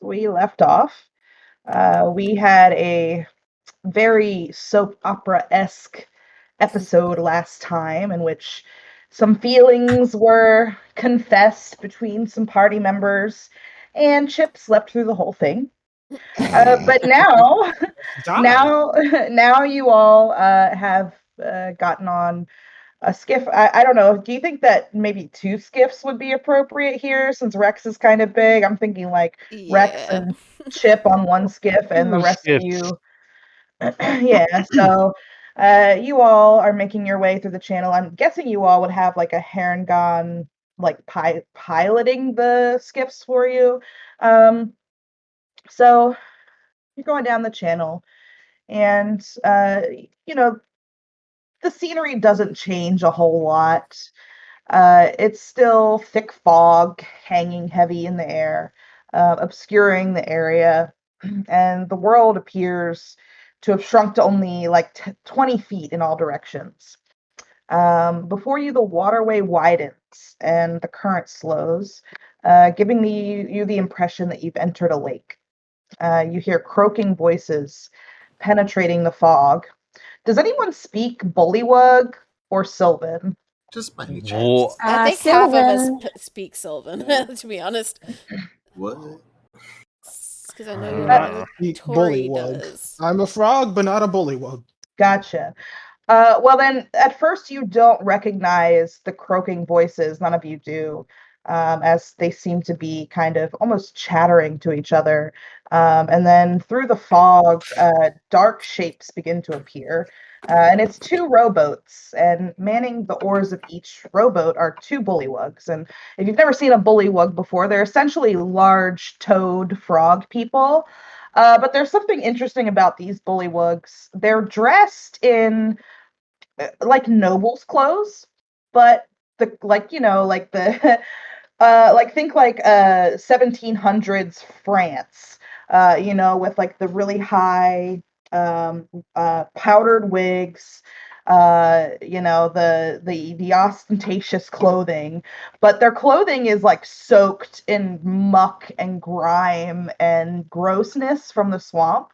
last we left off, we had a very soap opera-esque episode last time in which some feelings were confessed between some party members, and Chip slept through the whole thing. But now, Die. now, now you all have gotten on a skiff. I don't know. Do you think that maybe two skiffs would be appropriate here since Rex is kind of big? I'm thinking like Rex Yeah. and Chip on one skiff and the Two rest of skiffs. you. Yeah, so you all are making your way through the channel. I'm guessing you all would have like a Herringon like piloting the skiffs for you. Um, so you're going down the channel and you know, the scenery doesn't change a whole lot. It's still thick fog hanging heavy in the air, obscuring the area, and the world appears to have shrunk to only like 20 feet in all directions. Before you, the waterway widens and the current slows, giving you the impression that you've entered a lake. You hear croaking voices penetrating the fog. Does anyone speak Bullywug or Sylvan? Just by any Whoa. chance. I think half of us Sylvan. speak Sylvan, Yeah. to be honest. What? Because I know Bully Tori wug. does. I'm a frog, but not a bullywug. Gotcha. Well, then, at first, you don't recognize the croaking voices. None of you do, as they seem to be kind of almost chattering to each other. And then through the fog, dark shapes begin to appear. And it's two rowboats, and manning the oars of each rowboat are two bullywugs. And if you've never seen a bullywug before, they're essentially large toad frog people. But there's something interesting about these bullywugs. They're dressed in like nobles clothes, but the like like the like think like 1700s France, with like the really high powdered wigs, the ostentatious clothing, but their clothing is like soaked in muck and grime and grossness from the swamp.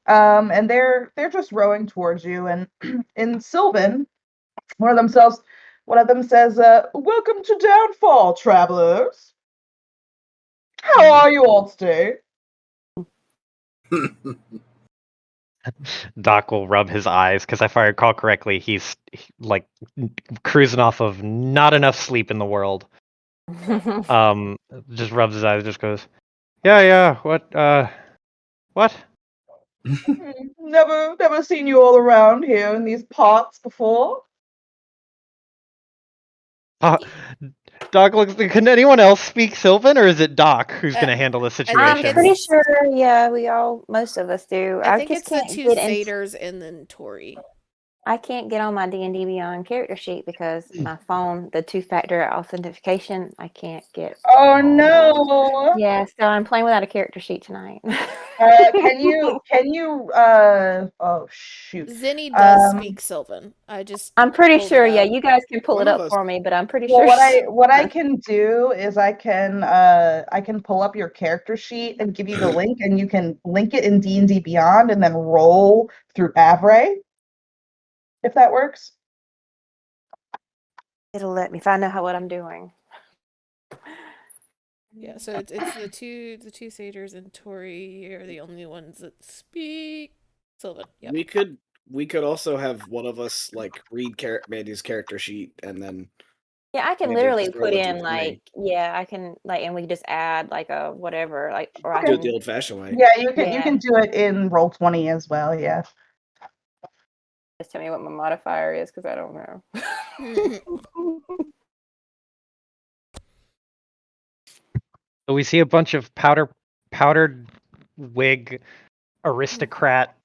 And they're just rowing towards you, and in Sylvan, one of them says, "Welcome to Downfall, travelers. How are you all today?" Doc will rub his eyes because if I recall correctly, he's like cruising off of not enough sleep in the world. Just rubs his eyes, just goes, yeah. What? Never seen you all around here in these parts before. Doc looks. Can anyone else speak Sylvan, or is it Doc who's going to handle the situation? I'm pretty sure, yeah, most of us do. I think just it's the can't two get satyrs and then Tori. I can't get on my D&D Beyond character sheet because my phone, the two-factor authentication, I can't get. Oh no! Yeah, so I'm playing without a character sheet tonight. Can you? Oh shoot! Zinni does speak Sylvan. I'm pretty pulled sure. it Yeah, up. you guys can pull One it of up us- for me, but I'm pretty Well, sure. what I can do is I can pull up your character sheet and give you the link, and you can link it in D&D Beyond and then roll through Avray, if that works. It'll let me find out what I'm doing. Yeah, so it's the two satyrs and Tori are the only ones that speak Sylvan. Yep. We could also have one of us like read Mandy's character sheet and then. Yeah, I can Maybe literally just put roll a in D20. I can and we just add like a whatever, or I Okay. Do can it the old-fashioned way. Yeah, you can do it in Roll20 as well. Yeah. just tell me what my modifier is because I don't know. So we see a bunch of powdered wig aristocrat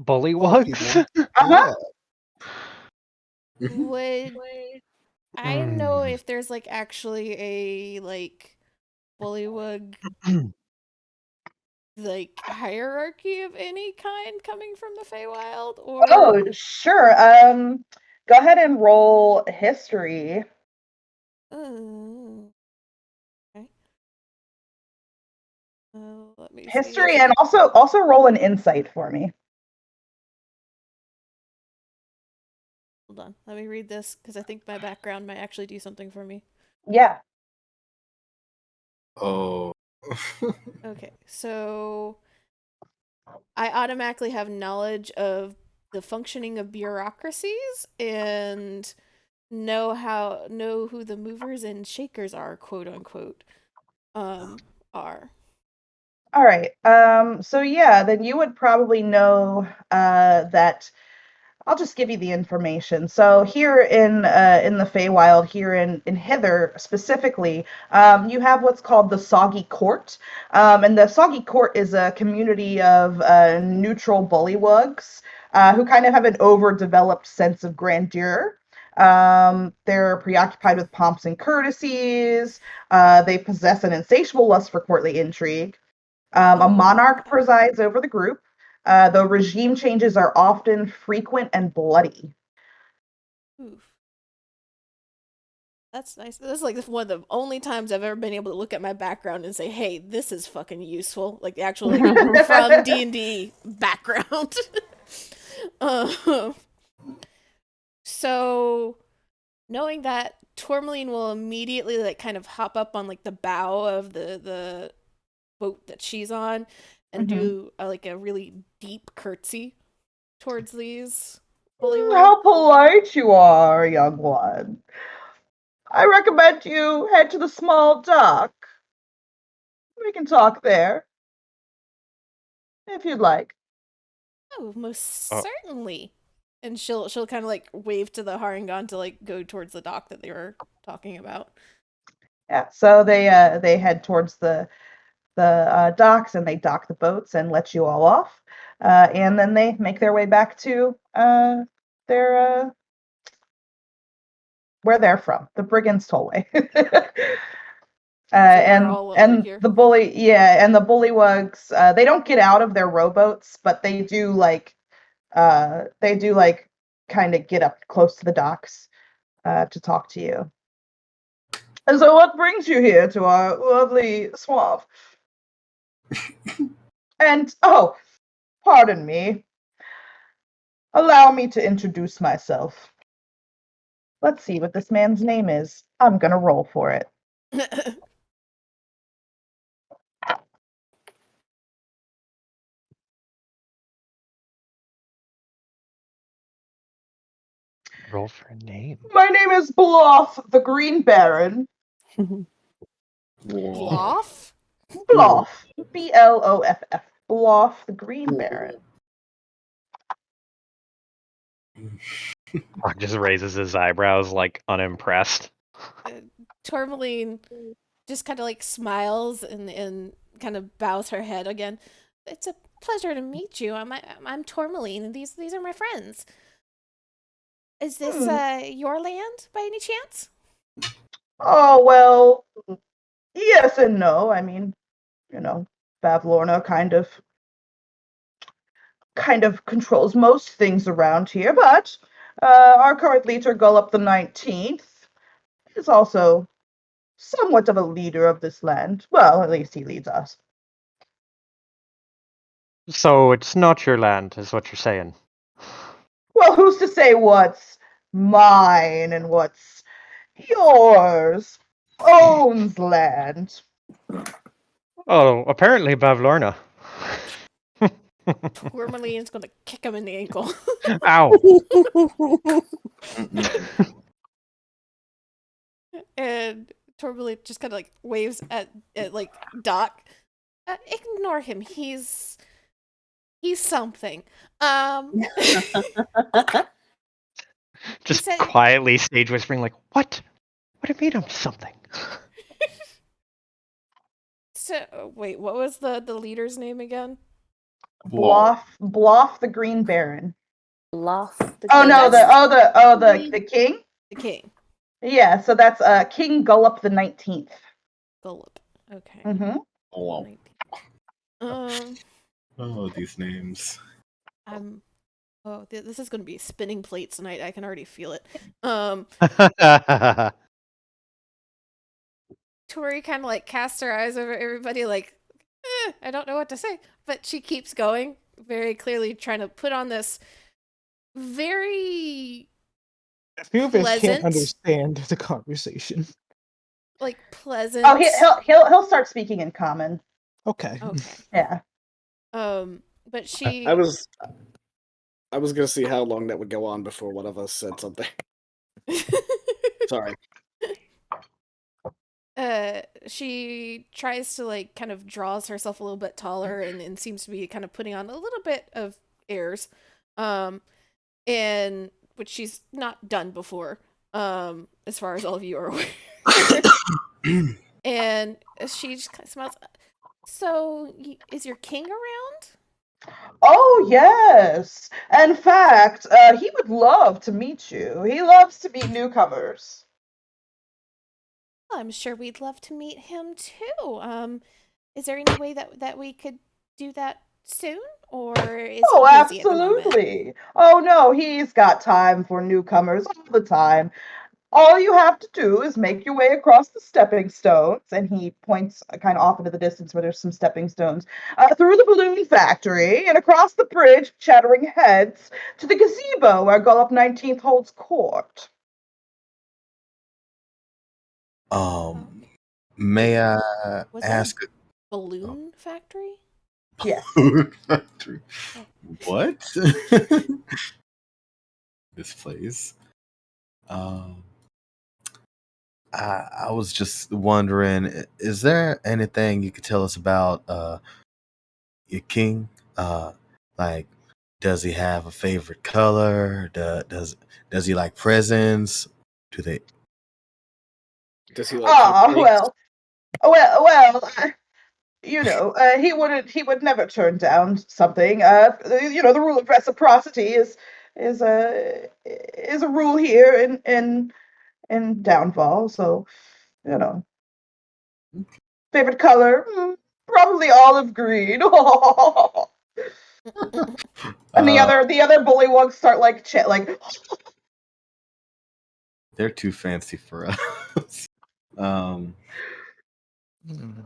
bullywugs. Uh-huh. Would I know if there's like actually a like Bullywug like hierarchy of any kind coming from the Feywild, or Oh, sure. Go ahead and roll history. Oh. Okay. Let me see. History, and also roll an insight for me. Hold on. Let me read this because I think my background might actually do something for me. Yeah. Oh. Okay, so I automatically have knowledge of the functioning of bureaucracies and know who the movers and shakers are, quote unquote, are. All right. So yeah, then you would probably know that. I'll just give you the information. So here in the Feywild, here in Hither specifically, you have what's called the Soggy Court, and the Soggy Court is a community of neutral bullywugs who kind of have an overdeveloped sense of grandeur. They're preoccupied with pomps and courtesies. They possess an insatiable lust for courtly intrigue. A monarch presides over the group, though regime changes are often frequent and bloody. Oof. That's nice. This is like one of the only times I've ever been able to look at my background and say, "Hey, this is fucking useful." Like the actual like from D&D background. So knowing that Tourmaline will immediately like kind of hop up on like the bow of the boat that she's on and do like a really deep curtsy towards these bullywugs. How polite you are, young one. I recommend you head to the small dock. We can talk there, if you'd like. Oh, most certainly. And she'll kind of like wave to the Harengon to like go towards the dock that they were talking about. Yeah, so they head towards the docks, and they dock the boats and let you all off, and then they make their way back to their where they're from, the Brigands Tollway. and the bullywugs, they don't get out of their rowboats, but they do like kind of get up close to the docks to talk to you. And so what brings you here to our lovely swamp? And pardon me, allow me to introduce myself. Let's see what this man's name is. I'm gonna roll for it. Roll for a name. My name is Bloth, the Green Baron. Bloff? Bloff. Bloff. Bloff, the Green Baron. Mark just raises his eyebrows, like unimpressed. Tourmaline just kind of like smiles and kind of bows her head again. It's a pleasure to meet you. I'm Tourmaline, and these are my friends. Is this your land by any chance? Oh, well, yes and no. I mean, Bavlorna kind of controls most things around here, but our current leader, Gullup the 19th, is also somewhat of a leader of this land. Well, at least he leads us. So it's not your land, is what you're saying. Well, who's to say what's mine and what's yours? Owns land. Oh, apparently Bavlorna. Tourmaline's gonna kick him in the ankle. Ow. And Tourmaline just kind of like waves at like Doc. Ignore him. He's something. Just said- quietly stage whispering, like, what? What do you mean I'm something? So wait, what was the leader's name again? Bloff the Green Baron. Lost. The king? The king. Yeah, so that's King Gullup the 19th. Gullup. Okay. Mm-hmm. Oh, 19th. oh, these names. This is gonna be spinning plates tonight. I can already feel it. Tori kind of like casts her eyes over everybody, like, I don't know what to say. But she keeps going, very clearly trying to put on this very A few of us can't pleasant, understand the conversation. like pleasant. Oh, he'll start speaking in common. Okay. Okay. Yeah. But she. I was gonna see how long that would go on before one of us said something. Sorry. She tries to like kind of draws herself a little bit taller and seems to be kind of putting on a little bit of airs, and which she's not done before, as far as all of you are aware. And she just kind of smiles. So, is your king around? Oh, yes. In fact, he would love to meet you. He loves to meet newcomers. Well, I'm sure we'd love to meet him too. Is there any way that we could do that soon, or is Oh, he busy at the moment? absolutely. Oh, no, he's got time for newcomers all the time. All you have to do is make your way across the stepping stones, and he points kind of off into the distance where there's some stepping stones, through the balloon factory, and across the bridge, chattering heads, to the gazebo where Gullop 19th holds court. May I Was that ask a balloon factory? Yes. factory? What? This place. I was just wondering, is there anything you could tell us about your king? Like, does he have a favorite color? Does he like presents? Do they? Does he like Ah, cupcakes? he would never turn down something. The rule of reciprocity is a rule here in Downfall. So, you know, favorite color, probably olive green. And the Uh, other bullywugs start like. they're too fancy for us. um, Hmm.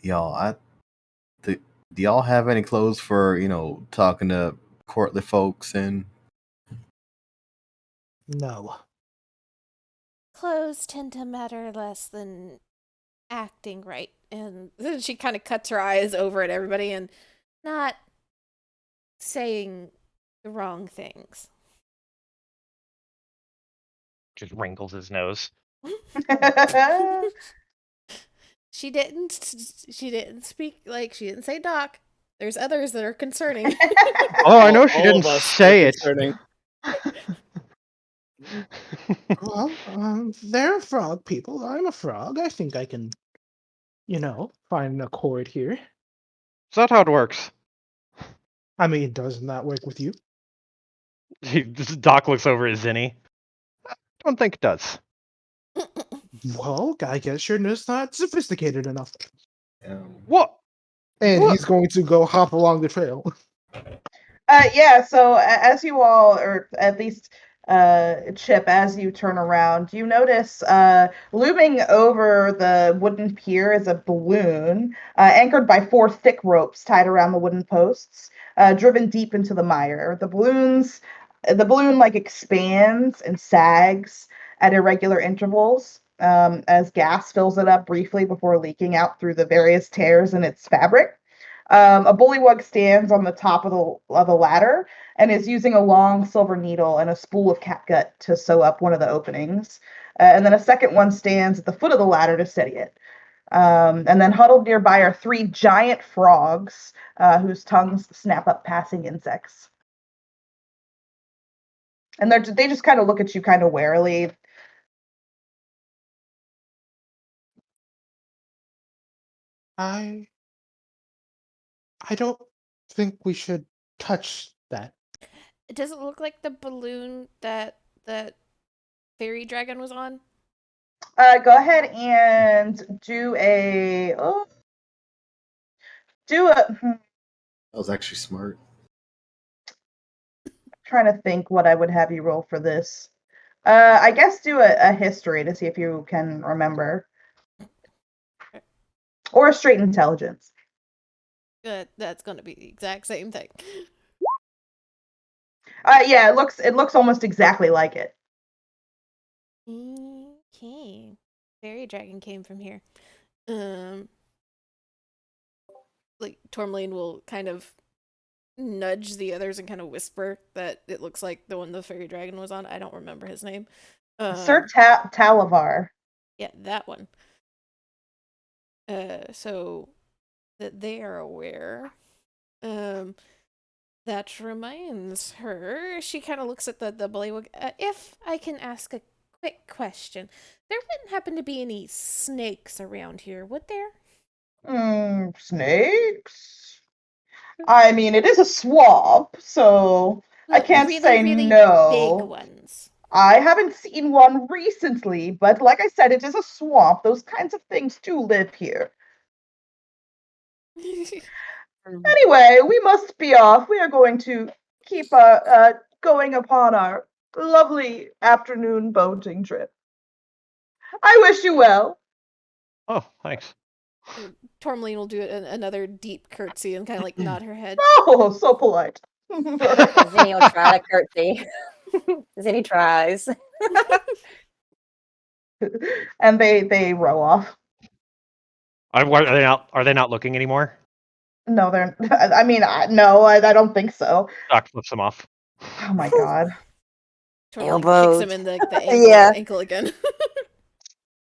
y'all, do y'all have any clothes for talking to courtly folks and? No. Clothes tend to matter less than acting right. And then she kind of cuts her eyes over at everybody and not saying the wrong things. Just wrinkles his nose. She didn't speak, like, she didn't say Doc. There's others that are concerning. Oh, I know she All didn't of us say are it. concerning. Well, they're frog people. I'm a frog. I think I can, find an accord here. Is that how it works? I mean, doesn't that work with you? Doc looks over at Zinni. Don't think it does. Well, I guess you're just not sophisticated enough. What? And What? he's going to go hop along the trail. Yeah, so as you all, or at least Chip, as you turn around, you notice looming over the wooden pier is a balloon anchored by 4 thick ropes tied around the wooden posts, driven deep into the mire. The balloon like expands and sags at irregular intervals as gas fills it up briefly before leaking out through the various tears in its fabric. A bullywug stands on the top of the ladder and is using a long silver needle and a spool of catgut to sew up one of the openings. And then a second one stands at the foot of the ladder to steady it. And then huddled nearby are 3 giant frogs whose tongues snap up passing insects. And they just kind of look at you kind of warily. I don't think we should touch that. Does it look like the balloon that fairy dragon was on? Go ahead and do a That was actually smart. trying to think what I would have you roll for this. I guess do a history to see if you can remember. or a straight intelligence. That's going to be the exact same thing. Yeah, it looks almost exactly like it. Okay. Fairy dragon came from here. Like Tourmaline will kind of nudge the others and kind of whisper that it looks like the one the fairy dragon was on. I don't remember his name. Sir Talavar. Yeah, that one. So that they are aware. That reminds her. She kind of looks at the bullywug. If I can ask a quick question, there wouldn't happen to be any snakes around here, would there? Snakes? I mean, it is a swamp, so I can't really, say really no. big ones. I haven't seen one recently, but like I said, it is a swamp. Those kinds of things do live here. Anyway, we must be off. We are going to keep going upon our lovely afternoon boating trip. I wish you well. Oh, thanks. Tourmaline will do another deep curtsy and kind of like nod her head. Oh, so polite. Zinni will try to curtsy. Zinni tries. And they row off. Are they not looking anymore? No, they're. I mean, no, I don't think so. Doc flips them off. Oh my god. Tourmaline Elbows. kicks him in the ankle, Yeah. ankle again.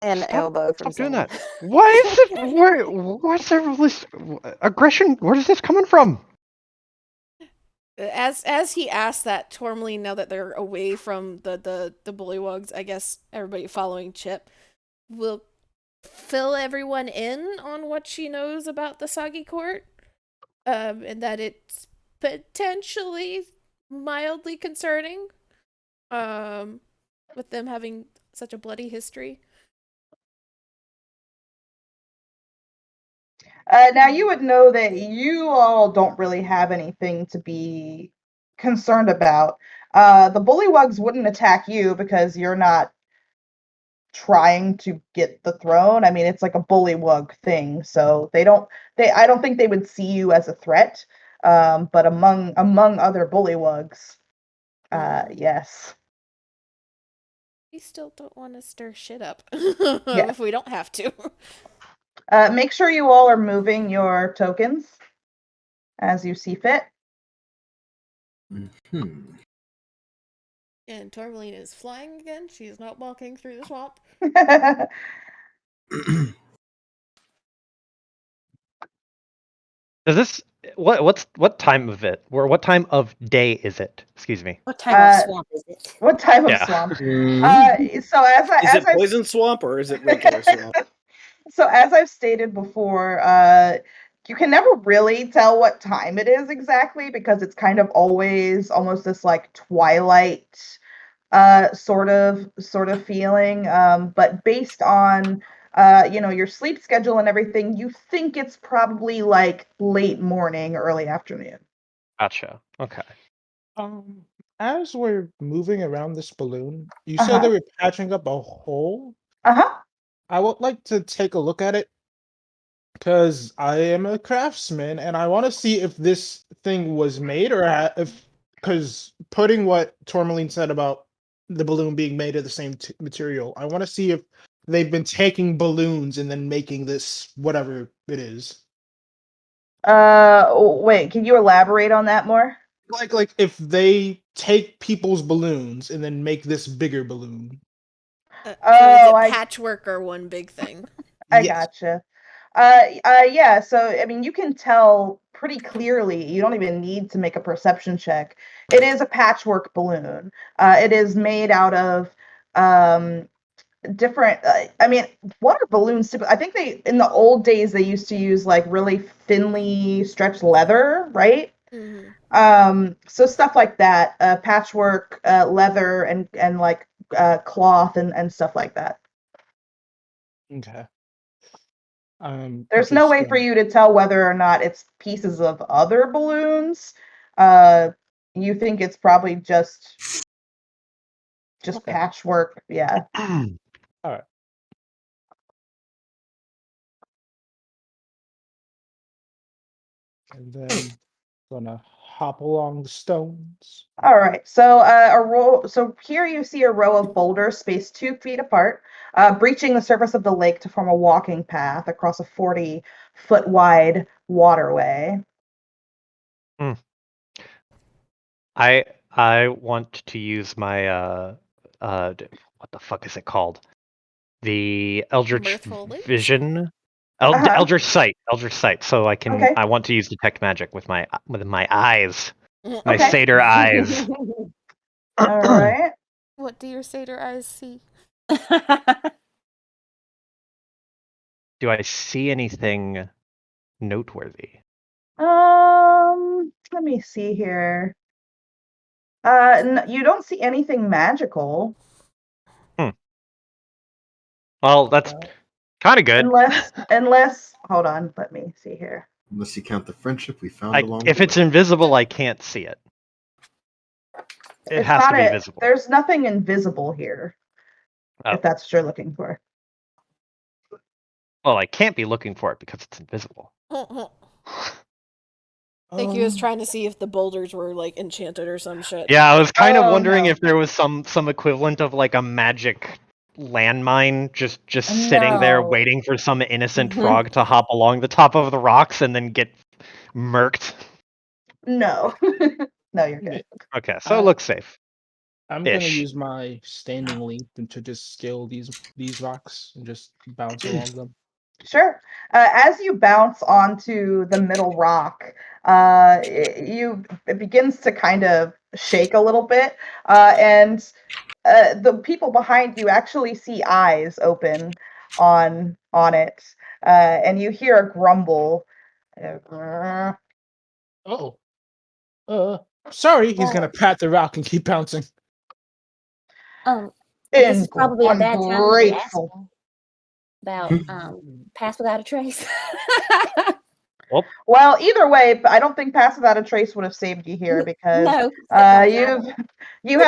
And elbow from Stop doing Zinni. that. Why is it? What's there this aggression? Where is this coming from? As he asks that, Tourmaline, now that they're away from the bullywugs, I guess everybody following Chip, will fill everyone in on what she knows about the Soggy Court, and that it's potentially mildly concerning, with them having such a bloody history. Now you would know that you all don't really have anything to be concerned about. The bullywugs wouldn't attack you because you're not trying to get the throne. I mean, it's like a bullywug thing, so I don't think they would see you as a threat. But among other bullywugs, yes. We still don't want to stir shit up Yeah. if we don't have to. Make sure you all are moving your tokens as you see fit. Hmm. And Tourmaline is flying again. She's not walking through the swamp. Does this what time of it or what time of day is it? Excuse me. What type of swamp is it? What type of Yeah. swamp? Mhm. So Is it poison swamp or is it regular swamp? So as I've stated before, you can never really tell what time it is exactly because it's kind of always almost this like twilight sort of feeling. But based on your sleep schedule and everything, you think it's probably like late morning, early afternoon. Gotcha. Okay. As we're moving around this balloon, you said Uh-huh. they were patching up a hole. Uh-huh. I would like to take a look at it because I am a craftsman and I want to see if this thing was made or if because putting what Tourmaline said about the balloon being made of the same material, I want to see if they've been taking balloons and then making this whatever it is. Wait, can you elaborate on that more? Like if they take people's balloons and then make this bigger balloon. So is Oh, it patchwork or one big thing? I Yes. gotcha. Yeah, so I mean, you can tell pretty clearly. You don't even need to make a perception check. It is a patchwork balloon. It is made out of different. I mean, what are balloons? I think in the old days they used to use like really thinly stretched leather, right? So stuff like that, patchwork, leather, and like cloth and stuff like that. Okay. There's no way for you to tell whether or not it's pieces of other balloons. You think it's probably just Okay. patchwork. Yeah. All right. And then gonna hop along the stones. All right. So a row. So here you see a row of boulders spaced 2 feet apart, breaching the surface of the lake to form a walking path across a 40-foot wide waterway. I want to use my what the fuck is it called? The Eldritch Mirthful Loops? Vision, Uh-huh. Eldritch Sight. So Okay. I want to use detect magic with my eyes, my Okay. satyr eyes. All right. What do your satyr eyes see? Do I see anything noteworthy? Let me see here. You don't see anything magical Well, that's kind of good. unless hold on, let me see here. Unless you count the friendship we found along If the it's way. invisible, I can't see it. It It's has not to be a visible. there's nothing invisible here, Oh. if that's what you're looking for. Well, I can't be looking for it because it's invisible. I think he was trying to see if the boulders were like enchanted or some shit. Yeah, I was kind of Oh, wondering no. if there was some equivalent of like a magic landmine just sitting there No. waiting for some innocent Mhm. frog to hop along the top of the rocks and then get murked. No. No, you're good. Okay, so it looks safe. I'm gonna Ish. use my standing link to just scale these rocks and just bounce along them. Sure. As you bounce onto the middle rock, it begins to kind of shake a little bit, and the people behind you actually see eyes open on it, and you hear a grumble. Oh, sorry. He's gonna pat the rock and keep bouncing. This is probably a bad time to be Ungrateful. asking about pass without a trace. Well, either way, I don't think Pass Without a Trace would have saved you here because No, step down you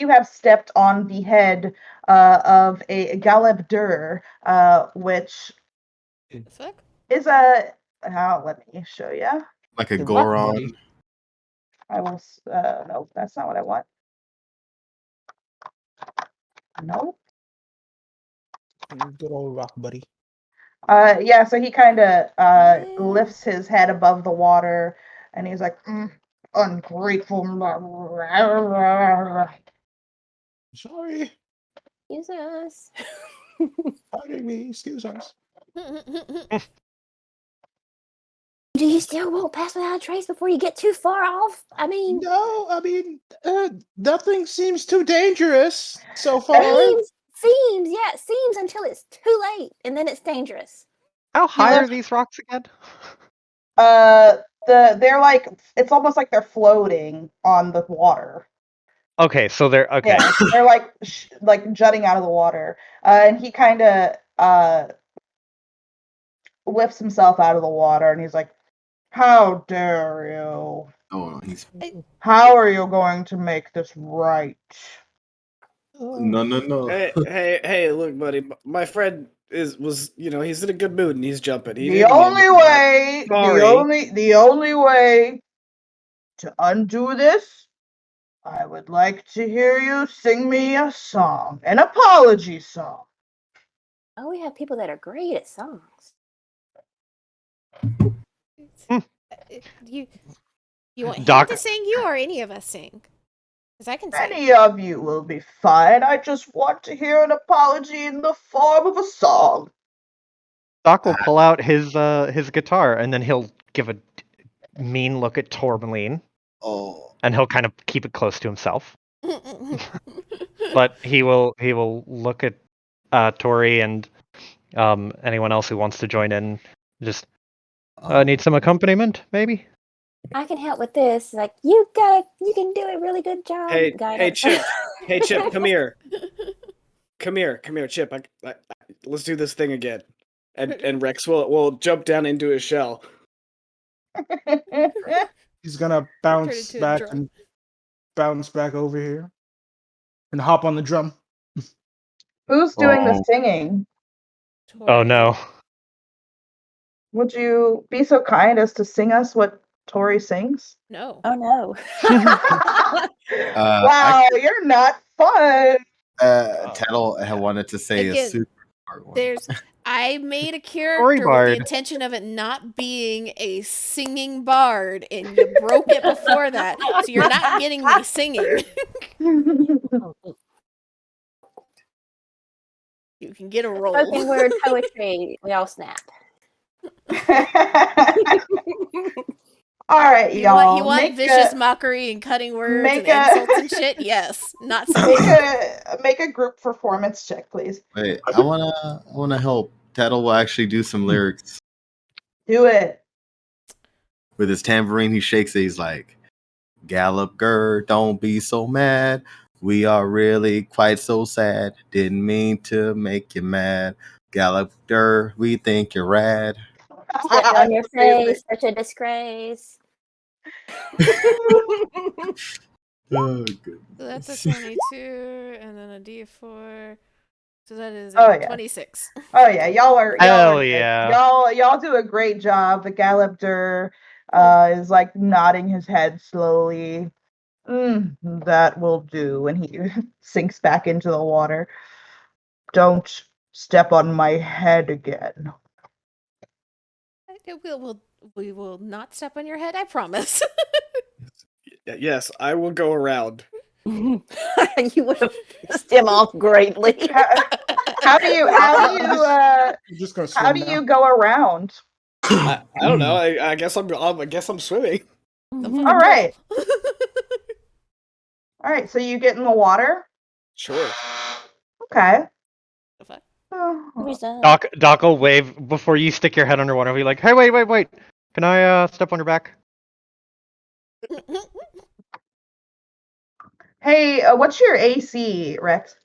have stepped on the head of a Galebdur, which Sick? is a let me show you. Like a The rock Goron. buddy. I will no, that's not what I want. No. Good old rock buddy. Yeah, so he kind of lifts his head above the water and he's like, ungrateful. Sorry. Excuse us. Pardon me. Excuse us. Do you still won't pass without a trace before you get too far off? I mean, No, I mean, nothing seems too dangerous so far. seems, yeah, it seems until it's too late, and then it's dangerous. How high live- are these rocks again? They're like, it's almost like they're floating on the water. Okay, so they're okay. Yeah, they're like like jutting out of the water. And he kind of lifts himself out of the water and he's like, how dare you? Oh, he's How are you going to make this right? no. Hey! Look, buddy, my friend was he's in a good mood and he's jumping. He The didn't mean to only do that. way, Sorry. the only way to undo this, I would like to hear you sing me a song, an apology song. Oh, we have people that are great at songs. You want him Doc- to sing you or any of us sing? Because I can sing. Any of you will be fine. I just want to hear an apology in the form of a song. Doc will pull out his guitar and then he'll give a mean look at Tourmaline Oh, and he'll kind of keep it close to himself. But he will look at Tori and anyone else who wants to join in. Just need some accompaniment, maybe. I can help with this. Like, you can do a really good job. Hey, guidance. Chip. Hey, Chip, come here. Come here, Chip. Let's do this thing again. And Rex will jump down into his shell. He's gonna Turn bounce into a back drum. and bounce back over here and hop on the drum. Who's doing the Oh. singing? Oh no. would you be so kind as to sing us what Tori sings? No. Oh no. Wow, you're not fun. Tattle had wanted to say a Again, super hard one. I made a Story character with the bard. intention of it not being a singing bard, and you broke it before that, so you're not getting me singing. You can get a roll. Spoken word poetry. We all snap. All right, You y'all. want make vicious a, mockery and cutting words and make a- insults and shit? Yes, not singing. make a group performance check, please. Wait, I wanna help. Tattle will actually do some lyrics Do it. with his tambourine. He shakes it. He's like, "Gallop, girl, don't be so mad. We are really quite so sad. Didn't mean to make you mad. Gallop, girl, we think you're rad." Stepped on your Amazing. face, such a disgrace. Oh, goodness. So that's a 22, and then a D4. So that is Oh, a yeah. 26. Oh yeah, y'all are Hell good. yeah. Y'all do a great job. The Gallopter is like nodding his head slowly. That will do. And he sinks back into the water. Don't step on my head again. We will not step on your head, I promise. Yes, I will go around. You would have pissed him off greatly. How do you I'm just gonna swim how do now. you go around? I don't know. I guess I'm swimming. All All right. All right, so you get in the water. Sure. Okay. The fuck? Oh. Doc will wave before you stick your head underwater. He'll be like, "Hey, wait! Can I step on your back?" Hey, what's your AC, Rex?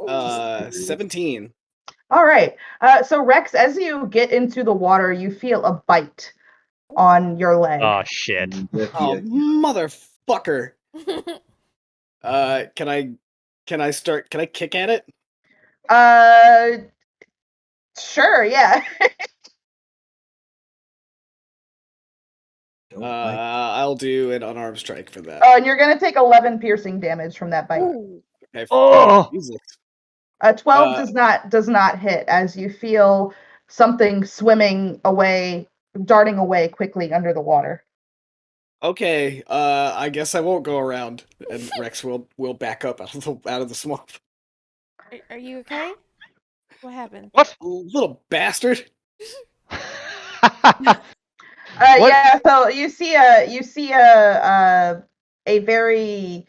17. All right. So Rex, as you get into the water, you feel a bite on your leg. Oh shit! Oh, motherfucker. Can I kick at it? Sure, yeah. I'll do an unarmed strike for that. Oh, and you're gonna take 11 piercing damage from that bite. Okay. Oh! Jesus. 12 does not hit as you feel something swimming away, darting away quickly under the water. Okay. I guess I won't go around, and Rex will back up out of the swamp. Are you okay? What happened? What? Little bastard. What? Yeah. So you see a very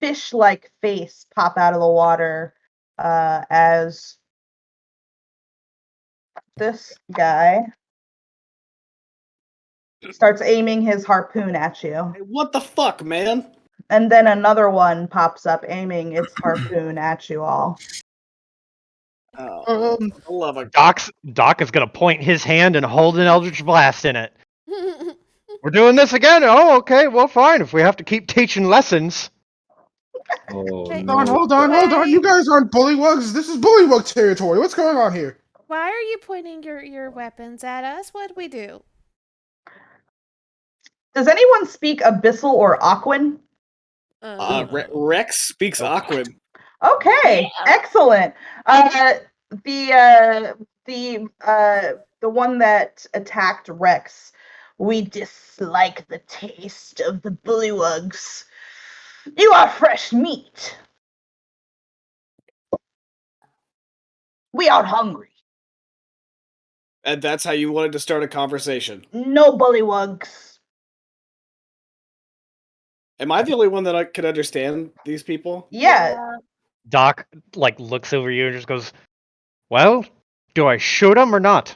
fish-like face pop out of the water as this guy starts aiming his harpoon at you. Hey, what the fuck, man? And then another one pops up aiming its harpoon at you all. Oh, I love a Doc is gonna point his hand and hold an Eldritch Blast in it. We're doing this again? Oh, okay. Well, fine. If we have to keep teaching lessons. Oh Hey, no! Hold on. You guys aren't bullywugs. This is bullywug territory. What's going on here? Why are you pointing your weapons at us? What'd we do? Does anyone speak Abyssal or Aquan? Rex speaks Nope. Aquan. Okay, Yeah. excellent. The one that attacked Rex. We dislike the taste of the bullywugs. You are fresh meat. We are hungry. And that's how you wanted to start a conversation. No bullywugs. Am I the only one that I could understand these people? Yeah. Doc looks over you and just goes, "Well, do I shoot him or not?"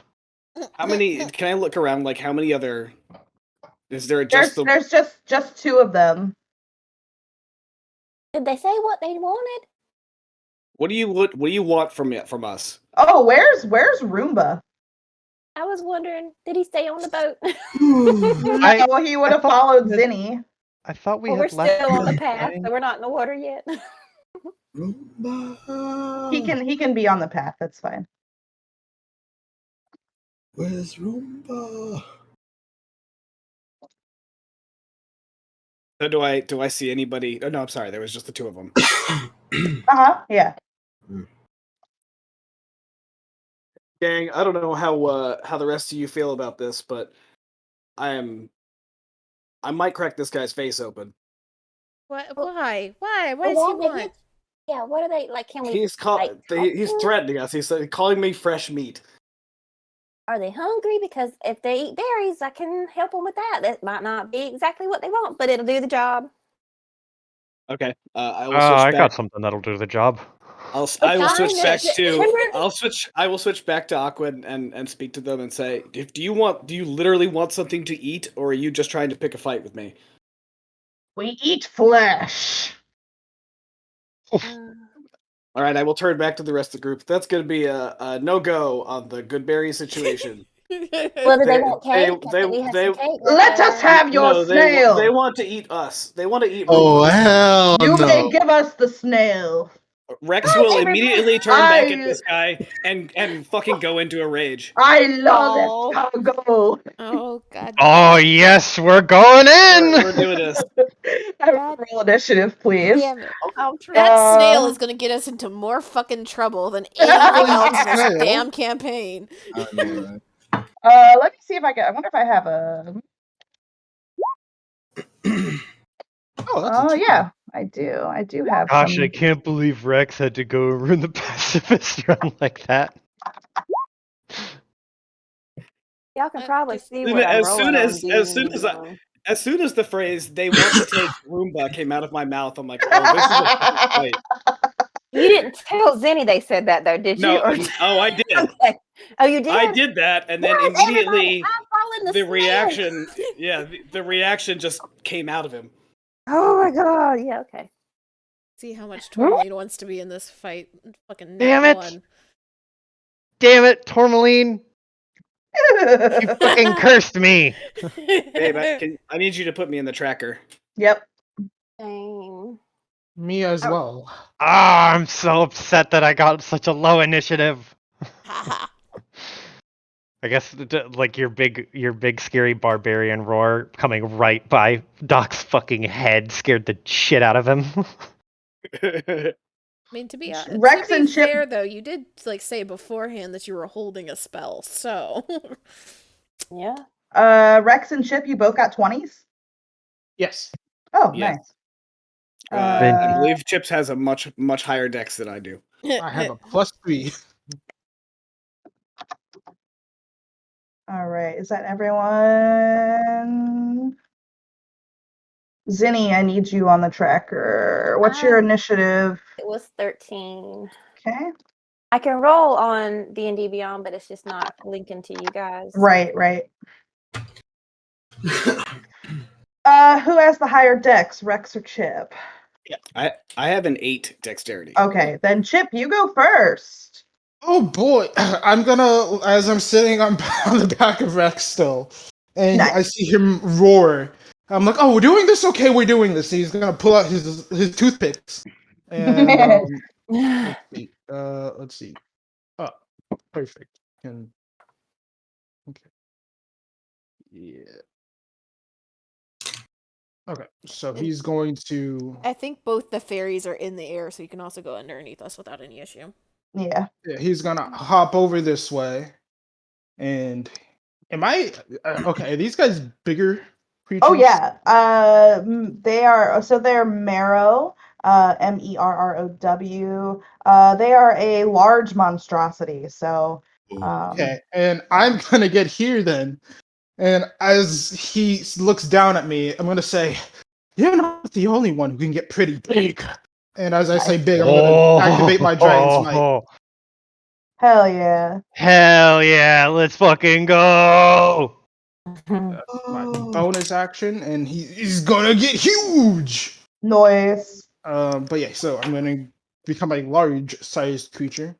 How many? Can I look around? Like, how many other? Is there just There's just two of them. Did they say what they wanted? What do you want from us? Oh, where's Roomba? I was wondering, did he stay on the boat? No, he would have thought followed that- Zinni. I thought we Well, we're had left. still on the him path, behind. so we're not in the water yet. He can be on the path. That's fine. Where's Roomba? So do I see anybody? Oh no, I'm sorry. There was just the two of them. Yeah. Gang, I don't know how the rest of you feel about this, but I might crack this guy's face open. What? Why? Why? What But does he why they want? get- Yeah, what are they like? Can we? He's like, he's talk to 'em? threatening us. He's calling me fresh meat. Are they hungry? Because if they eat berries, I can help them with that. That might not be exactly what they want, but it'll do the job. Okay. I will switch I back. got something that'll do the job. I will switch back kindness. to I will switch back to Aqua and speak to them and say, do you literally want something to eat, or are you just trying to pick a fight with me? We eat flesh. All right, I will turn back to the rest of the group. That's going to be a no-go on the Goodberry situation. Well, do they want cake? I think we have some cake. Let us have your No, snail. they want to eat us. They want to eat Oh Roomba. hell You no! may give us the snail. Rex will everybody- immediately turn back at this guy and fucking go into a rage. I love Oh. it. Go. Oh God. Oh yes, we're going in. We're doing this. Roll initiative, please. Damn it. I'll try. That snail is gonna get us into more fucking trouble than anything else in this Snail? damn campaign. I know, Let me see if I can. I wonder if I have a. right? Oh, that's a Yeah, I do. I do have. Gosh, some... I can't believe Rex had to go ruin the pacifist run like that. Y'all can probably Just- see what I'm rolling on. As soon as the phrase "they want to take Roomba" came out of my mouth, I'm like, oh, this is a fucking fight. You didn't tell Zenny they said that though, did you? No, Or- oh, I did. Okay. Oh, you did. I did that, and then Yes, immediately everybody, I'm following the snail. reaction, the reaction just came out of him. Oh my god. Yeah. Okay. See how much Tourmaline wants to be in this fight. Fucking Damn net it. one. Damn it, Tourmaline! You fucking cursed me. Babe, I need you to put me in the tracker. Yep. Dang. Me as well. Ah, I'm so upset that I got such a low initiative. Haha. I guess like your big scary barbarian roar coming right by Doc's fucking head scared the shit out of him. I mean, to be Rex and Chip- fair though, you did like say beforehand that you were holding a spell, so Yeah. Rex and Chip, you both got 20s. Yes. Oh, Yes. nice. I believe Chips has a much higher dex than I do. I have a +3. All right. Is that everyone? Zinni, I need you on the tracker. What's your initiative? It was 13. Okay. I can roll on D&D Beyond, but it's just not linking to you guys. Right. Who has the higher dex, Rex or Chip? Yeah, I have an 8 dexterity. Okay, then Chip, you go first. Oh boy, I'm gonna, as I'm sitting on the back of Rex still, and Nice. I see him roar. I'm like, oh, we're doing this? Okay, we're doing this. He's gonna pull out his toothpicks. And let's see. Oh, perfect. Okay. Yeah. Okay, so he's going to. I think both the fairies are in the air, so you can also go underneath us without any issue. Yeah. Yeah, he's gonna hop over this way, and am I okay? Are these guys bigger creatures? Oh yeah. They are. So they're Marrow. Merrow. They are a large monstrosity. So. Okay, and I'm gonna get here then, and as he looks down at me, I'm gonna say, "You're not the only one who can get pretty big." And as I say big, I'm gonna activate my Dragon's Might. Hell yeah. Hell yeah, let's fucking go! My bonus action, and he's gonna get huge. Noise. But yeah, so I'm gonna become a large-sized creature.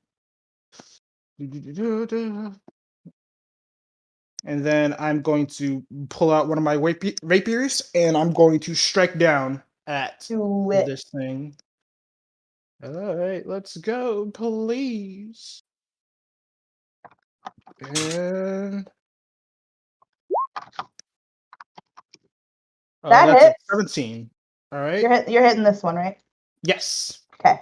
And then I'm going to pull out one of my rapiers, and I'm going to strike down at Do it. this thing. All right, let's go, please. And That That's hits. a 17. All right. You're hitting this one, right? Yes. Okay.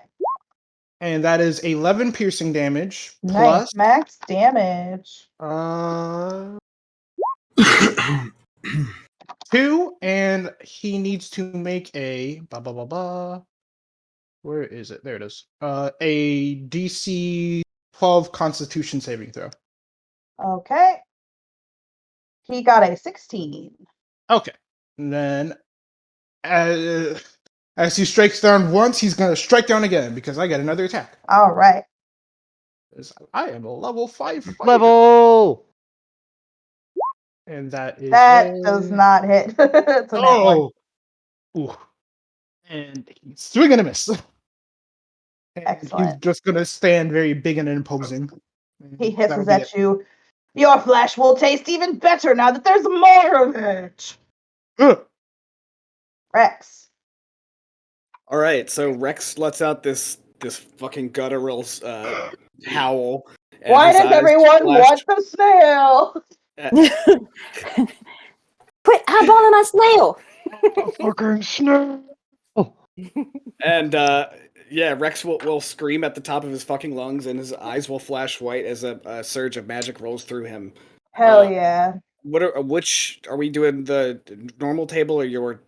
And that is 11 piercing damage Nice. plus Max damage. 2, and he needs to make a Where is it? There it is. A DC 12 Constitution saving throw. Okay. He got a 16. Okay. And then as he strikes down once, he's gonna strike down again because I get another attack. All right. 'Cause I am a level 5 fighter. Level. And that is That does not hit. It's a nat one. Oh. Ooh. And he's swing and a miss. And he's Excellent. just gonna stand very big and imposing. He And that'll hisses be at it. you. Your flesh will taste even better now that there's more of it. Ugh. Rex. All right, so Rex lets out this fucking guttural howl. And Why his does eyes everyone flash- want the snail? Quit eyeballing my snail. Fucking snake. And yeah, Rex will scream at the top of his fucking lungs, and his eyes will flash white as a surge of magic rolls through him. Hell yeah. Which are we doing? The normal table or your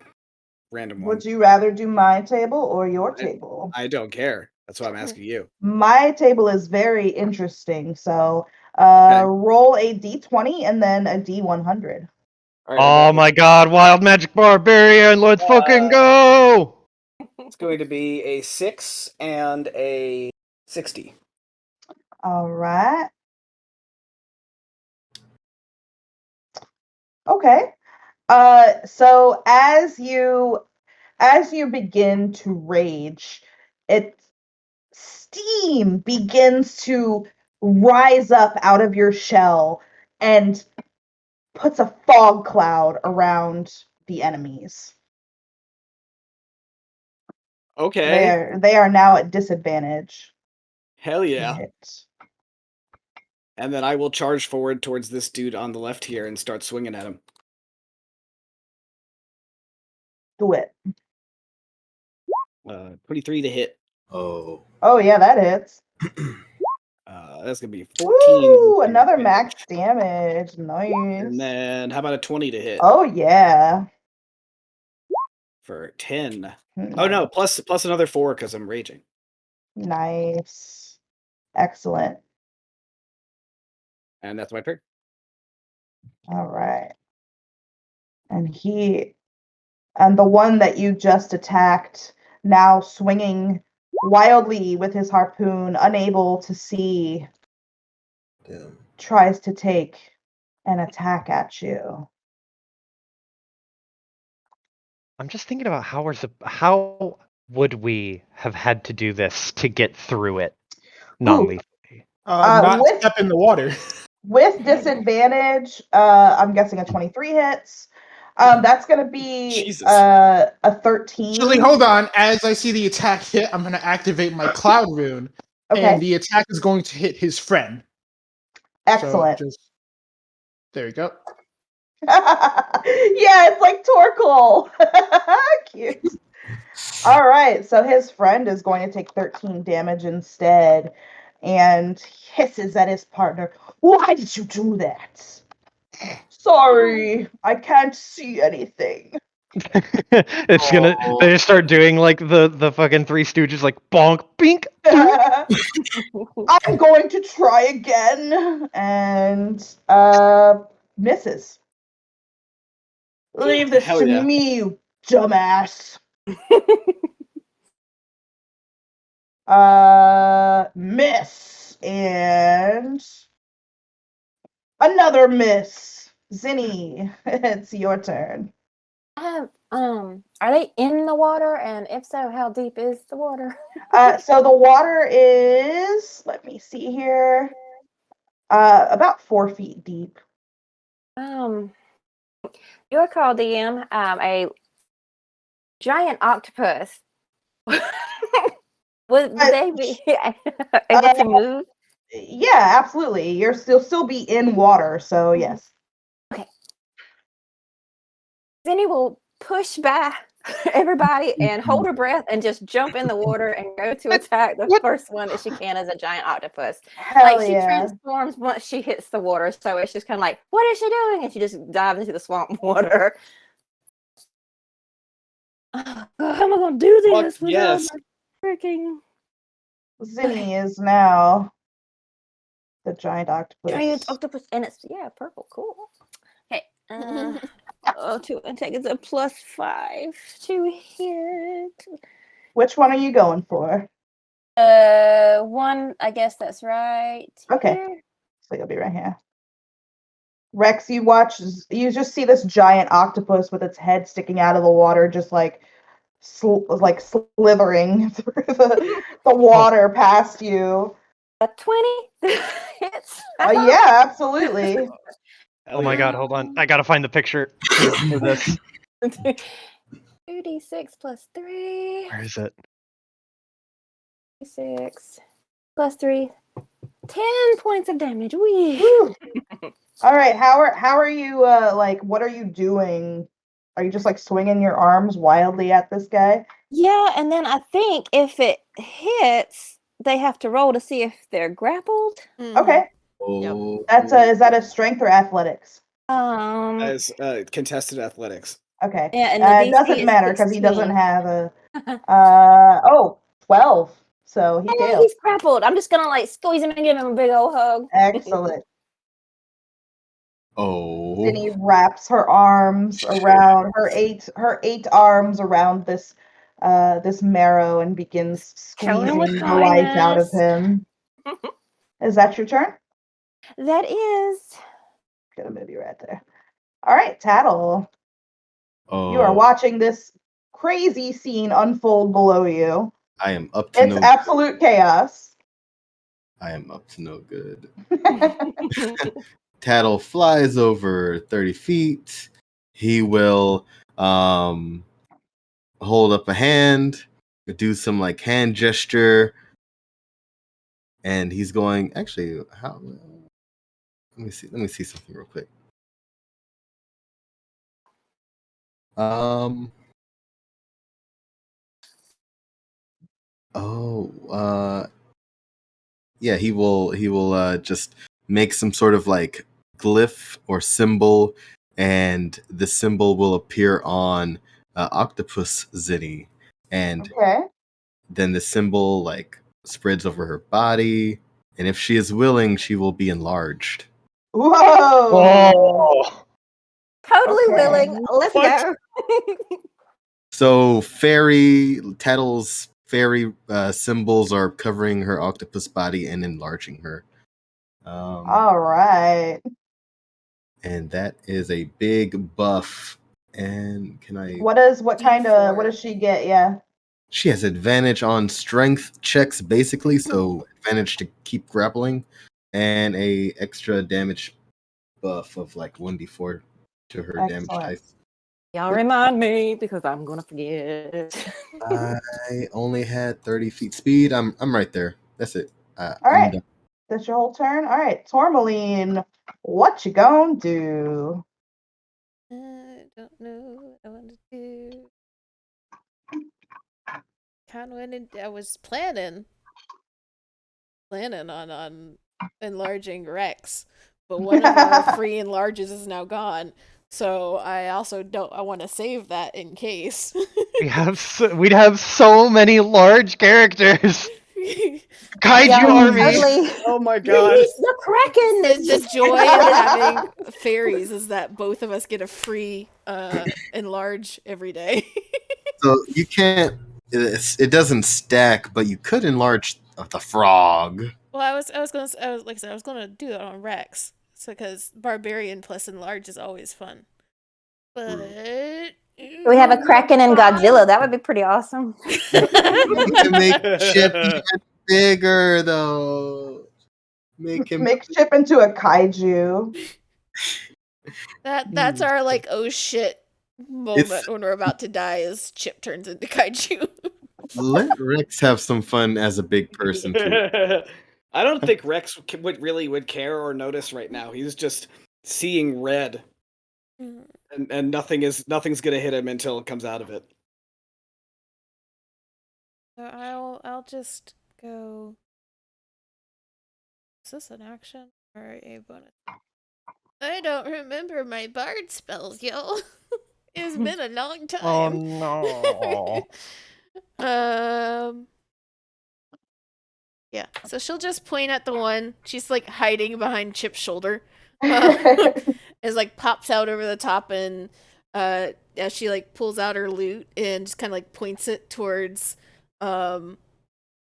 random one? Would you rather do my table or your table? I don't care. That's why I'm asking you. My table is very interesting. So Okay. roll a d20 and then a d100. All right, I Oh got my god, wild magic barbarian, let's fucking go! It's going to be a 6 and a 60. All right. Okay. So as you begin to rage, steam begins to rise up out of your shell and puts a fog cloud around the enemies. Okay. They are now at disadvantage. Hell to yeah. hit. And then I will charge forward towards this dude on the left here and start swinging at him. Do it. 23 to hit. Oh. Oh yeah, that hits. That's gonna be 14. Woo! Another damage. max damage. Nice. And then how about a 20 to hit Oh yeah. for 10? Nice. Oh no, plus another 4 because I'm raging. Nice. Excellent. And that's my turn. All right. And the one that you just attacked, now swinging wildly with his harpoon, unable to see, Damn. tries to take an attack at you. I'm just thinking about how would we have had to do this to get through it non-lethally? Not with- step in the water. With disadvantage, I'm guessing a 23 hits. That's going to be Jesus. a 13. Actually, hold on. As I see the attack hit, I'm going to activate my cloud rune, Okay. and the attack is going to hit his friend. Excellent. So there you go. Yeah, it's like Torkoal. Cute. All right, so his friend is going to take 13 damage instead and hisses at his partner. Why did you do that? Sorry, I can't see anything. It's gonna they just start doing like the fucking Three Stooges, like bonk bink. I'm going to try again and misses. Leave this Hell to yeah. me, you dumbass. Miss and another miss. Zinni, it's your turn. Are they in the water? And if so, how deep is the water? So the water is, let me see here, about 4 feet deep. Your call, DM. A giant octopus. Would they be able to move? Yeah, absolutely. You'll still be in water, so yes. Zinni will push by everybody and hold her breath and just jump in the water and go to attack the What? first one that she can as a giant octopus. Hell Like she yeah. transforms once she hits the water, so it's just kind of like, what is she doing? And she just dives into the swamp water. Oh, God, how am I gonna do Fuck this without yes. my freaking Zinni is now the giant octopus. giant octopus? And it's purple. Cool. Okay. To attack is a +5 to hit. Which one are you going for? One. I guess that's right. Okay. Here. So you'll be right here. Rex, you just see this giant octopus with its head sticking out of the water, just like slithering through the water past you. A 20 hits. Yeah, absolutely. Hell Oh my yeah. god, hold on. I gotta find the picture for this. 2d6 plus 3. Where is it? 6 plus 3. 10 points of damage. Wee. Woo. All right, how are you? What are you doing? Are you just like swinging your arms wildly at this guy? Yeah, and then I think if it hits, they have to roll to see if they're grappled. Okay, Oh, is that a strength or athletics? As contested athletics. Okay, Yeah, and the it DC doesn't is matter because he doesn't 16. have a 12. So he Hey, failed. he's grappled. I'm just gonna like squeeze him and give him a big old hug. Excellent. oh. Zinni wraps her arms around her eight arms around this marrow and begins Kill him squeezing with the life out of kindness. him. Is that your turn? That is. Gonna move you right there. All right, Tattle. Oh, You are watching this crazy scene unfold below you. I am up to It's no. absolute chaos. I am up to no good. Tattle flies over 30 feet. He will hold up a hand, do some like hand gesture, and he's going. Actually, how? Let me see something real quick. Yeah, he will just make some sort of like glyph or symbol, and the symbol will appear on Octopus Zinni, and Okay. then the symbol like spreads over her body, and if she is willing, she will be enlarged. Whoa. Oh, Totally Okay. willing. Let's What? go. So Tattle's fairy symbols are covering her octopus body and enlarging her. All right. And that is a big buff. And can I? What D4. does she get? Yeah. She has advantage on strength checks, basically, so advantage to keep grappling, and a extra damage buff of like 1d4 to her damage Excellent. dice. Y'all remind me because I'm gonna forget. I only had 30 feet speed. I'm right there. That's it. All I'm right. done. That's your whole turn? All right. Tourmaline, what you gonna do? I don't know what I want to do. I was planning on enlarging Rex, but one of our free enlarges is now gone. So I also I want to save that in case. we'd have so many large characters. Kaiju Yeah, army. totally. Oh my god. The Kraken. The joy of having fairies is that both of us get a free enlarge every day. So you can't. It doesn't stack, but you could enlarge the frog. Well, I was gonna do that on Rex, so because barbarian plus enlarge is always fun. But We have a Kraken and Godzilla. That would be pretty awesome. You can make Chip even bigger, though. Make Chip into a kaiju. that's our like oh shit moment when we're about to die as Chip turns into kaiju. Let Rex have some fun as a big person too. I don't think Rex would care or notice right now. He's just seeing red. and nothing's gonna hit him until it comes out of it. So I'll just go. Is this an action or a bonus? I don't remember my bard spells, yo. It's been a long Oh time. no. Yeah. So she'll just point at the one. She's like hiding behind Chip's shoulder. As like pops out over the top, and as she like pulls out her loot and just kind of like points it towards the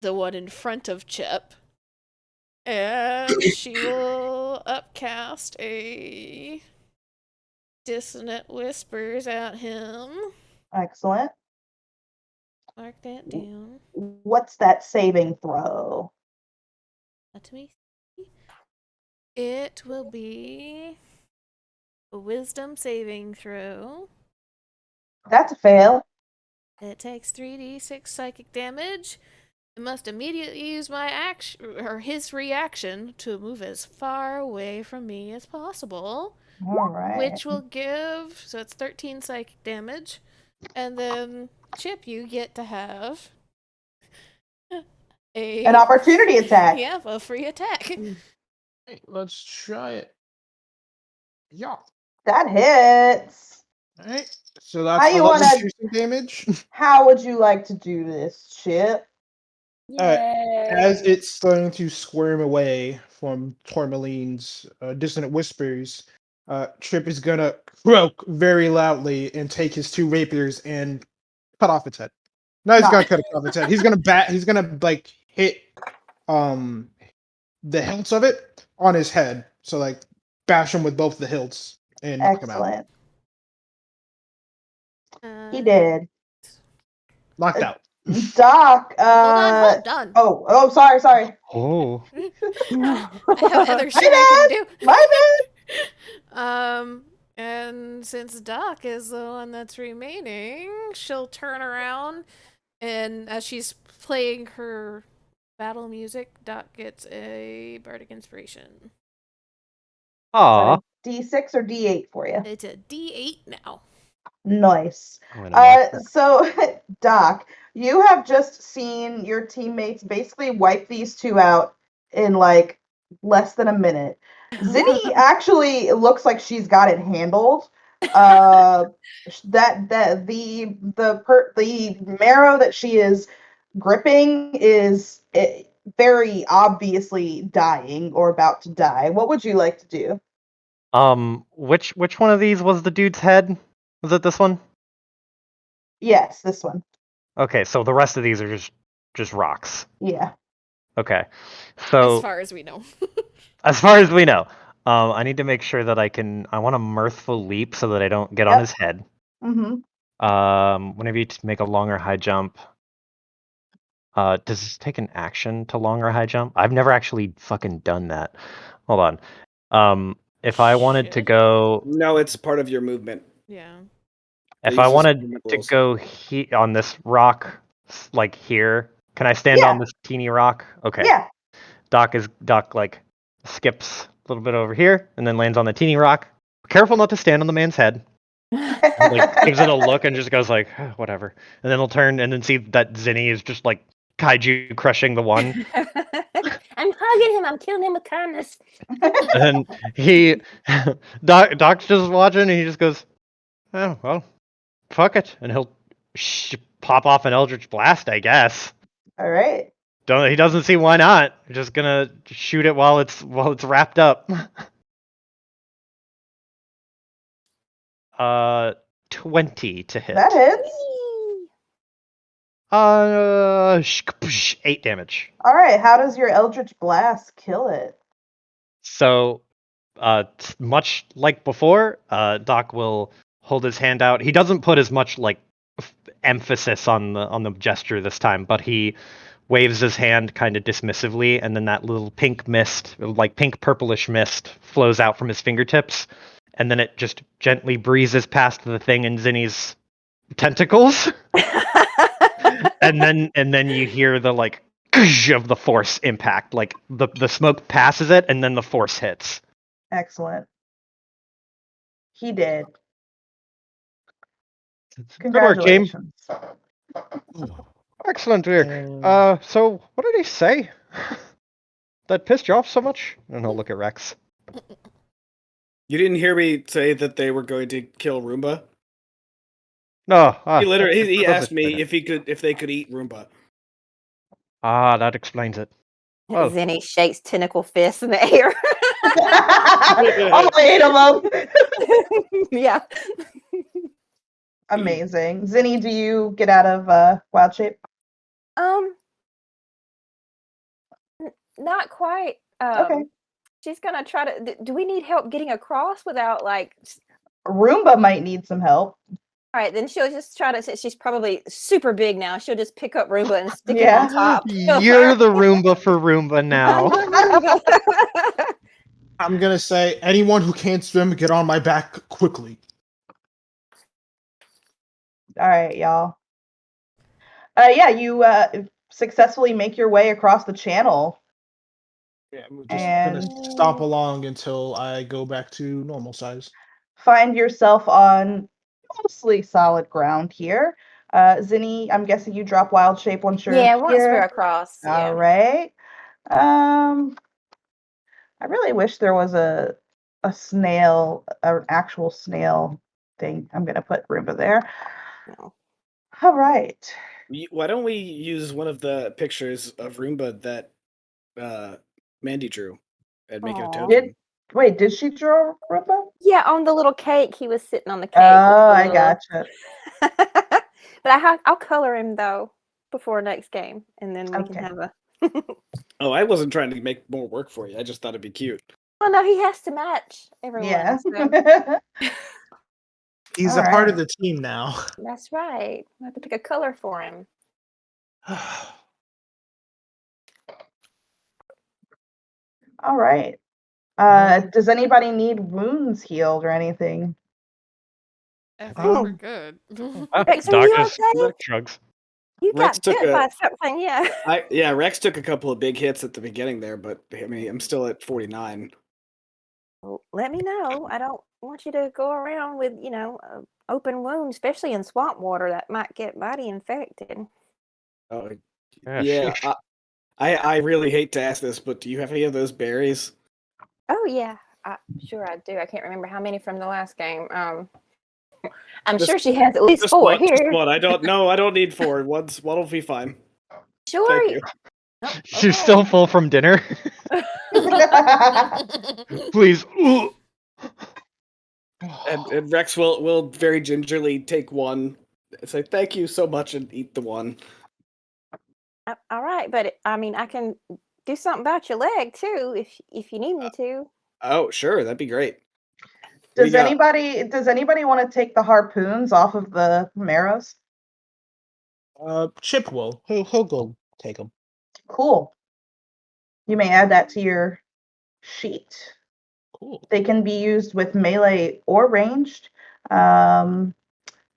one in front of Chip. And she will upcast a Dissonant Whispers at him. Excellent. Mark that down. What's that saving throw? Let me see. It will be a Wisdom saving throw. That's a fail. It takes 3d6 psychic damage. It must immediately use my action or his reaction to move as far away from me as possible. All right. Which will give, so it's 13 psychic damage. And then, Chip, you get to have An opportunity attack. Yeah, a free attack. Hey, let's try it. Yeah. That hits. All right. So that's How you 11 wanna- piercing damage. How would you like to do this, Chip? As it's starting to squirm away from Tourmaline's dissonant whispers, Trip is gonna croak very loudly and take his two rapiers and cut off its head. No, he's gonna cut off its head. He's gonna like hit the hilts of it on his head. So like bash him with both the hilts and knock him out. Excellent. He did. Knocked out. Doc. Hold on. Oh, sorry. Oh. I have other shit I can do. My And since Doc is the one that's remaining, she'll turn around, and as she's playing her battle music, Doc gets a bardic inspiration. Aw. D6 or D8 for you? It's a D8 now. Nice. I'm gonna mark that. So, Doc, you have just seen your teammates basically wipe these two out in like less than a minute. Zinni actually looks like she's got it handled. The marrow that she is gripping is very obviously dying or about to die. What would you like to do? Which one of these was the dude's head? Was it this one? Yes, this one. Okay, so the rest of these are just rocks. Yeah. Okay. So As far as we know. as far as we know, I need to make sure that I want a mirthful leap so that I don't get on his head. Mm-hmm. Whenever you make a long or high jump, does this take an action to long or high jump? I've never actually fucking done that. Hold on. If I wanted to Shit. go, No, it's part of your movement. Yeah. if They I use wanted movement to rules. go on this rock, like here, can I stand Yeah. on this teeny rock? Okay. Yeah. Doc like skips a little bit over here and then lands on the teeny rock. Careful not to stand on the man's head. Like gives it a look and just goes like, whatever. And then he'll turn and then see that Zinni is just like kaiju crushing the one. I'm hugging him. I'm killing him with kindness. And then Doc's just watching and he just goes, oh, well, fuck it. And he'll pop off an Eldritch Blast, I guess. All right. He doesn't see why not. Just gonna shoot it while it's wrapped up. 20 to hit. That hits. 8 damage. All right. How does your Eldritch Blast kill it? So, much like before, Doc will hold his hand out. He doesn't put as much like emphasis on the gesture this time, but he waves his hand kind of dismissively, and then that little pink mist, like pink purplish mist, flows out from his fingertips, and then it just gently breezes past the thing in Zinni's tentacles. and then you hear the like of the force impact, like the smoke passes it and then the force hits. Excellent. He did. Good work, team. Congratulations. Excellent work. So what did he say? That pissed you off so much? And I'll look at Rex. You didn't hear me say that they were going to kill Roomba? No. He literally he for those asked that me didn't. if they could eat Roomba. That explains it. Well, Zenny shakes tentacle fists in the air. All 8 of them. Yeah. Amazing. Zinni, do you get out of wild shape? Not quite. Okay. She's gonna try to. Do we need help getting across without like? Roomba might need some help. All right, then she'll just try to. She's probably super big now. She'll just pick up Roomba and stick Yeah. him on top. you're the Roomba for Roomba now. I'm gonna say, anyone who can't swim, get on my back quickly. All right, y'all. Yeah, you successfully make your way across the channel. Yeah, I'm just And gonna stomp along until I go back to normal size. find yourself on mostly solid ground here. Zinni, I'm guessing you drop wild shape once you're Yeah, once here. we're across. Yeah. All right. I really wish there was a snail, an actual snail thing. I'm gonna put Roomba there. No. All right. Why don't we use one of the pictures of Roomba that Mandy drew and make it a Aw. token? Did she draw Roomba? Yeah, on the little cake, he was sitting on the cake. Oh, with the I little- gotcha. But I'll color him though before next game, and then we can Okay. have a. Oh, I wasn't trying to make more work for you. I just thought it'd be cute. Well, no, he has to match everyone. Yeah. So He's All a part right. of the team now. that's right. I have to pick a color for him. All right. Does anybody need wounds healed or anything? I think Oh. we're good. Rex, are Doc you just okay? shrugs. You Rex got took bit a- by something, yeah. Rex took a couple of big hits at the beginning there, but I mean, I'm still at 49. Well, let me know. I don't want you to go around with, open wound, especially in swamp water that might get body infected. Oh, Yeah, yeah. sheesh. I really hate to ask this, but do you have any of those berries? Oh yeah, sure I do. I can't remember how many from the last game. I'm Just- sure she has at least Just 4 one. here. Just one. I don't need 4. One will be fine. Sure. Thank you. Oh, She's okay. still full from dinner. Please. Ooh. And Rex will very gingerly take one, say thank you so much, and eat the one. All right, but I mean, I can do something about your leg too, if you need me to. Oh, sure, that'd be great. Does anybody want to take the harpoons off of the marrows? Chip will. He'll go take them. Cool. You may add that to your sheet. Cool. They can be used with melee or ranged.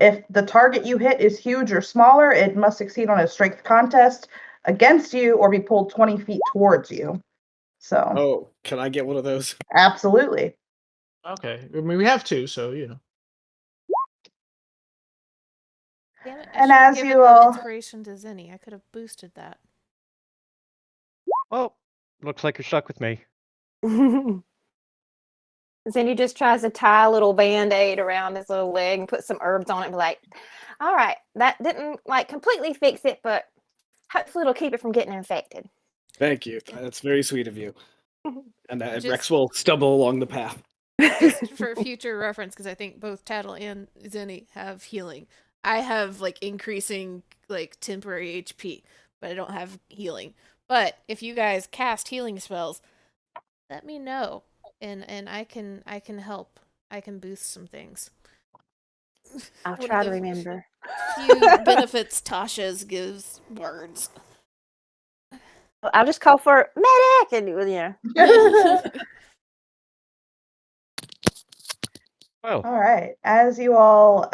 If the target you hit is huge or smaller, it must succeed on a strength contest against you or be pulled 20 feet towards you. So, Oh, can I get one of those? absolutely. Okay. I mean, we have 2, so you know. Damn it, I And should have as given you the all- inspiration to Zinni. I could have boosted that. Well, looks like you're stuck with me. Then just tries to tie a little band-aid around his little leg and put some herbs on it and be like, all right, that didn't like completely fix it, but hopefully it'll keep it from getting infected. Thank you. That's very sweet of you. And Just- Rex will stumble along the path. Just for future reference, because I think both Tattle and Zenny have healing. I have like increasing like temporary HP, but I don't have healing. But if you guys cast healing spells, let me know, and I can help. I can boost some things. I'll One of try to the remember. Few benefits Tasha's gives words. I'll just call for medic and Well, All right. As you all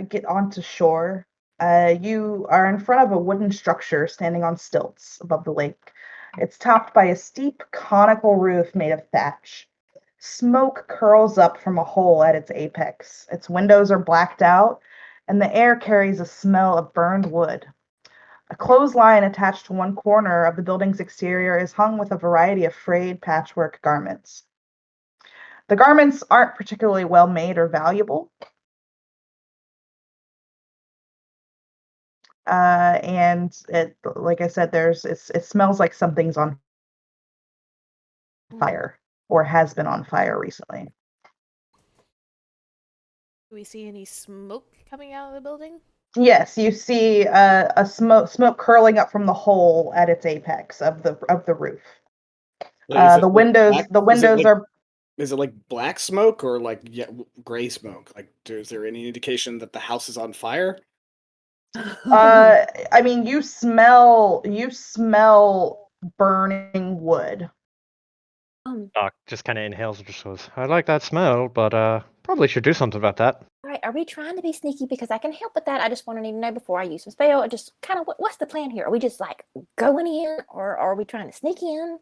get onto shore, you are in front of a wooden structure standing on stilts above the lake. It's topped by a steep, conical roof made of thatch. Smoke curls up from a hole at its apex. Its windows are blacked out, and the air carries a smell of burned wood. A clothesline attached to one corner of the building's exterior is hung with a variety of frayed patchwork garments. The garments aren't particularly well made or valuable. And it, like I said, it smells like something's on fire or has been on fire recently. Do we see any smoke coming out of the building? Yes, you see a smoke curling up from the hole at its apex of the roof. Like, is it The like windows black- the is it windows like- are Is it like black smoke or like gray smoke? Like, is there any indication that the house is on fire? I mean you smell burning wood. Doc just kind of inhales and just goes, I like that smell, but probably should do something about that. All right, are we trying to be sneaky? Because I can help with that. I just want to need to know before I use some spell. Just kind of what's the plan here? Are we just like going in, or are we trying to sneak in?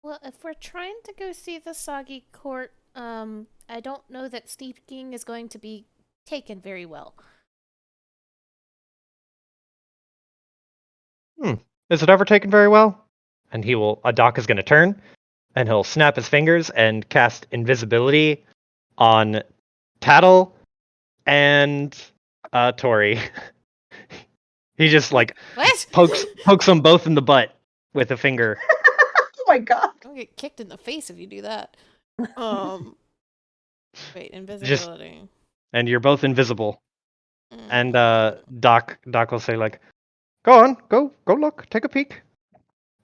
Well, if we're trying to go see the Soggy Court, I don't know that sneaking is going to be taken very well. Is it ever taken very well? And Doc is going to turn, and he'll snap his fingers and cast invisibility on Tattle and Tori. He just like What? pokes them both in the butt with a finger. Oh my god. I'll get kicked in the face if you do that. Wait, invisibility. And you're both invisible. And Mm. Doc will say like, "Go on, go look, take a peek.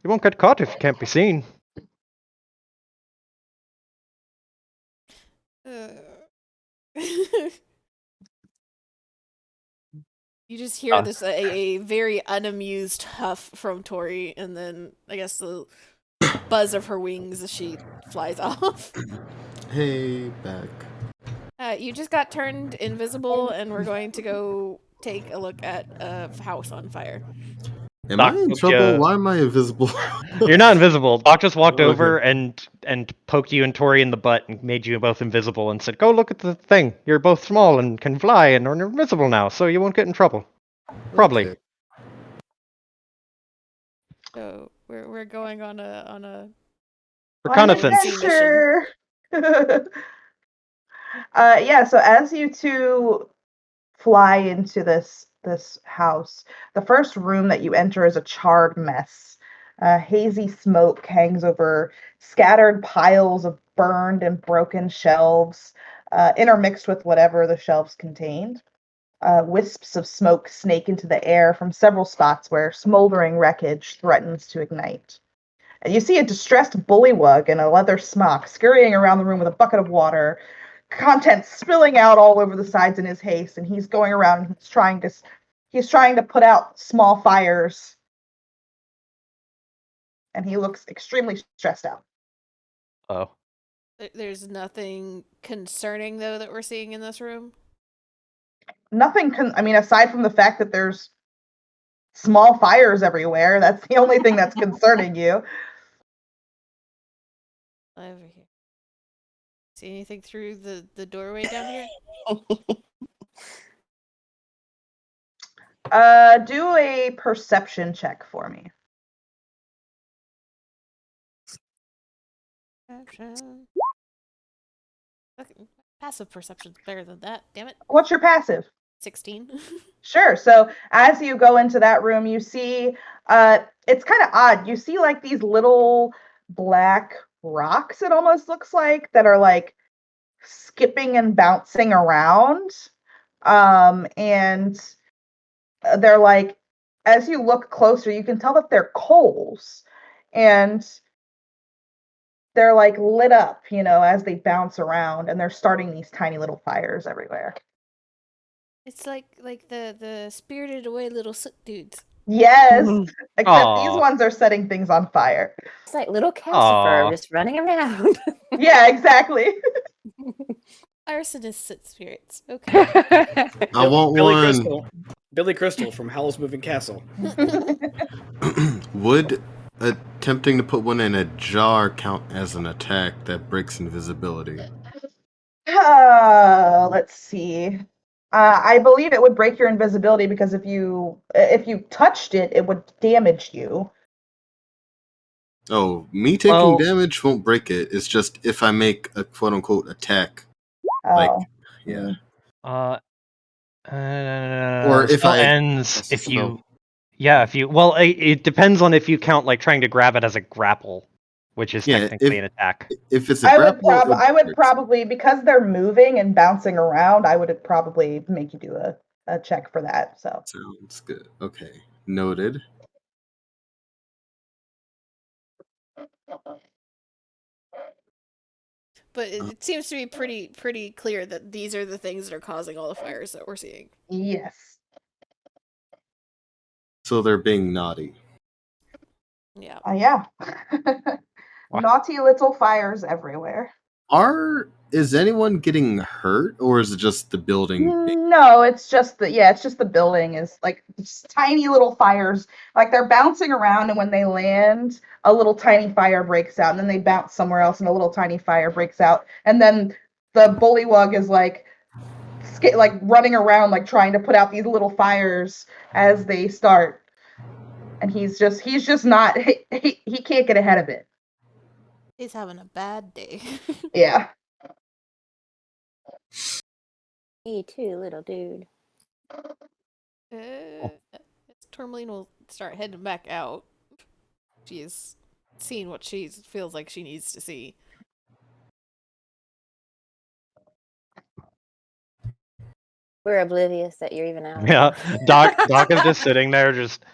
You won't get caught if you can't be seen." You just hear this a very unamused huff from Tori, and then I guess the buzz of her wings as she flies off. Hey, back. You just got turned invisible, and we're going to go take a look at a house on fire. Am Doc I in poked trouble? ya. Why am I invisible? You're not invisible. Doc just walked Okay. over and poked you and Tori in the butt and made you both invisible and said, "Go look at the thing. You're both small and can fly and are invisible now, so you won't get in trouble." Probably. Okay. So we're going on a Reconnaissance. Adventure. Yeah, so as you two fly into this house, the first room that you enter is a charred mess. Hazy smoke hangs over scattered piles of burned and broken shelves, intermixed with whatever the shelves contained. Wisps of smoke snake into the air from several spots where smoldering wreckage threatens to ignite. And you see a distressed bullywug in a leather smock scurrying around the room with a bucket of water, contents spilling out all over the sides in his haste, and he's going around and he's trying to put out small fires, and he looks extremely stressed out. Oh. There's nothing concerning though that we're seeing in this room. Nothing aside from the fact that there's small fires everywhere, that's the only thing that's concerning you. Over here. See anything through the doorway down here? Do a perception check for me. Perception. Okay. Passive perception's better than that. Damn it. What's your passive? 16. Sure. So as you go into that room, you see, it's kind of odd. You see like these little black rocks, it almost looks like, that are like skipping and bouncing around. And they're like, as you look closer, you can tell that they're coals. And they're like lit up, as they bounce around, and they're starting these tiny little fires everywhere. It's like the spirited away little soot dudes. Yes, except these Aw. ones are setting things on fire. It's like little Calcifer Aw. just running around. Yeah, exactly. Arsonist soot spirits. Okay. I want Billy one. Crystal. Billy Crystal from Howl's Moving Castle. Would attempting to put one in a jar count as an attack that breaks invisibility? Let's see. I believe it would break your invisibility because if you touched it, it would damage you. Oh, me taking Well- damage won't break it. It's just if I make a quote unquote attack. Like, Oh. yeah. Or if I ends if so- you. Yeah, if you. Well, it depends on if you count like trying to grab it as a grapple, which is Yeah, technically an attack. If it's a I would grapple, I would probably, because they're moving and bouncing around, I would probably make you do a check for that. So sounds good. Okay, noted. But it seems to be pretty clear that these are the things that are causing all the fires that we're seeing. yes. So they're being naughty. Yeah. Yeah. What? Naughty little fires everywhere. Is anyone getting hurt, or is it just the building? No, it's just the building is like just tiny little fires. Like they're bouncing around, and when they land, a little tiny fire breaks out, and then they bounce somewhere else, and a little tiny fire breaks out, and then the bullywug is like running around, like trying to put out these little fires as they start, and he's just not he can't get ahead of it. He's having a bad day. Yeah. Me too, little dude. Tourmaline will start heading back out. She's seen what she feels like she needs to see. We're oblivious that you're even out. Yeah, Doc is just sitting there, just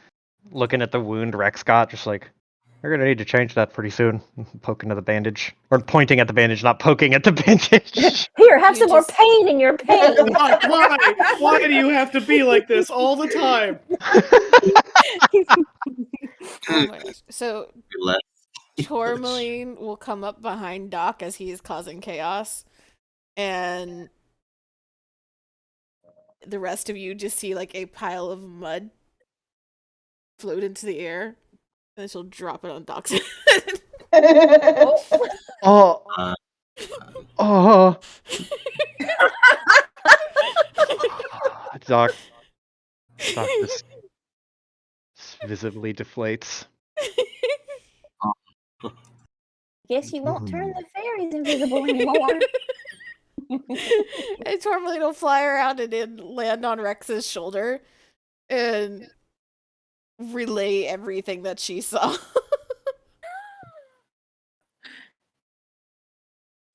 looking at the wound Rex got, just like, we're gonna need to change that pretty soon. Poking at the bandage, or pointing at the bandage, not poking at the bandage. Here, have You some more just- pain in your pain. Why do you have to be like this all the time? Oh my gosh. So Left. Tourmaline will come up behind Doc as he is causing chaos, and the rest of you just see like a pile of mud float into the air, and then she'll drop it on Doc's head. Oh, Uh, oh. Doc just visibly deflates. Guess you won't turn the fairies invisible anymore. And Tourmaline will fly around and then land on Rex's shoulder and relay everything that she saw.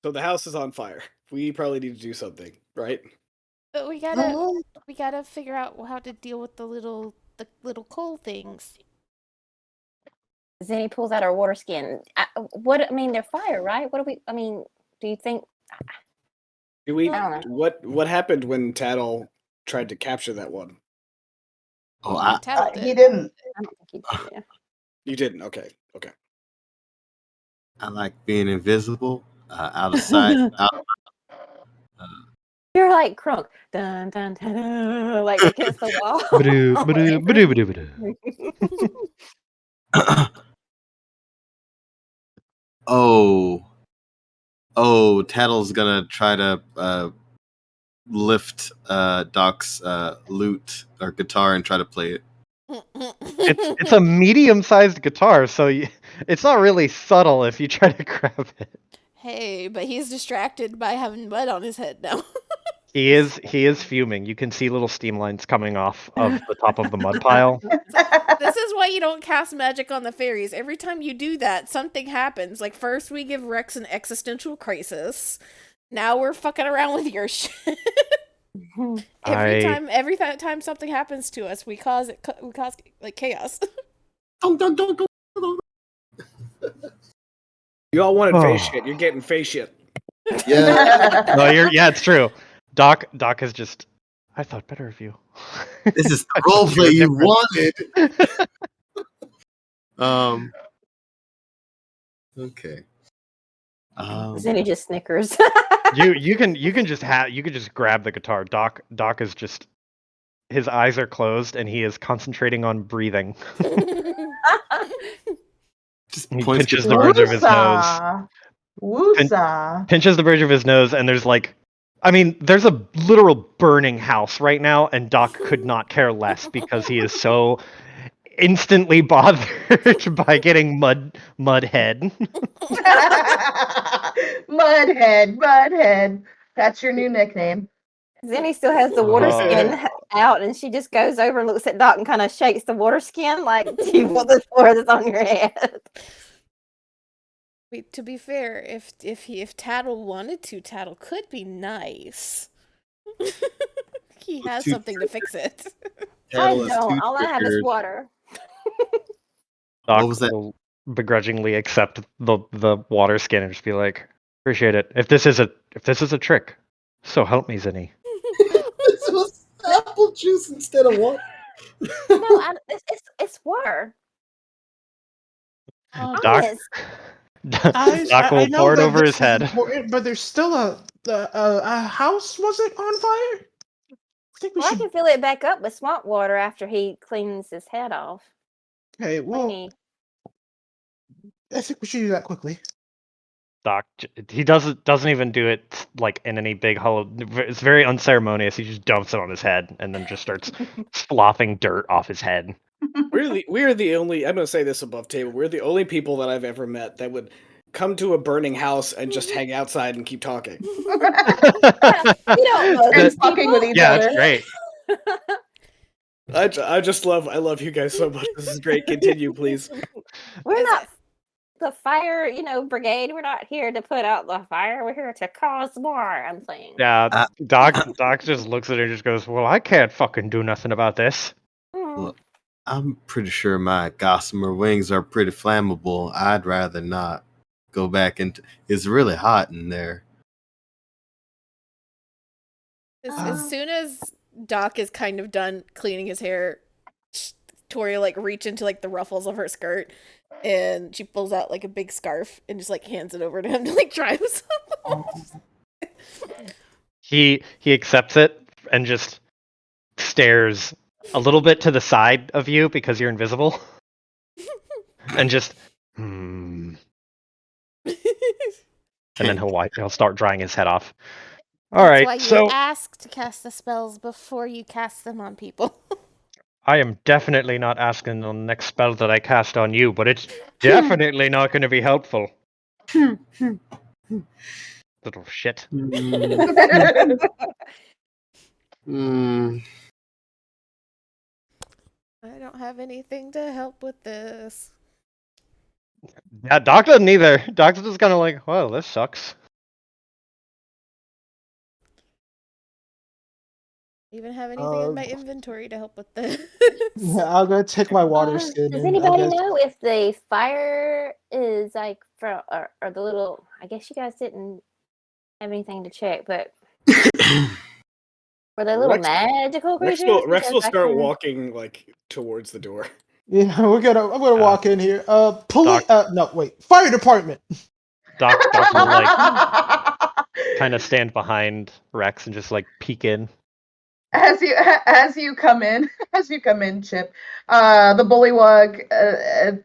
So the house is on fire. We probably need to do something, right? But we gotta figure out how to deal with the little coal things. Zenny pulls out her water skin. They're fire, right? Do you think? Do we? I don't What happened when Tattle tried to capture that one? Oh, I Tattle did. He didn't. I don't think you did. Yeah. You didn't. Okay. like being invisible, out of sight. You're like Crunk, dun dun dun, dun like against the wall. Ba-doo, ba-doo, ba-doo, ba-doo, ba-doo. Tattle's gonna try to lift Doc's lute or guitar and try to play it. It's a medium-sized guitar, so it's not really subtle if you try to grab it. Hey, but he's distracted by having mud on his head now. He is fuming. You can see little steam lines coming off of the top of the mud pile. This is why you don't cast magic on the fairies. Every time you do that, something happens. Like first we give Rex an existential crisis. Now we're fucking around with your shit. Every time something happens to us, we cause like chaos. You all wanted face shit. You're getting face shit. Yeah, No, yeah, it's true. Doc is just. I thought better of you. this is the roleplay you wanted. Okay. Zenny just snickers. You can just grab the guitar. Doc is just. His eyes are closed and he is concentrating on breathing. Just He points pinches the bridge of his nose. Woosa. Pinches the bridge of his nose, and there's like I mean, there's a literal burning house right now, and Doc could not care less because he is so instantly bothered by getting mudhead. Mudhead. That's your new nickname. Zenny still has the water skin out, and she just goes over and looks at Doc and kind of shakes the water skin like, "Do you want this for that's on your head?" To be fair, if Tattle wanted to, Tattle could be nice. He has Too something to fix it. Tattle I is don't. too All I have is triggered. water. Doc What was that? will begrudgingly accept the water skin and just be like, "Appreciate it. If this is a trick, so help me, Zinni." This was apple juice instead of water. No, it's water. Doc, Honest. Doc will know pour it that over his this is head. important, but there's still a house. Was it on fire? I think we Well, I should. can fill it back up with swamp water after he cleans his head off. Okay, well, Cleany. I think we should do that quickly. Doc, he doesn't even do it like in any big hollow. It's very unceremonious. He just dumps it on his head and then just starts slopping dirt off his head. We're the only. I'm gonna say this above table. We're the only people that I've ever met that would come to a burning house and just hang outside and keep talking. You don't know And these fucking with people. each Yeah, other. that's great. I just love. I love you guys so much. This is great. Continue, please. We're not the fire, brigade. We're not here to put out the fire. We're here to cause more. I'm saying. Yeah, Doc just looks at her and just goes, "Well, I can't fucking do nothing about this." Look, I'm pretty sure my gossamer wings are pretty flammable. I'd rather not go back into. It's really hot in there. As soon as Doc is kind of done cleaning his hair, Tori reach into the ruffles of her skirt, and she pulls out a big scarf and just hands it over to him to dry himself. He accepts it and just stares a little bit to the side of you because you're invisible, and just and then he'll start drying his head off. All That's right, why you so ask to cast the spells before you cast them on people. I am definitely not asking on the next spell that I cast on you, but it's definitely not going to be helpful. Little shit. I don't have anything to help with this. Yeah, Doc doesn't either. Doc's just kind of like, well, this sucks. Even have anything in my inventory to help with this. Yeah, I'll go take my water skin. Does and I anybody guess- know if the fire is from or the little? I guess you guys didn't have anything to check, but were they little magical creatures? Rex will Because I start can- walking towards the door. Yeah, I'm gonna walk in here. Police. Doc- No, wait. Fire department. Doc will kind of stand behind Rex and just peek in. As you come in, Chip, the bullywug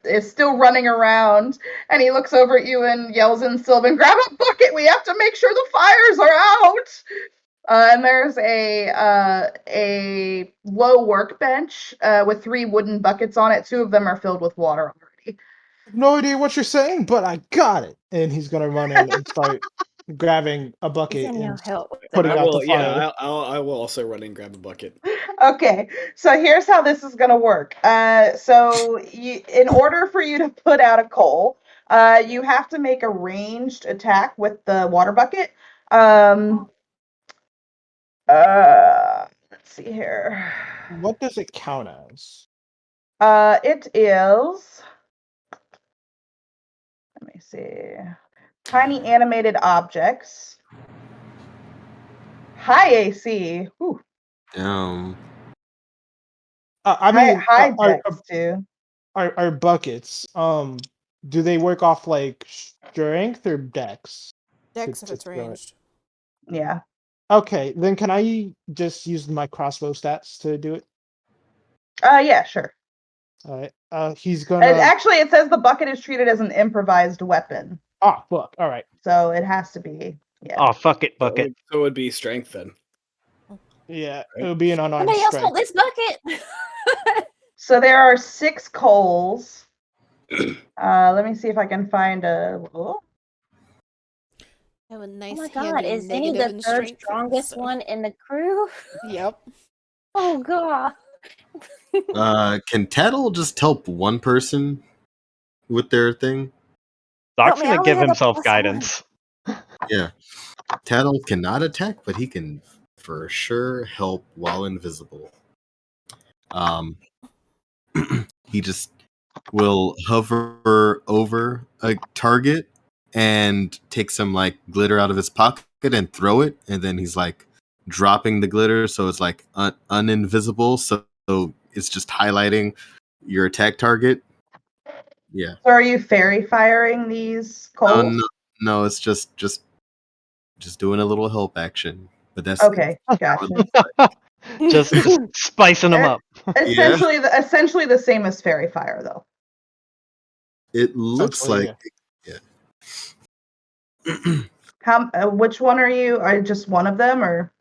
is still running around, and he looks over at you and yells in Sylvan, "Grab a bucket! We have to make sure the fires are out!" And there's a low workbench with 3 wooden buckets on it. 2 of them are filled with water already. No idea what you're saying, but I got it. And he's gonna run in and start grabbing a bucket Zenny will and help with putting that. out the fire. Yeah, I will also run and grab a bucket. Okay, so here's how this is going to work. In order for you to put out a coal, you have to make a ranged attack with the water bucket. Let's see here. What does it count as? It is. Let me see. Tiny animated objects. High AC. Whew. I mean, high dex too. Our buckets. Do they work off strength or dex? Dex To- if it's to throw it. ranged. Yeah. Okay, then can I just use my crossbow stats to do it? Yeah, sure. All right. He's gonna. Actually, it says the bucket is treated as an improvised weapon, Ah, fuck. All right. so it has to be Yeah. Oh, fuck it, So it bucket. would, so it would be strength then. Yeah, it would be an unarmed Somebody else strike. want this bucket? So there are 6 coals. Let me see if I can find a. Oh, I have a Oh nice my hand god, in is Zinni negative the and third strength. strongest so- one in the crew? Yep. Oh god. Can Tattle just help one person with their thing? Doc's me, I gonna only give have a himself +1. guidance. Yeah. Tattle cannot attack, but he can for sure help while invisible. He just will hover over a target and take some like glitter out of his pocket and throw it, and then he's like dropping the glitter, so it's like uninvisible. So it's just highlighting your attack target. Yeah. so are you fairy firing these Oh coals? no, no, it's just doing a little help action. But that's Okay, gotcha. just spicing them up. Yeah. Essentially the same as fairy fire, though. It looks Essentially, like yeah. Which one are you? Are you just one of them, or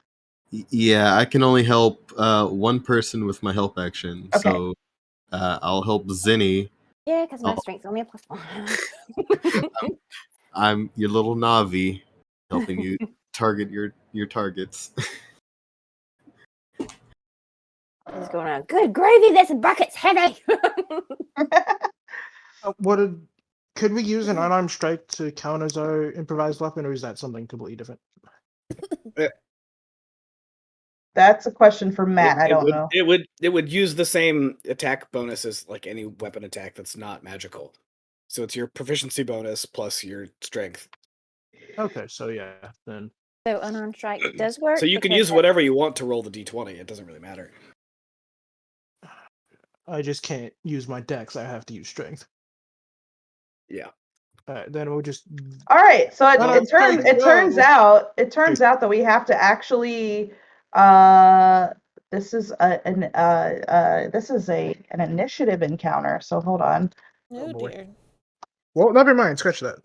Yeah, I can only help one person with my help action. Okay. So I'll help Zinni. Yeah, because my Oh. strength's only a +1. I'm your little Navi, helping you target your targets. Just going around. Good gravy, this bucket's heavy. could we use an unarmed strike to count as our improvised weapon, or is that something completely different? that's a question for Matt. I don't would, know. It would use the same attack bonus as like any weapon attack that's not magical. So it's your proficiency bonus plus your strength. Okay, so yeah, then So unarmed strike does work. So you can because use whatever you want to roll the d20. It doesn't really matter. I just can't use my dex. I have to use strength. Yeah. Then we'll just. All right, so Well, it turns go. out that we have to actually this is an initiative encounter. So hold on. Oh boy. dear. Well, never mind. Scratch that.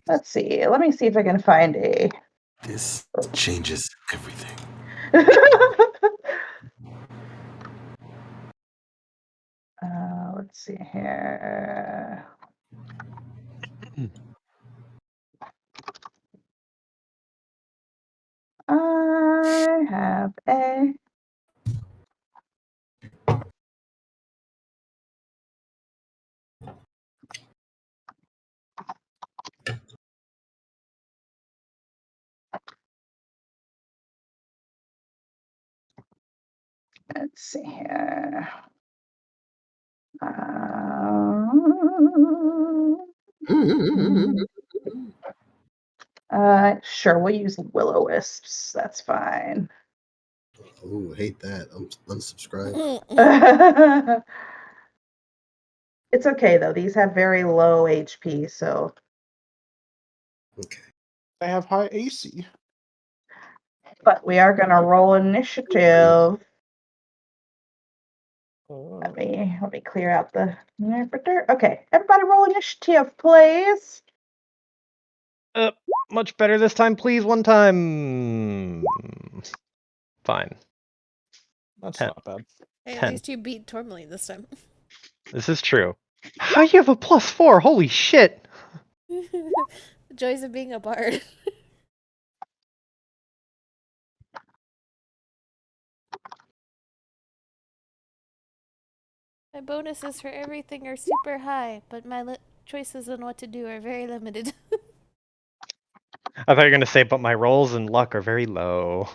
Let's see. Let me see if I can find a. This changes everything. Let's see here. I have a. Let's see here. Sure, we'll use will-o-wisps. That's fine. Oh, hate that. I'm unsubscribed. It's okay though. These have very low HP, so. Okay. I have high AC. But we are gonna roll initiative. Let me clear out the. Okay, everybody, roll initiative, please. Much better this time, please. One time. Fine. That's 10. not bad. Hey, at 10. least you beat Tourmaline this time. This is true. How you have a +4? Holy shit! The joys of being a bard. My bonuses for everything are super high, but my choices on what to do are very limited. I thought you were gonna say, but my rolls and luck are very low.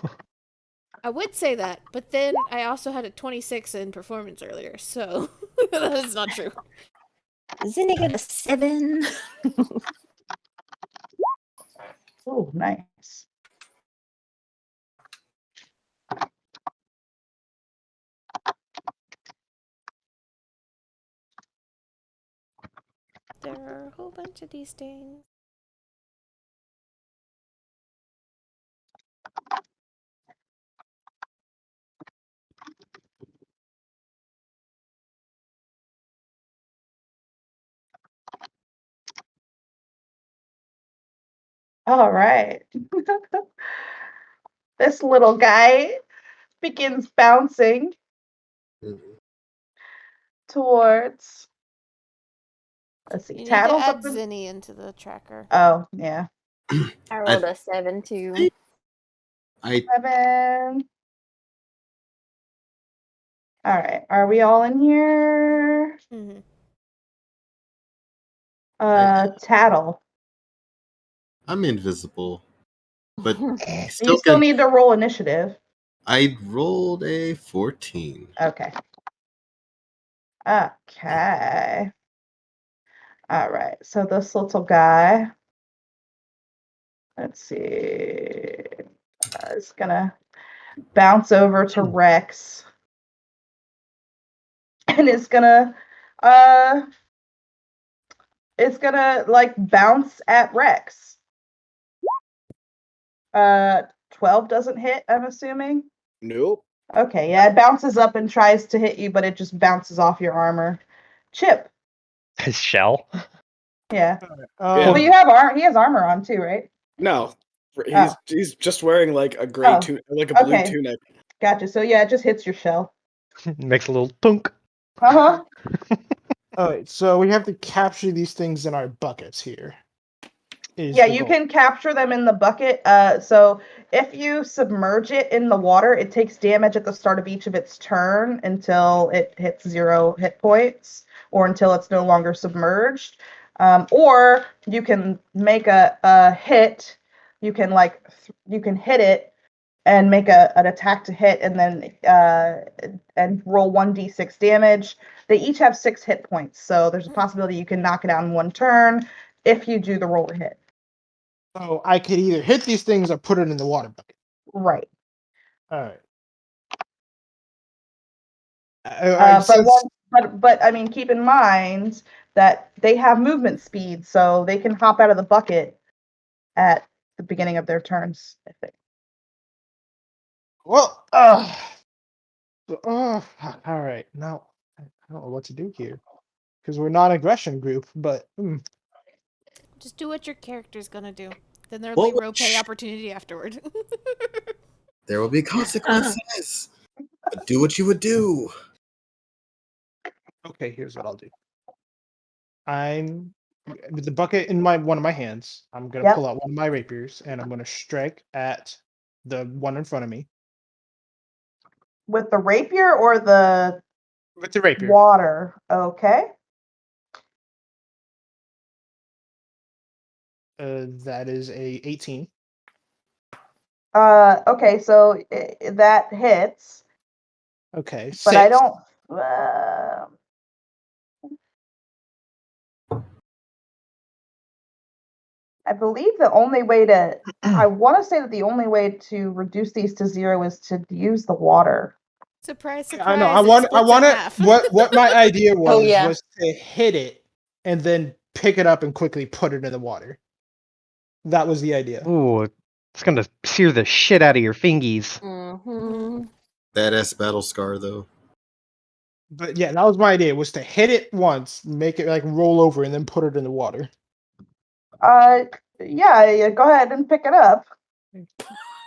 I would say that, but then I also had a 26 in performance earlier, so that is not true. Zinni got a 7. Oh, nice. There are a whole bunch of these things. All right. This little guy begins bouncing towards. Let's see. You need to Tattle's add up in. Zinni into the tracker. Oh yeah. I rolled a 7 too. I 7. All right. Are we all in here? Mm-hmm. Tattle. I'm invisible, but I You still still can. need to roll initiative. I rolled a 14. Okay. Okay. All right. So this little guy. Let's see. Is gonna bounce over to Rex and uh it's gonna like bounce at Rex. 12 doesn't hit, I'm assuming. Nope. Okay, yeah, it bounces up and tries to hit you, but it just bounces off your armor. Chip. His shell. Yeah. Yeah. Well, you have he has armor on too, right? No. Oh. He's just wearing like a gray Oh, like a blue okay. tunic. Gotcha. So yeah, it just hits your shell. Makes a little tunk. Uh-huh. All right, so we have to capture these things in our buckets here. Yeah, you can capture them in the bucket. So if you submerge it in the water, it takes damage at the start of each of its turn until it hits 0 hit points or until it's no longer submerged. Or you can make a hit. You can you can hit it and make an attack to hit, and then and roll 1d6 damage. They each have 6 hit points, so there's a possibility you can knock it out in one turn if you do the roll or hit. So I could either hit these things or put it in the water bucket. Right. All right. All right, But I mean, keep in mind that they have movement speed, so they can hop out of the bucket at the beginning of their turns. I think. Well, all right. Now I don't know what to do here because we're non-aggression group, but Just do what your character's gonna do. Then there'll What be would roleplay opportunity afterward. There will be consequences. But do what you would do. okay. Here's what I'll do. I'm with the bucket in one of my hands. I'm gonna Yep. pull out one of my rapiers and I'm gonna strike at the one in front of me With the rapier or the with the rapier. water. Okay. That is a 18. Okay, so that hits, Okay, but I 6. don't. I believe the only way to. I want to say that the only way to reduce these to 0 is to use the water. Surprise, Yeah, surprise! I know. I it want. I splits want in to. half. What my idea was Oh, yeah. was to hit it and then pick it up and quickly put it in the water. That was the idea. Ooh, it's gonna sear the shit out of your fingies. Mm-hmm. Badass battle scar though. But yeah, that was my idea. Was to hit it once, make it like roll over, and then put it in the water. Yeah, go ahead and pick it up.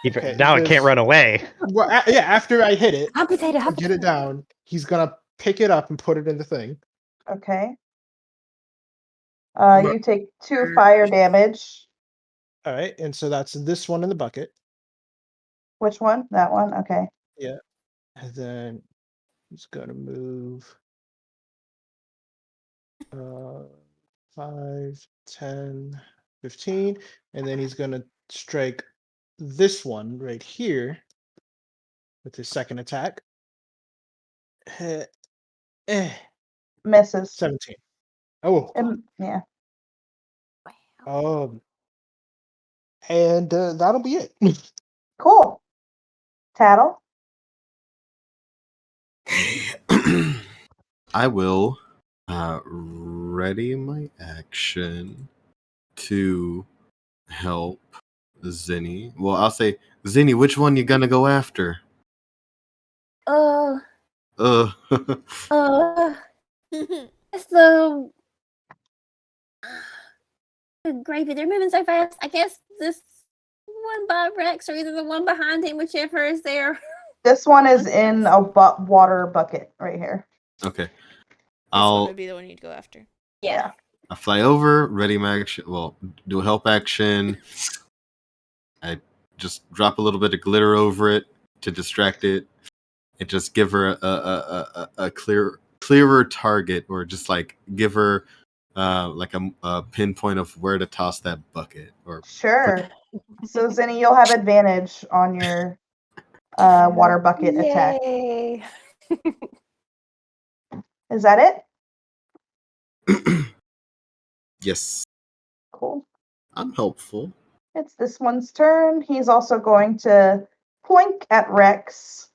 Okay, Now it can't because- run away. Well, yeah. After I hit it, Hot potato. Hot get it down. He's gonna pick it up and put it in the thing. Okay. You take 2 fire damage. All right, and so that's this one in the bucket. Which one? That one? Okay. Yeah, and then he's gonna move. 5, 10, 15, and then he's gonna strike this one right here with his second attack. Misses. 17. Oh, Yeah. and that'll be it. Cool. Tattle. I will ready my action to help Zinni. Well, I'll say, Zinni, which one you gonna go after? Uh, Uh, it's the Good gravy, they're moving so fast. I guess this one by Rex or either the one behind him, whichever is there. This one is in a water bucket right here. Okay. This one I'll would be the one you'd go after. Yeah. I fly over, ready my action. Well, do a help action. I just drop a little bit of glitter over it to distract it, and just give her a clearer target, or just like give her like a pinpoint of where to toss that bucket. Or Sure. So Zinni, you'll have advantage on your water bucket attack. Yay. Is that it? yes, Cool. I'm helpful. It's this one's turn. He's also going to plink at Rex.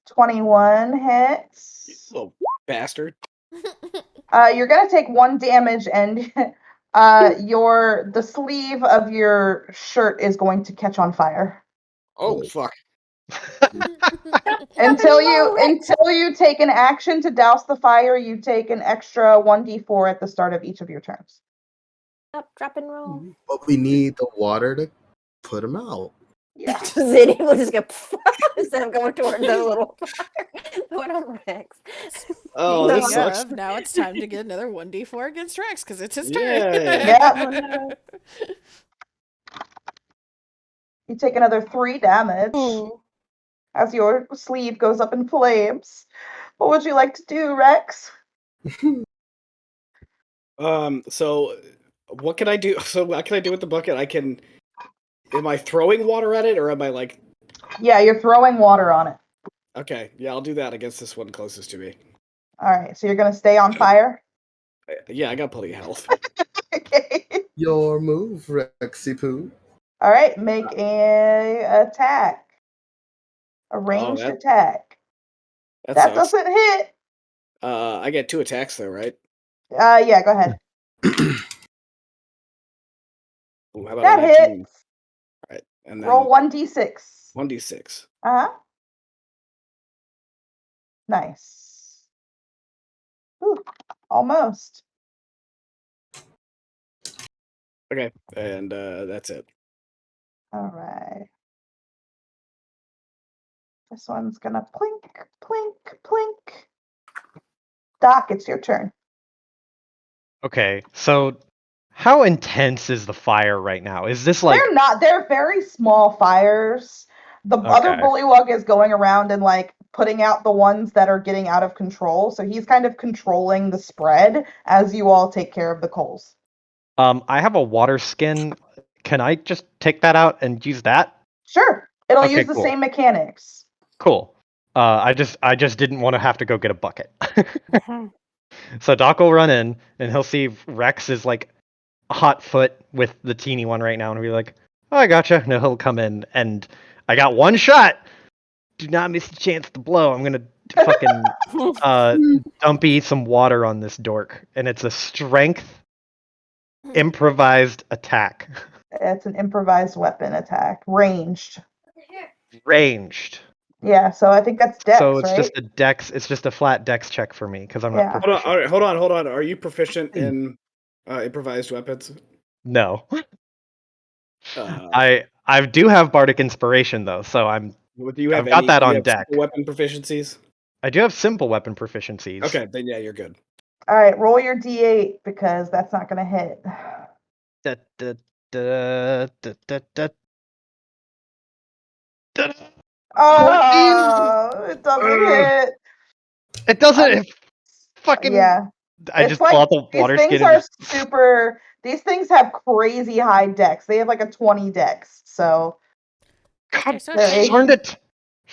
21 hits. Little bastard. You're gonna take 1 damage, and the sleeve of your shirt is going to catch on fire. Oh fuck. Until Rex. you take an action to douse the fire, you take an extra 1d4 at the start of each of your turns. Up, drop and roll. But we need the water to put them out. Yeah. Zinni will just go instead of going toward the little fire. Going on Rex. Oh, No, this yeah. sucks. Now it's time to get another 1d4 against Rex because it's his turn. Yeah. Yeah. You take another 3 damage as your sleeve goes up in flames. What would you like to do, Rex? So what can I do? So what can I do with the bucket? Am I throwing water at it, or am I like? Yeah, you're throwing water on it. Okay, yeah, I'll do that against this one closest to me. All right, so you're gonna stay on fire. Yeah, I got plenty of health. Okay. Your move, Rexy Poo. All right, make a attack. A ranged attack. That sucks. doesn't hit. I get 2 attacks though, right? Yeah, go ahead. Ooh, how about That 19? hits. All right, and then Roll 1d6. 1d6. Uh-huh. Nice. Ooh, almost. Okay, and that's it. All right. This one's gonna plink, plink, plink. Doc, it's your turn. Okay, so how intense is the fire right now? Is this like They're very small fires. The other Okay. bullywug is going around and like putting out the ones that are getting out of control. So he's kind of controlling the spread as you all take care of the coals. I have a water skin. Can I just take that out and use that? Sure. It'll Okay, use the cool. same mechanics. Cool. I just didn't want to have to go get a bucket. So Doc will run in and he'll see Rex is like a hot foot with the teeny one right now and he'll be like, "Oh, I gotcha." And he'll come in and I got 1 shot. Do not miss the chance to blow. I'm gonna fucking dumpy some water on this dork, and it's a strength improvised attack. It's an improvised weapon attack. Ranged. Ranged. Yeah, so I think that's dex, So it's right? just a dex. It's just a flat dex check for me because I'm Yeah. not Hold on, proficient. all right, hold on. Are you proficient in improvised weapons? No. Uh, I do have bardic inspiration though, so do you have I've got any? that Do you on have deck. simple weapon proficiencies? I do have simple weapon proficiencies. Okay, then yeah, you're good. All right, roll your d8 because that's not going to hit. Da, da, da, da, da, da, da. Oh, it doesn't hit. It doesn't. It fucking. Yeah. I It's just pull out the these water things skin are and just. super. These things have crazy high dex. They have like a 20 dex. So God They're darn it!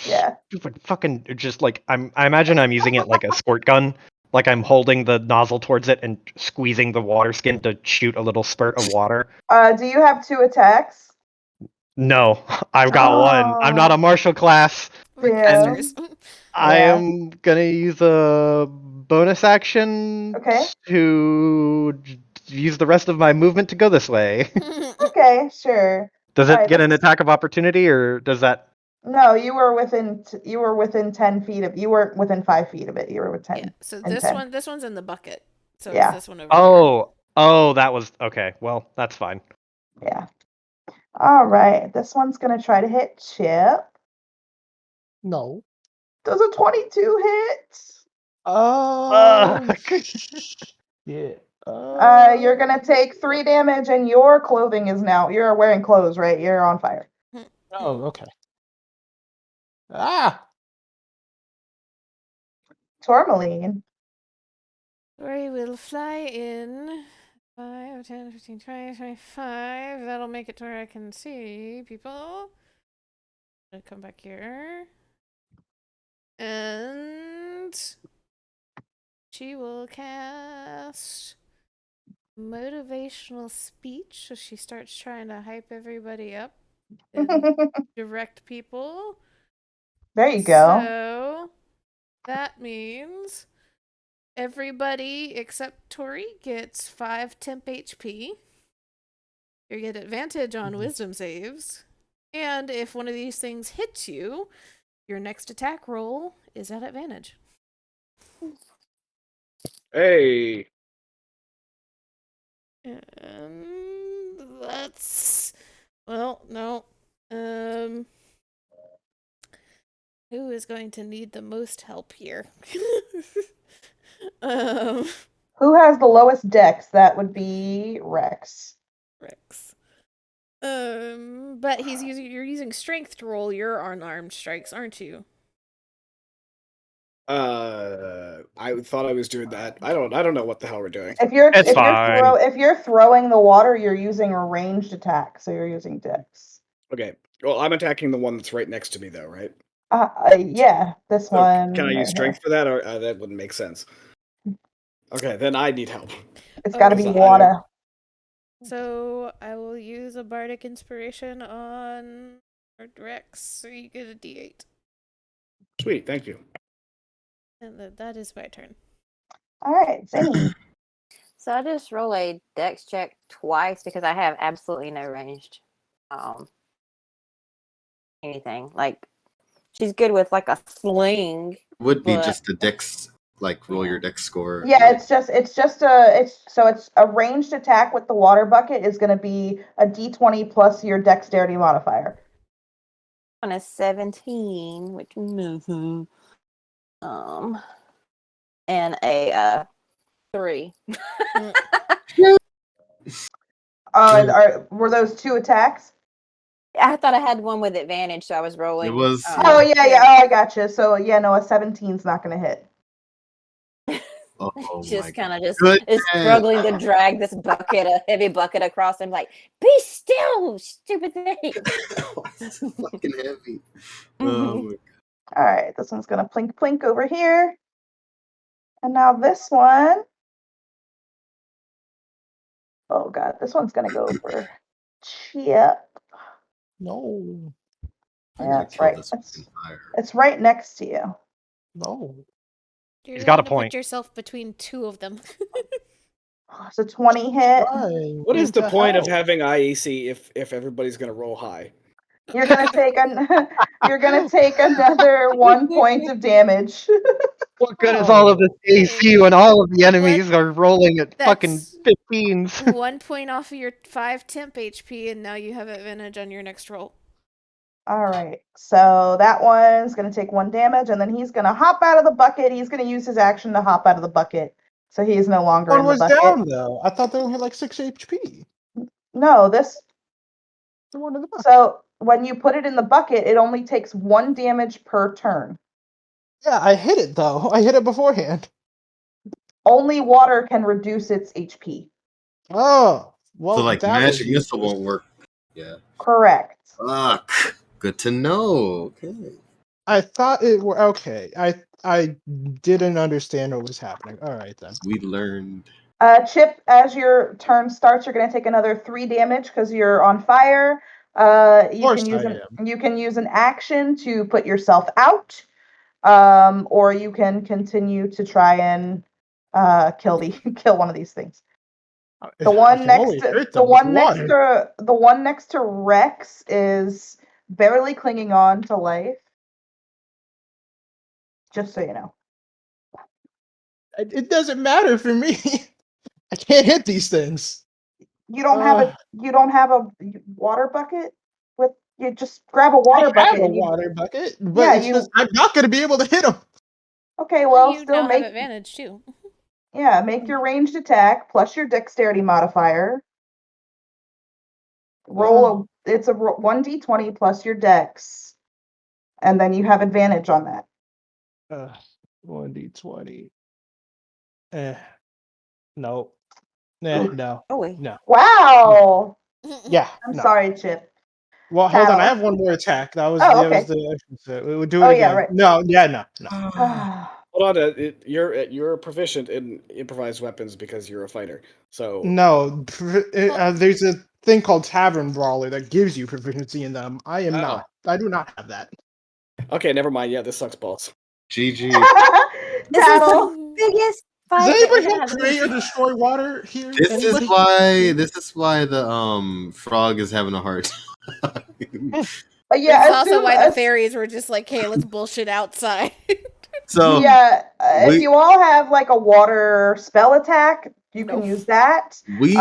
yeah. Stupid fucking. Just like I imagine I'm using it like a squirt gun. Like I'm holding the nozzle towards it and squeezing the water skin to shoot a little spurt of water. Do you have 2 attacks? No, I've got 1. I'm not a Oh, martial class. damn. I Yeah. am gonna use a bonus action Okay. to use the rest of my movement to go this way. Okay, sure. Does it Alright, get an let's- attack of opportunity, or does that? No, you were within 10 feet of. You weren't within 5 feet of it. You were with 10. Yeah. So and this 10. one, this one's in the bucket. So Yeah. it's this one over here. Oh, that was okay. Well, that's fine. Yeah. All right. This one's gonna try to hit Chip. No. Does a 22 hit? Yeah. You're gonna take 3 damage, and your clothing is now. You're wearing clothes, right? You're on fire. Oh, okay. Ah. Tourmaline. Tori will fly in 5, 10, 15, 20, 25. That'll make it to where I can see people. I'm gonna come back here. And she will cast motivational speech. So she starts trying to hype everybody up and direct people. There you go. So that means everybody except Tori gets 5 temp HP. You get advantage on wisdom saves. And if one of these things hits you, your next attack roll is at advantage. Hey. And that's well, no. Who is going to need the most help here? Who has the lowest dex? That would be Rex. Rex. But you're using strength to roll your unarmed strikes, aren't you? I thought I was doing that. I don't know what the hell we're doing. If you're It's fine. if you're throwing the water, you're using a ranged attack, so you're using dex. Okay. Well, I'm attacking the one that's right next to me, though, right? Yeah, this So one. can I right use strength here. for that, or that wouldn't make sense? Okay, then I need help. It's got to Okay. be water. So I will use a bardic inspiration on Rex, so you get a D8. Sweet, thank you. And that is my turn. All right, Zinni. So I just roll a dex check twice because I have absolutely no ranged anything. Like she's good with like a sling. Would be But- just a dex, like roll your dex score. Yeah, like- it's a ranged attack with the water bucket is going to be a D20 plus your dexterity modifier. On a 17, which and a 3. Were those 2 attacks? I thought I had one with advantage, so I was rolling. It was- Oh yeah. Oh, I gotcha. So yeah, no, a 17's not going to hit. Oh, Just kind of just goodness. is struggling to drag this bucket, a heavy bucket across him. Like, be still, stupid thing. It's fucking heavy. Oh my All right, this one's going to plink plink over here. And now this one. Oh god, this one's going to go for Chip. No. I Yeah, gotta that's kill right. this fucking fire. It's right next to you. No. You're He's got a gonna point. Put yourself between 2 of them. It's a 20 hit. Trying What is the to point of help. having IEC if everybody's gonna roll high? You're gonna take another 1 point of damage. What good is all of this AC when all of the enemies are rolling at fucking That's 15s? 1 point off of your 5 temp HP, and now you have advantage on your next roll. All right, so that one's gonna take 1 damage, and then he's gonna hop out of the bucket. He's gonna use his action to hop out of the bucket, so he is no longer One in the was bucket. down though. I thought they only had like 6 HP. No, this. The one in the bucket. So when you put it in the bucket, it only takes 1 damage per turn. Yeah, I hit it though. I hit it beforehand. Only water can reduce its HP. Oh, well, So like that was magic missile useless. won't work. Yeah. Correct. Fuck. Good to know. Okay. I thought it were okay. I didn't understand what was happening. All right then. We learned. Chip, as your turn starts, you're going to take another 3 damage because you're on fire. You course can use I you can use an action to put yourself out, or you can continue to try and kill one of these things. The I one can next only to hit the them with one next water. to the one next to Rex is barely clinging on to life. Just so you know. It doesn't matter for me. I can't hit these things. You don't have a water bucket with you just grab a I water have bucket a and you water bucket, but yeah, it's just I'm not gonna be able to hit him. okay, Well, well you still now have make advantage too. make your ranged attack plus your dexterity modifier. Roll it's a 1d20 plus your dex, and then you have advantage on that. 1d20. No. Oof. No. Oh wait. No. Wow. Yeah. I'm No. sorry, Chip. Well, hold on. I Tattle. have one more attack. That was Oh, that was okay. the. We would do Oh, it yeah, again. right. No. Yeah. No. No. Hold on, you're proficient in improvised weapons because you're a fighter. So No. There's a thing called Tavern Brawler that gives you proficiency in them. I am Oh. not. I do not have that. okay, never mind. Yeah, this sucks balls. GG. This is Tattle. the biggest Does fight that we're anybody gonna know have. create or destroy water here? This Anybody? is why the frog is having a hard time. Yeah, This is also assume, why the fairies were just like, "Hey, let's bullshit outside." So yeah, if we- you all have like a water spell attack, you can No. use that. we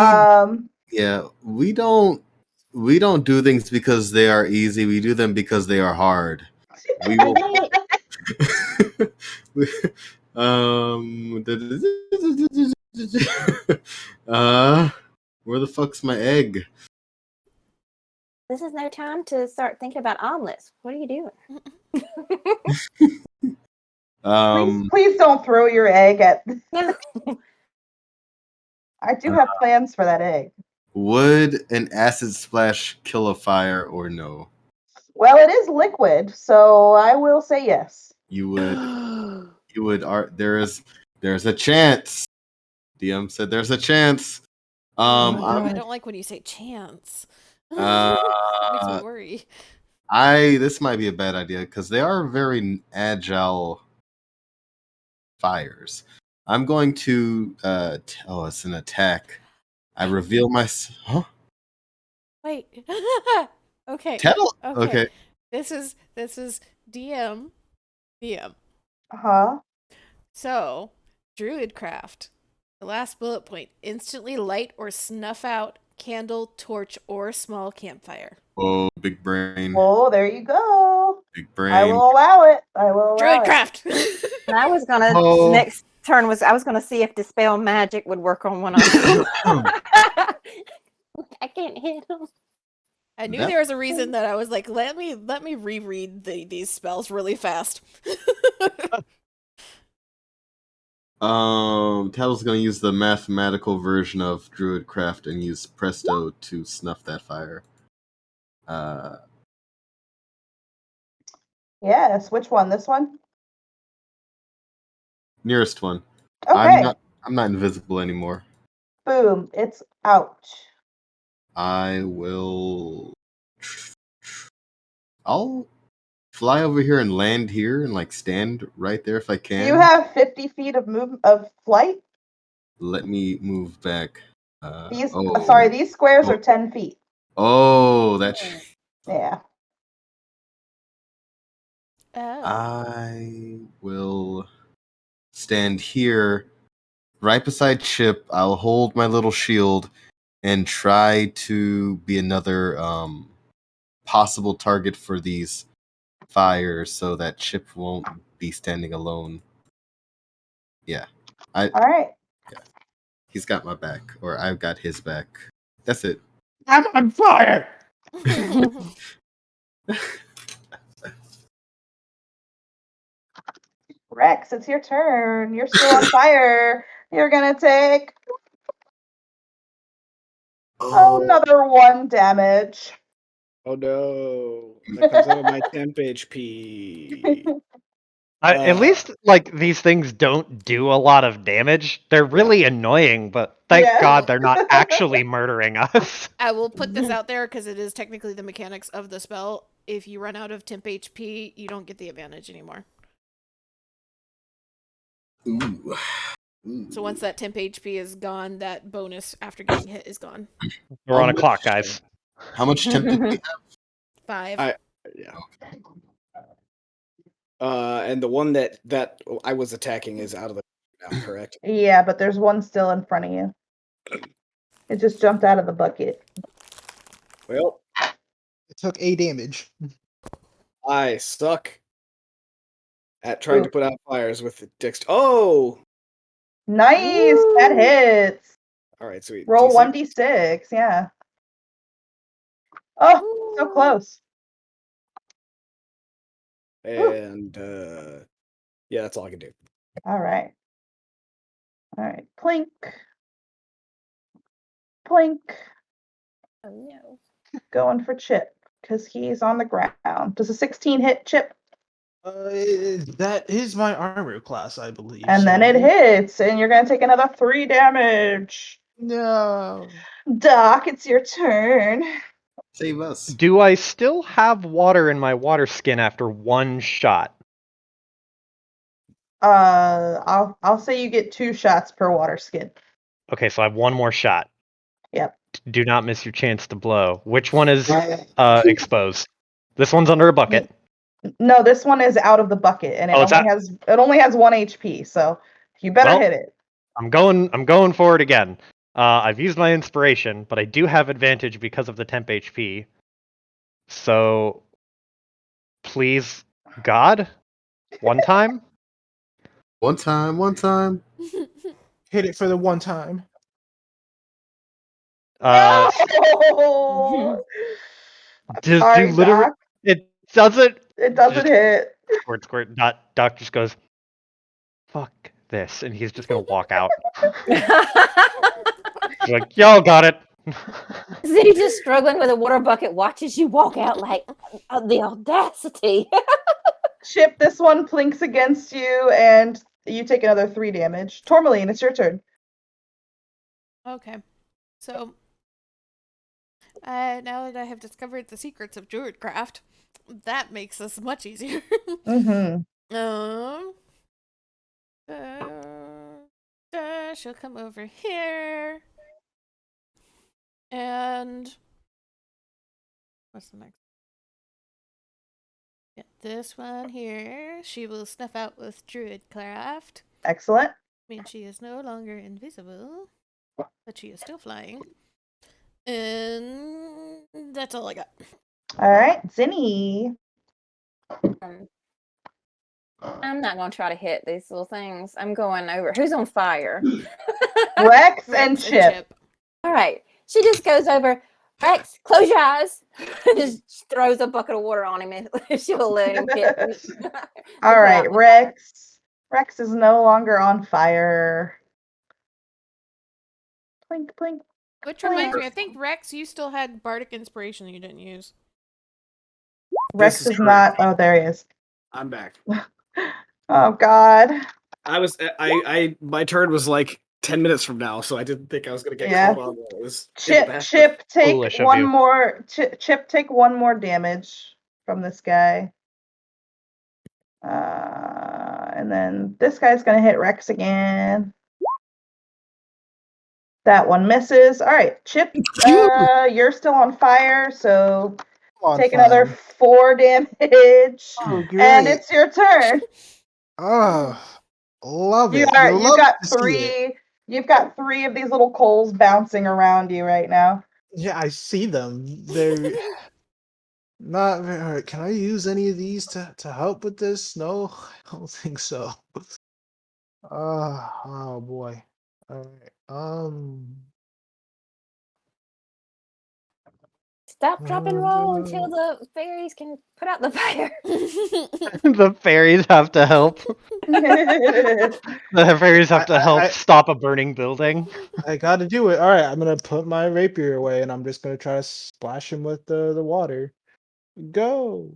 we don't do things because they are easy. We do them because they are hard. We Are will they? where the fuck's my egg? This is no time to start thinking about omelets. What are you doing? please don't throw your egg at Yeah. I do have plans for that egg. Would an acid splash kill a fire or no? Well, it is liquid, so I will say yes. You would there's a chance. DM said there's a chance. I don't like when you say chance. Makes me worry. This might be a bad idea because they are very agile fires. I'm going to it's an attack. I reveal my Wait. Okay. Tettle? Okay. Okay. This is DM. Huh? So, Druidcraft. The last bullet point: instantly light or snuff out candle, torch, or small campfire. Oh, big brain. Oh, there you go. Big brain. I will allow it. I will allow it. Druidcraft. And I was gonna next turn was I was gonna see if dispel magic would work on one of them. I can't hit them. I knew there was a reason that I was like, let me reread these spells really fast. Tattle's gonna use the mathematical version of Druidcraft and use Presto to snuff that fire. Yes, which one? This one? Nearest one. Okay. I'm not invisible anymore. Boom. It's out. I'll fly over here and land here and like stand right there if I can. Do you have 50 feet of flight? Let me move back. These squares are 10 feet. Oh, that's Yeah. Oh. I will stand here right beside Chip. I'll hold my little shield and try to be another possible target for these fires so that Chip won't be standing alone. Yeah. All right. Yeah. He's got my back, or I've got his back. That's it. I'm on fire. Rex, it's your turn. You're still on fire. You're gonna take another 1 damage. Oh no. That comes out of my temp HP. At least, like, these things don't do a lot of damage. They're really annoying, but thank Yeah. God they're not actually murdering us. I will put this out there because it is technically the mechanics of the spell. If you run out of temp HP, you don't get the advantage anymore. Ooh. So once that temp HP is gone, that bonus after getting hit is gone. We're on a clock, guys. How much temp did we have? 5. Yeah. And the one that I was attacking is out of the now, correct? Yeah, but there's one still in front of you. It just jumped out of the bucket. Well, It took 8 damage. I suck at trying to Ooh. put out fires with the dext. Oh! Nice! That hits. Alright, sweet. Roll D6? 1d6, yeah. Oh, so close. And, yeah, that's all I can do. All right. All right. Plink. Plink. Oh no. Going for Chip because he's on the ground. Does a 16 hit Chip? That is my armor class, I believe. And then it hits, and you're going to take another 3 damage. No. Doc, it's your turn. Save us. Do I still have water in my water skin after one shot? I'll say you get 2 shots per water skin. Okay, so I have one more shot. Yep. Do not miss your chance to blow. Which one is exposed? This one's under a bucket. No, this one is out of the bucket, and it Oh, it's only has 1 HP. So you better Well, hit it. I'm going for it again. I've used my inspiration, but I do have advantage because of the temp HP. So, please, God, one time. One time. Hit it for the one time. Uh, No! do Sorry, literally Doc. it doesn't. It doesn't hit. Squirt. Doc just goes, fuck this, and he's just gonna walk out. He's like, y'all got it. He's just struggling with a water bucket, watches you walk out like the audacity. Chip, this one plinks against you, and you take another 3 damage. Tourmaline, it's your turn. Okay. So, now that I have discovered the secrets of druidcraft, that makes this much easier. Mm-hmm. She'll come over here. And what's the next? Yeah, this one here. She will snuff out with druidcraft. Excellent. I mean, she is no longer invisible, but she is still flying. And that's all I got. All right, Zinni. I'm not going to try to hit these little things. I'm going over. Who's on fire? Rex and Chip. All right. She just goes over. Rex, close your eyes. Just throws a bucket of water on him and she will let him hit me. All right, Rex. Rex is no longer on fire. Plink, plink. Which reminds me, I think Rex, you still had Bardic Inspiration that you didn't use. Rex is correct. not. Oh, there he is. I'm back. Oh God. My turn was like 10 minutes from now, so I didn't think I was gonna get Yeah. called on. It was in the back. Chip, take Foolish of one you. more. Chip, take 1 more damage from this guy. And then this guy's gonna hit Rex again. That one misses. All right, Chip, you're still on fire, so take another 4 damage, Oh, great. and it's your turn. Oh, love it. You've got 3 of these little coals bouncing around you right now. Yeah, I see them. They're not very. All right, can I use any of these to help with this? No, I don't think so. Oh boy. All right. Stop, drop, and roll until the fairies can put out the fire. The fairies have to help. The fairies have to help stop a burning building. I gotta do it. All right, I'm gonna put my rapier away, and I'm just gonna try to splash him with the water. Go.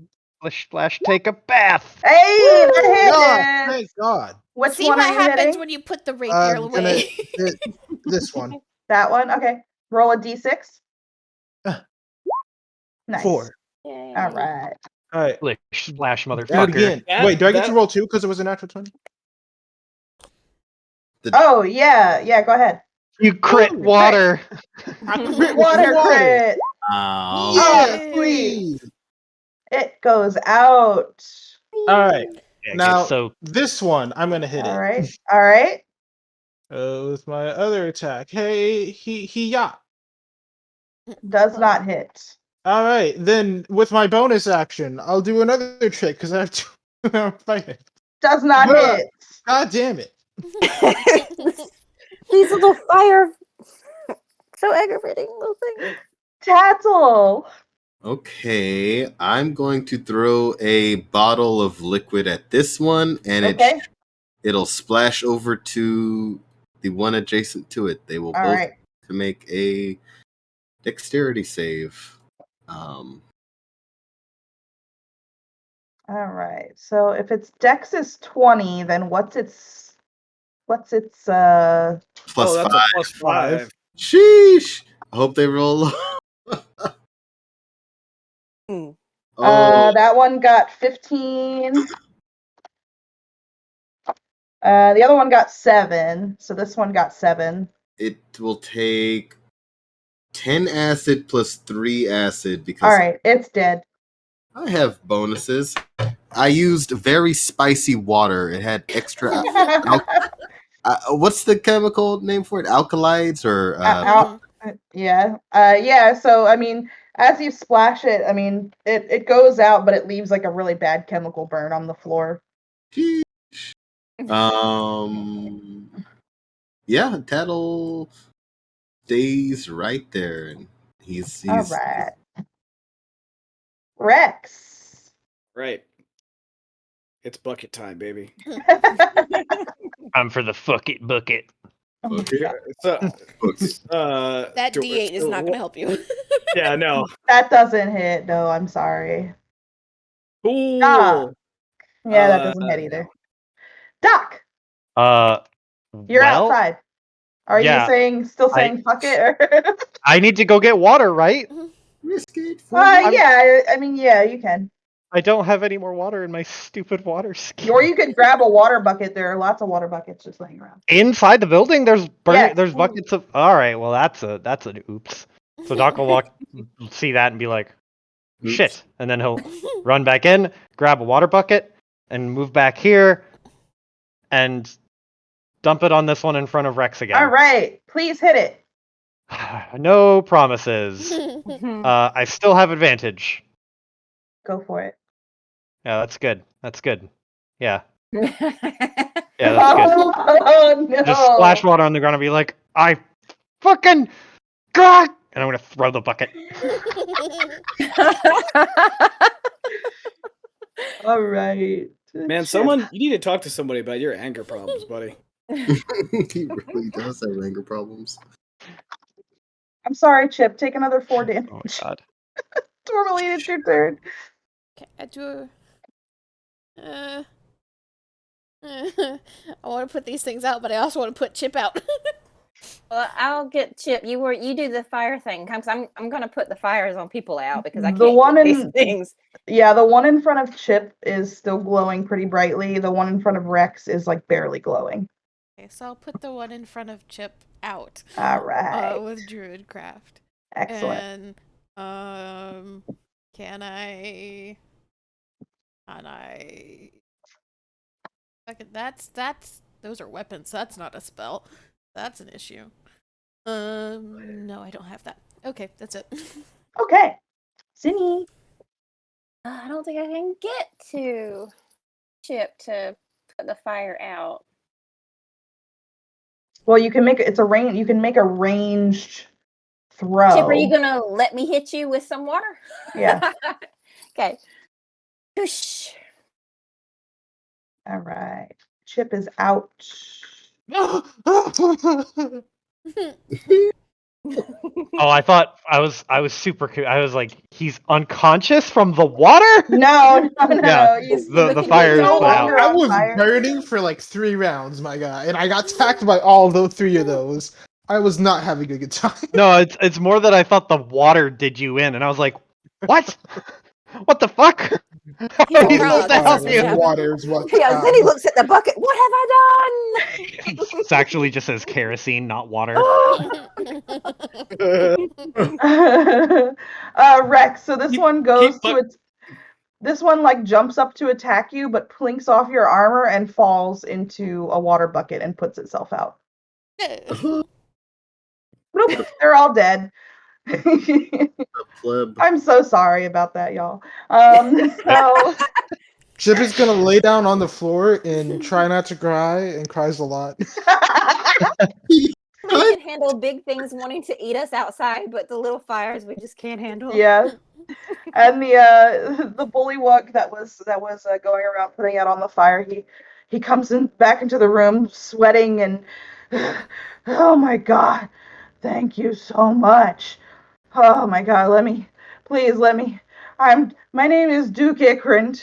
Splash, take a bath. Hey, that hit Yeah, it. thank God. Which See one what are you happens hitting? when you put the rapier away. This one. That one. Okay. Roll a d6. Nice. 4. All right. All right. Splash, Do it motherfucker. again. Wait, do I get to roll 2 because it was a natural 20? Oh yeah. Go ahead. You crit water. Water crit. Oh, Yeah, Yay. please. It goes out. All right. Yeah, Now so this one, I'm gonna hit it. All right. With my other attack. Hey, he yacht. Does not hit. All right, then with my bonus action, I'll do another trick because I have two. I'm fighting. Does not Bruh. hit. God damn it! These little fire, so aggravating little things. Tattle. Okay, I'm going to throw a bottle of liquid at this one, and Okay. it'll splash over to the one adjacent to it. They will All both right. to make a dexterity save. Um, All right. So if its dex is 20, then what's its plus Oh, that's a five. +5. Sheesh! I hope they roll. Hmm. Oh, that one got 15. The other one got 7, so this one got 7. it will take 10 acid plus 3 acid All because right, it's dead. I have bonuses. I used very spicy water. It had extra. What's the chemical name for it? Alkalides or Yeah. Yeah, so I mean, as you splash it, I mean, it goes out, but it leaves like a really bad chemical burn on the floor. sheesh. Yeah, Tattle stays right there, and he's All right. Rex. Right. It's bucket time, baby. I'm for the fuck it bucket. Okay. So, That D8 is not going to help you. Yeah, no. That doesn't hit. No, I'm sorry. Cool. Yeah, that doesn't hit no. either. Doc, Well, you're outside. Are you yeah, still saying fuck it? Or I need to go get water, right? Risk it for you. yeah, I mean, yeah, you can. I don't have any more water in my stupid water ski. Or you could grab a water bucket. There are lots of water buckets just laying around. Inside the building, there's Yes. there's buckets of. All right, well that's an oops. So Doc will see that and be like, Oops. shit, and then he'll run back in, grab a water bucket, and move back here, and dump it on this one in front of Rex again. All right, please hit it. No promises. I still have advantage. Go for it. Yeah, that's good. That's good. Yeah, Yeah. yeah, that's good. Oh no! Just splash water on the ground and be like, I fucking God! And I'm gonna throw the bucket. All right. Man, you need to talk to somebody about your anger problems, buddy. He really does have anger problems. I'm sorry, Chip. Take another 4 damage. Oh my God. Tourmaline, it's your turn. Okay, I do. I want to put these things out, but I also want to put Chip out. Well, I'll get Chip. You do the fire thing, because I'm gonna put the fires on people out because I The can't one get these in- things. Yeah, the one in front of Chip is still glowing pretty brightly. The one in front of Rex is like barely glowing. Okay, so I'll put the one in front of Chip out. All right. With Druidcraft. Excellent. And can I okay, that's those are weapons. That's not a spell. That's an issue. No, I don't have that. Okay, that's it. Okay. Zinni. I don't think I can get to Chip to put the fire out. Well, you can make it's a range. You can make a ranged throw. Chip, are you gonna let me hit you with some water? Yeah. Okay. Whoosh. All right. Chip is out. Oh, I thought I was super cool. I was like, he's unconscious from the water? No. Yeah, He's the fire is no put out. longer I on was fire. burning for like 3 rounds, my guy, and I got attacked by all those 3 of those. I was not having a good time. No, it's more that I thought the water did you in, and I was like, what? What the fuck? How He's are we a supposed frog, to that's help what you? happened. Water is what. Yeah, then he looks at the bucket. What have I done? It's actually just says kerosene, not water. Rex. So this Keep- one goes keep to its. This one like jumps up to attack you, but plinks off your armor and falls into a water bucket and puts itself out. Nope, they're all dead. Pleb. I'm so sorry about that, y'all. So Chip is gonna lay down on the floor and try not to cry, and cries a lot. We can handle big things wanting to eat us outside, but the little fires we just can't handle. yeah, and the bullywug that was going around putting out on the fire, he comes in back into the room sweating and oh my god, thank you so much. Oh my god, please let me. My name is Duke Ikrant.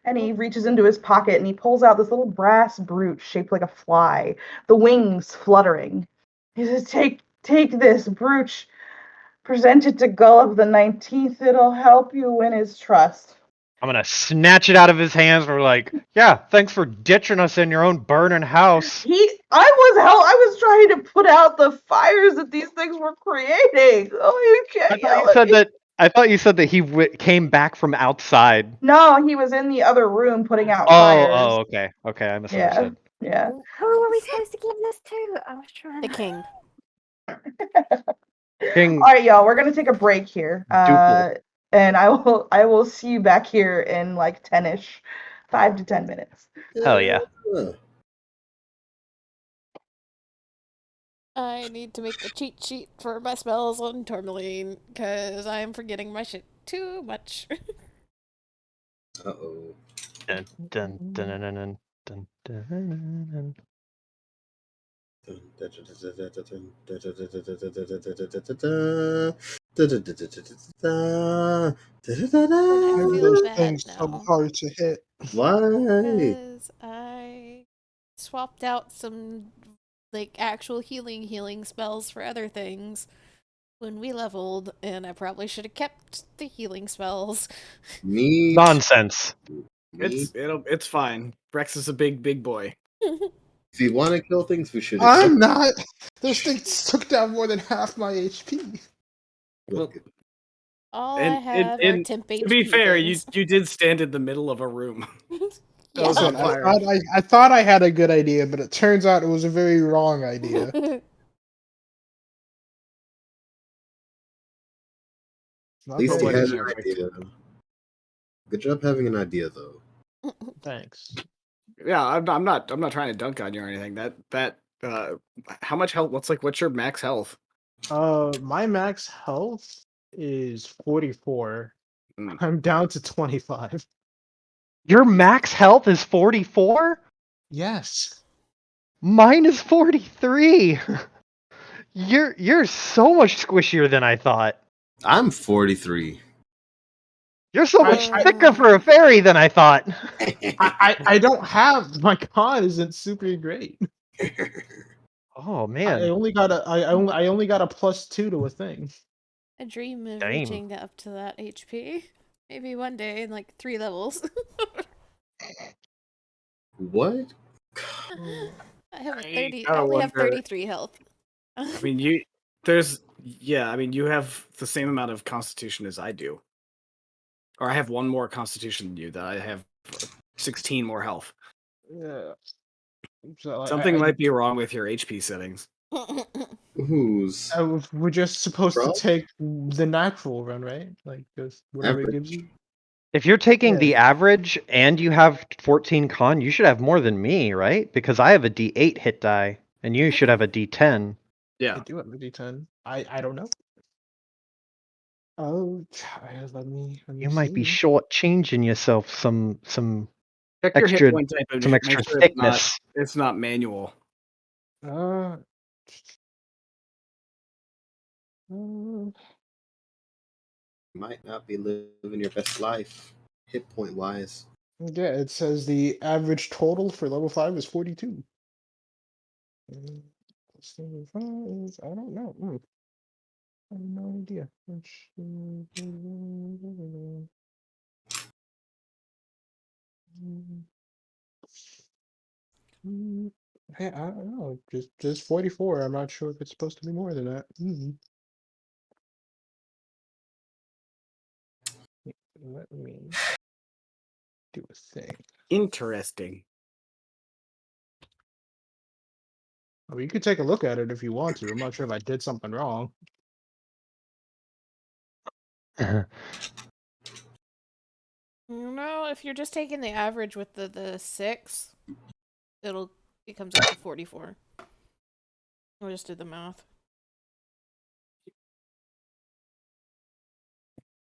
And he reaches into his pocket and he pulls out this little brass brooch shaped like a fly, the wings fluttering. He says, take this brooch, present it to Gullif the 19th. It'll help you win his trust. I'm gonna snatch it out of his hands. We're like, yeah, thanks for ditching us in your own burning house. I was trying to put out the fires that these things were creating. Oh, you can't yell at me. I thought you said that he came back from outside. No, he was in the other room putting out Oh, fires. okay, okay, I Yeah, misunderstood. yeah. Who are we supposed to give this to? I was trying The to. king. King All right, y'all, we're gonna take a break here. Duple. And I will see you back here in like 10ish, 5 to 10 minutes. Hell yeah. I need to make a cheat sheet for my spells on Tourmaline because I'm forgetting my shit too much. Uh-oh. Dun, dun, dun, dun, dun, dun, dun, dun, And I Why are feel those bad things so now hard to hit? Why? because I swapped out some like actual healing spells for other things when we leveled, and I probably should have kept the healing spells. Me Nonsense. It's fine. Rex is a big boy. If you want to kill things, we should I'm not. Those things took down more than half my HP. Well, All I have are temp HP to be fair, things. you did stand in the middle of a room. That Yeah. was on Listen, fire. I thought I had a good idea, but it turns out it was a very wrong idea. At least he Nobody has an perfect. idea. Good job having an idea, though. Thanks. Yeah, I'm not trying to dunk on you or anything. How much health? What's your max health? My max health is 44. Mm. I'm down to 25. Your max health is 44? Yes. Mine is 43. You're so much squishier than I thought. I'm 43. You're so much I- thicker for a fairy than I thought. I don't have my con isn't super great. Oh I man. only got a I only got a +2 to a thing. I dream of Damn. reaching up to that HP. Maybe one day in like 3 levels. What? I have a I 30. I gotta only have wonder- 33 health. I mean, you have the same amount of constitution as I do. Or I have one more constitution than you, that I have 16 more health. Yeah. So Something might be wrong with your HP settings. Who's we're just supposed to Rob? take the natural run, right? Like just whatever it gives you. If you're taking Yeah. the average and you have 14 con, you should have more than me, right? Because I have a D8 hit die, and you should have a D10. I Yeah. do have a D10. I don't know. Oh, let me You might be see. shortchanging yourself some Check your hit extra point type and some make extra sure thickness. it's not manual. Uh, might not be living your best life, hit point wise. yeah, it says the average total for level 5 is 42. Plus level 5 is, I don't know. I have no idea. Hey, I don't know. Just 44. I'm not sure if it's supposed to be more than that. Let me do a thing. Interesting. I mean, you could take a look at it if you want to. I'm not sure if I did something wrong. If you're just taking the average with the 6, it comes out to 44. I just did the math.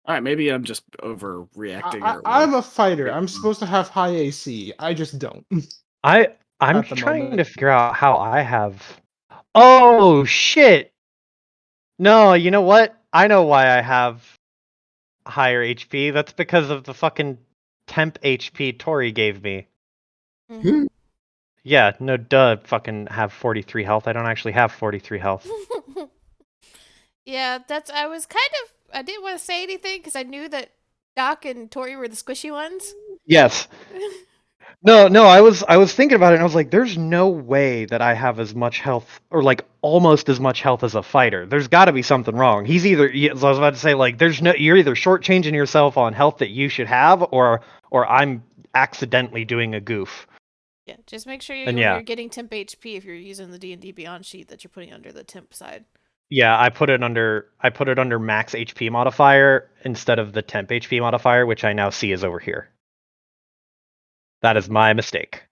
All right, maybe I'm just overreacting. I'm a fighter. I'm supposed to have high AC. I just don't. I'm At the trying moment. to figure out how I have. Oh shit! No, you know what? I know why I have higher HP. That's because of the fucking temp HP Tori gave me. Mhm. Yeah, no duh, fucking have 43 health. I don't actually have 43 health. Yeah, I didn't want to say anything because I knew that Doc and Tori were the squishy ones. Yes. No, I was thinking about it and I was like, there's no way that I have as much health or like almost as much health as a fighter. There's got to be something wrong. I was about to say like you're either shortchanging yourself on health that you should have or I'm accidentally doing a goof. Yeah, just make sure And when yeah. you're getting temp HP, if you're using the D&D Beyond sheet, that you're putting under the temp side. Yeah, I put it under max HP modifier instead of the temp HP modifier, which I now see is over here. That is my mistake.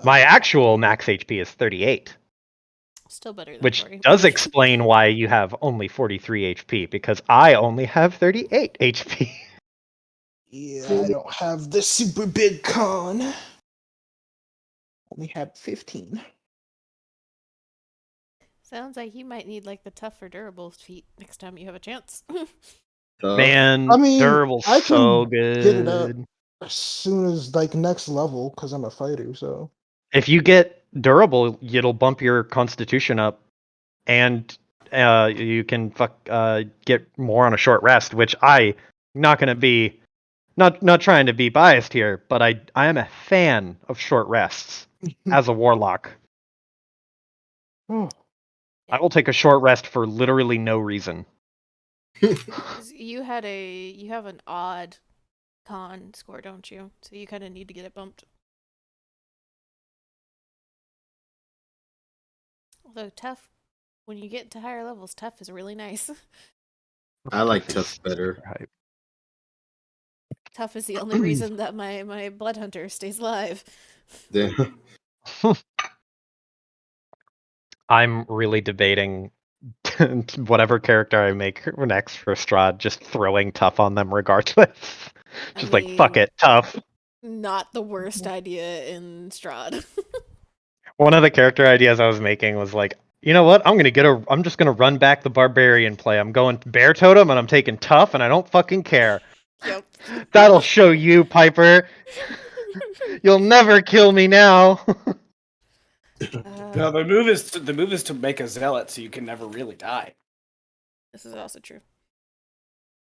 My actual max HP is 38. Still better than Which Tori. does explain why you have only 43 HP, because I only have 38 HP. Yeah, I don't have the super big con. Only have 15. Sounds like you might need like the tougher durable feat next time you have a chance. Man, I mean, durable's I so can good. get it up as soon as like next level because I'm a fighter. So If you get durable, it'll bump your constitution up, and you can get more on a short rest. Which I not gonna be not trying to be biased here, but I am a fan of short rests as a warlock. oh, I will take a short rest for literally no reason. 'Cause you have an odd con score, don't you? So you kind of need to get it bumped. Although tough, when you get to higher levels, tough is really nice. I like tough better. Right. Tough is the only reason that my blood hunter stays alive. Yeah. I'm really debating whatever character I make next for Strahd, just throwing tough on them regardless. Just like fuck mean, it, tough. Not the worst idea in Strahd. One of the character ideas I was making was like, you know what? I'm just gonna run back the barbarian play. I'm going bear totem and I'm taking tough and I don't fucking care. Yep. That'll show you, Piper. You'll never kill me now. No, the move is to make a zealot so you can never really die. This is also true.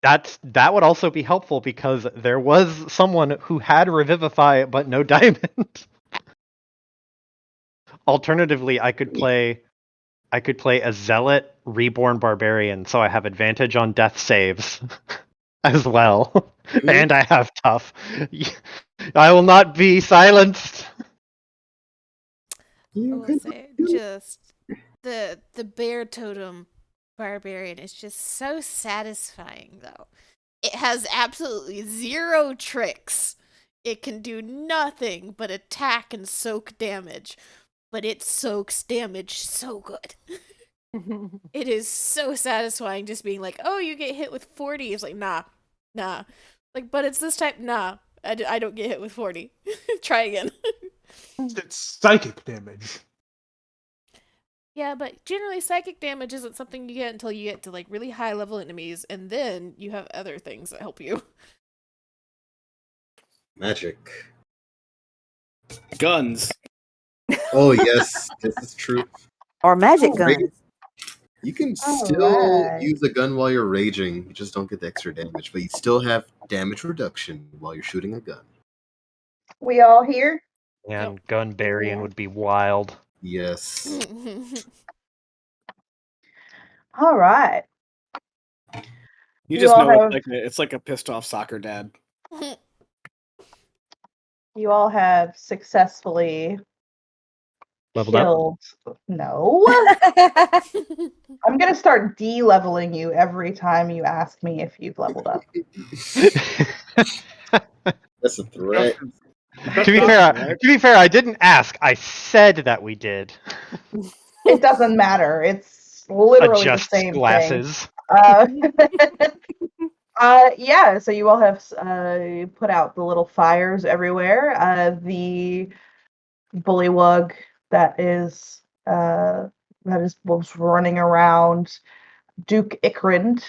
That would also be helpful because there was someone who had revivify but no diamond. Alternatively, I could play a zealot reborn barbarian, so I have advantage on death saves as well, and I have tough. I will not be silenced. I will say, just the bear totem barbarian is just so satisfying, though. It has absolutely 0 tricks. It can do nothing but attack and soak damage, but it soaks damage so good. It is so satisfying just being like, oh, you get hit with 40. It's like, nah. Like, but it's this type, nah. I don't get hit with 40. Try again. it's psychic damage. Yeah, but generally psychic damage isn't something you get until you get to like really high level enemies, and then you have other things that help you. Magic. Guns. Oh yes, this is true. Or magic Oh, guns. You can All still right. use a gun while you're raging. You just don't get the extra damage, but you still have damage reduction while you're shooting a gun. We all here? And Gunbarian Yeah. would be wild. Yes. All right. You You just all know have- it's like a pissed off soccer dad. You all have successfully Leveled up? killed. No. I'm gonna start de-leveling you every time you ask me if you've leveled up. That's a threat. To be fair, I didn't ask. I said that we did. It doesn't matter. It's literally the Adjust same thing. glasses. Yeah, so you all have put out the little fires everywhere. The bullywug that was running around, Duke Icrind,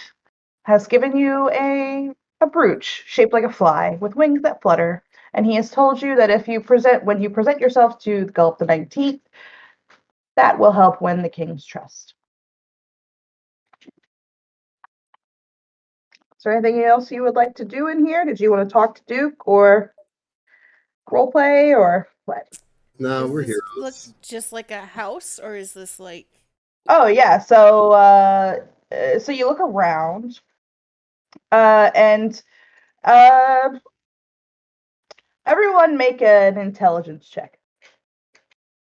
has given you a brooch shaped like a fly with wings that flutter, and he has told you that when you present yourself to Gulp the 19th, that will help win the king's trust. Is there anything else you would like to do in here? Did you want to talk to Duke or roleplay or what? No, Does we're this look heroes. just like a house, or is this like? Oh yeah, so you look around, and everyone make an intelligence check.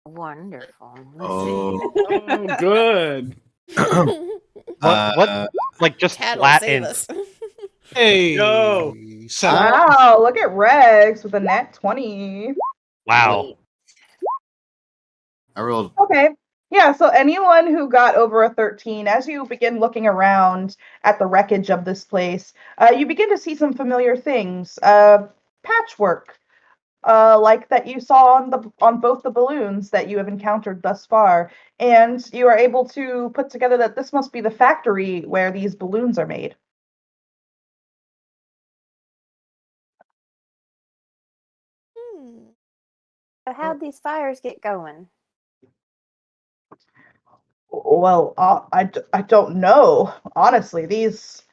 Wonderful. Let's Oh. Oh, good. What? Like just Tad will flat save in. us. Hey, Yo. 7. Wow, look at Rex with a nat 20. Wow. I rolled. Okay. Yeah, so anyone who got over a 13, as you begin looking around at the wreckage of this place, you begin to see some familiar things. Patchwork, like that you saw on both the balloons that you have encountered thus far, and you are able to put together that this must be the factory where these balloons are made. So how'd these fires get going? Well, I don't know. Honestly, these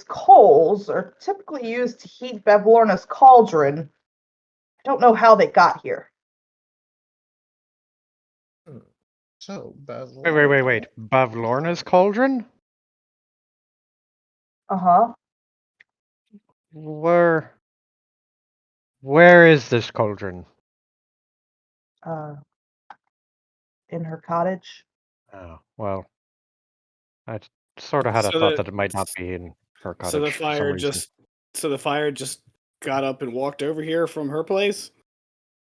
coals are typically used to heat Bavlorna's cauldron. I don't know how they got here. So, Basil. Wait. Bavlorna's cauldron? Uh-huh. Where is this cauldron? Uh, in her cottage. Oh, well. I sort of had a So thought the- that it might not be in her cottage So the for some fire reason. just got up and walked over here from her place.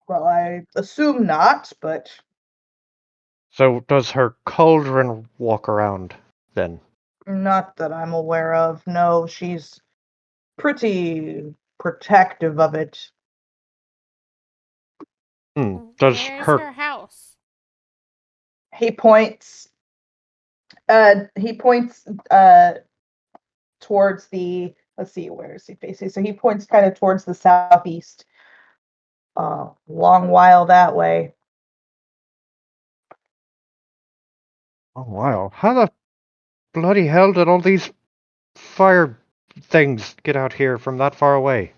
Well, I assume not, but So does her cauldron walk around then? not that I'm aware of. No, she's pretty protective of it. Does Where's her her house? He points he points towards the, let's see, where is he facing? So he points kind of towards the southeast. Long while that way. Oh wow. How the bloody hell did all these fire things get out here from that far away?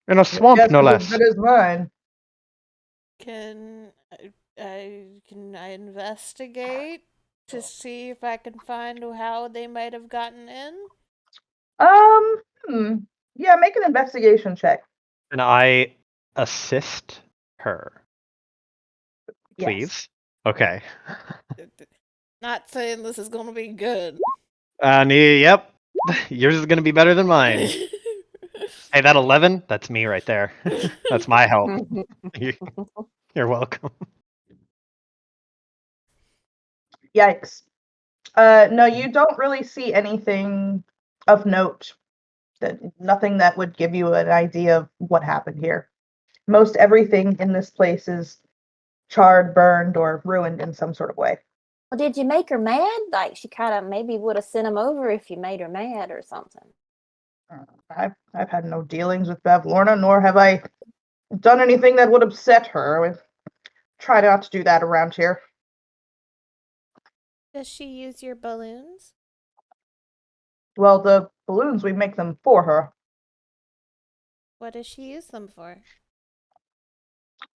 In a swamp, Guess no is less. as good as mine. Can I investigate to see if I can find how they might have gotten in? Yeah, make an investigation check. Can I assist her, Yes. please? Okay. Not saying this is gonna be good. Yep. Yours is gonna be better than mine. Hey, that 11? That's me right there. That's my help. You're welcome. Yikes. No, you don't really see anything of note. Nothing that would give you an idea of what happened here. Most everything in this place is charred, burned, or ruined in some sort of way. Well, did you make her mad? Like she kind of maybe would have sent him over if you made her mad or something. I've had no dealings with Bavlorna, nor have I done anything that would upset her. We try not to do that around here. Does she use your balloons? Well, the balloons, we make them for her. What does she use them for?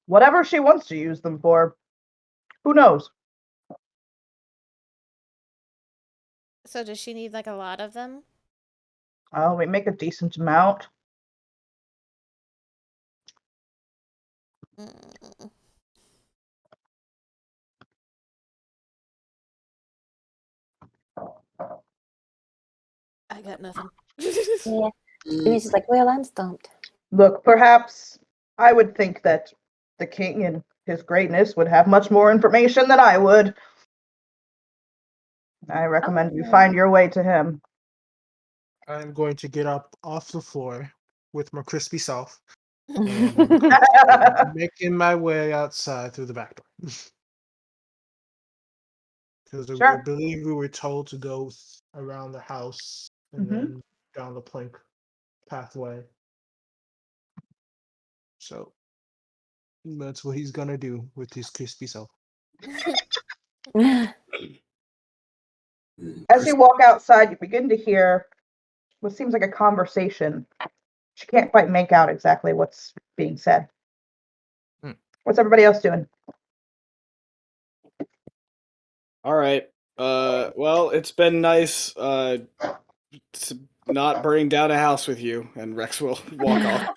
Whatever she wants to use them for. Who knows? So does she need like a lot of them? Oh, we make a decent amount. Mm, I got nothing. Yeah. Jimmy's just like, well, I'm stumped. Look, perhaps I would think that the king and his greatness would have much more information than I would. I recommend you Oh. find your way to him. I'm going to get up off the floor with my crispy self and Mhm. making my way outside through the back door. Because I Sure. believe we were told to go around the house and Mhm. then down the plank pathway. So that's what he's gonna do with his crispy self. As you walk outside, you begin to hear what seems like a conversation. She can't quite make out exactly what's being said. Hmm. What's everybody else doing? All right. Well, it's been nice not burning down a house with you, and Rex will walk off.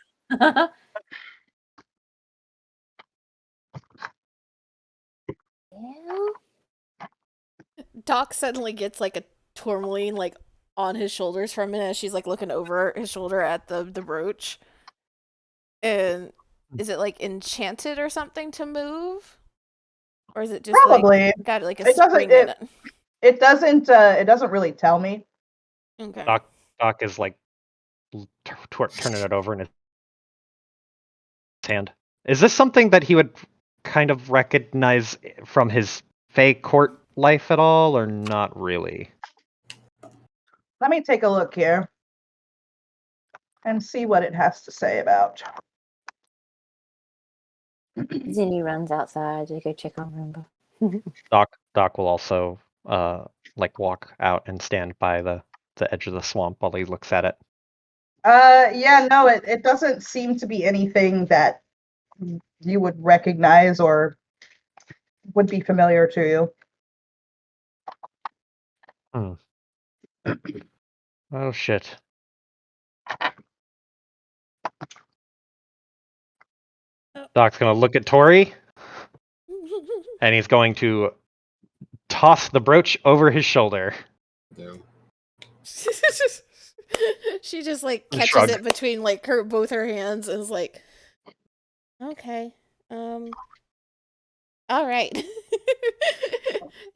Yeah. Doc suddenly gets like a tourmaline like on his shoulders for a minute as she's like looking over his shoulder at the brooch. And is it like enchanted or something to move? Or is it just Probably. like got like a It doesn't. spring in it? It doesn't. It doesn't really tell me. Okay. Doc is like turning it over in his hand. Is this something that he would kind of recognize from his Fey court life at all, or not really? Let me take a look here and see what it has to say about. Zinni runs outside to go check on Roomba. Doc will also like walk out and stand by the edge of the swamp while he looks at it. Yeah, no, it doesn't seem to be anything that you would recognize or would be familiar to you. Oh shit. Doc's gonna look at Tori and he's going to toss the brooch over his shoulder. Damn. She just like And catches shrug. it between like both her hands and is like, okay, all right.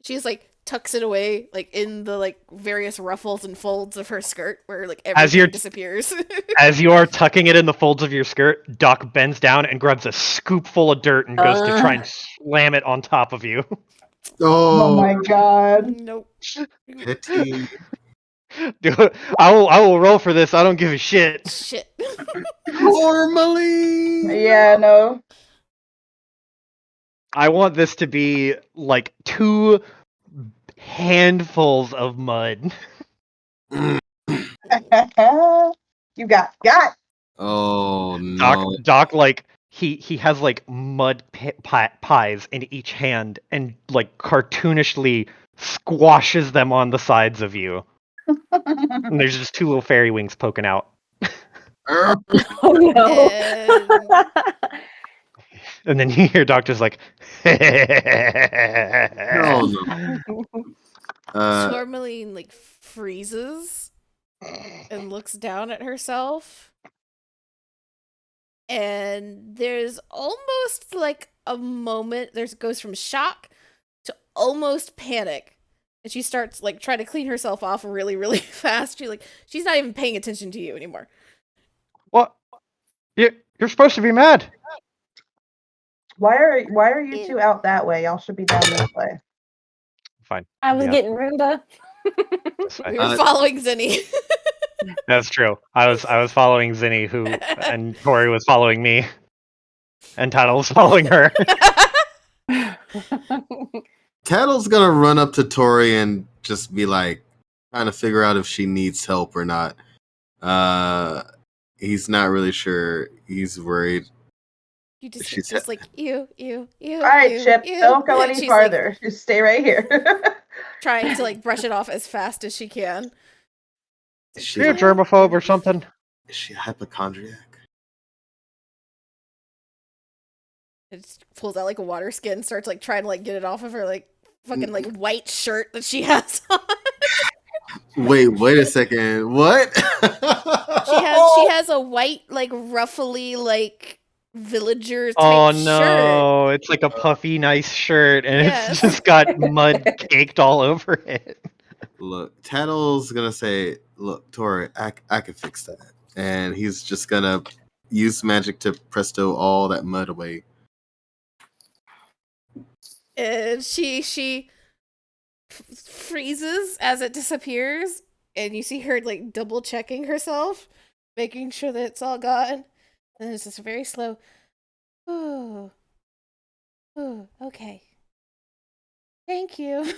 She's like tucks it away like in the like various ruffles and folds of her skirt where like everything disappears. As you are tucking it in the folds of your skirt, Doc bends down and grabs a scoop full of dirt and goes to try and slam it on top of you. Oh Oh, my god. Nope. pity. Dude, I will roll for this. I don't give a shit. Shit. Normally. Yeah, no. I want this to be like 2 handfuls of mud. You got. Oh no. Doc like he has like mud pies in each hand and like cartoonishly squashes them on the sides of you. And there's just 2 little fairy wings poking out. Er, Oh no. And And then you hear Doc just like no, no. Tourmaline like freezes and looks down at herself. And there's almost like a moment, goes from shock to almost panic. And she starts like trying to clean herself off really, really fast. She's not even paying attention to you anymore. What? You're supposed to be mad. Why are you two out that way? Y'all should be down this way. Fine. I was Yeah. getting Roomba. This way. We were following Zinni. That's true. I was following Zinni, and Tori was following me, and Tattle was following her. Cattle's gonna run up to Tori and just be like, trying to figure out if she needs help or not. He's not really sure. He's worried. You She's just like you. All right, Chip, don't go any She's, farther. like, Just stay right here. trying to like brush it off as fast as she can. Is she, You're a like, germaphobe or something. is she a hypochondriac? It just pulls out like a water skin, starts like trying to like get it off of her like fucking like white shirt that she has on. Wait a second. What? She has a white like ruffly like villager type Oh shirt. no, it's like a puffy, nice shirt, and Yes. it's just got mud caked all over it. Look, Tattle's gonna say, "Look, Tori, I can fix that," and he's just gonna use magic to presto all that mud away. And she freezes as it disappears, and you see her like double checking herself, making sure that it's all gone. And it's just very slow. Oh, okay. Thank you.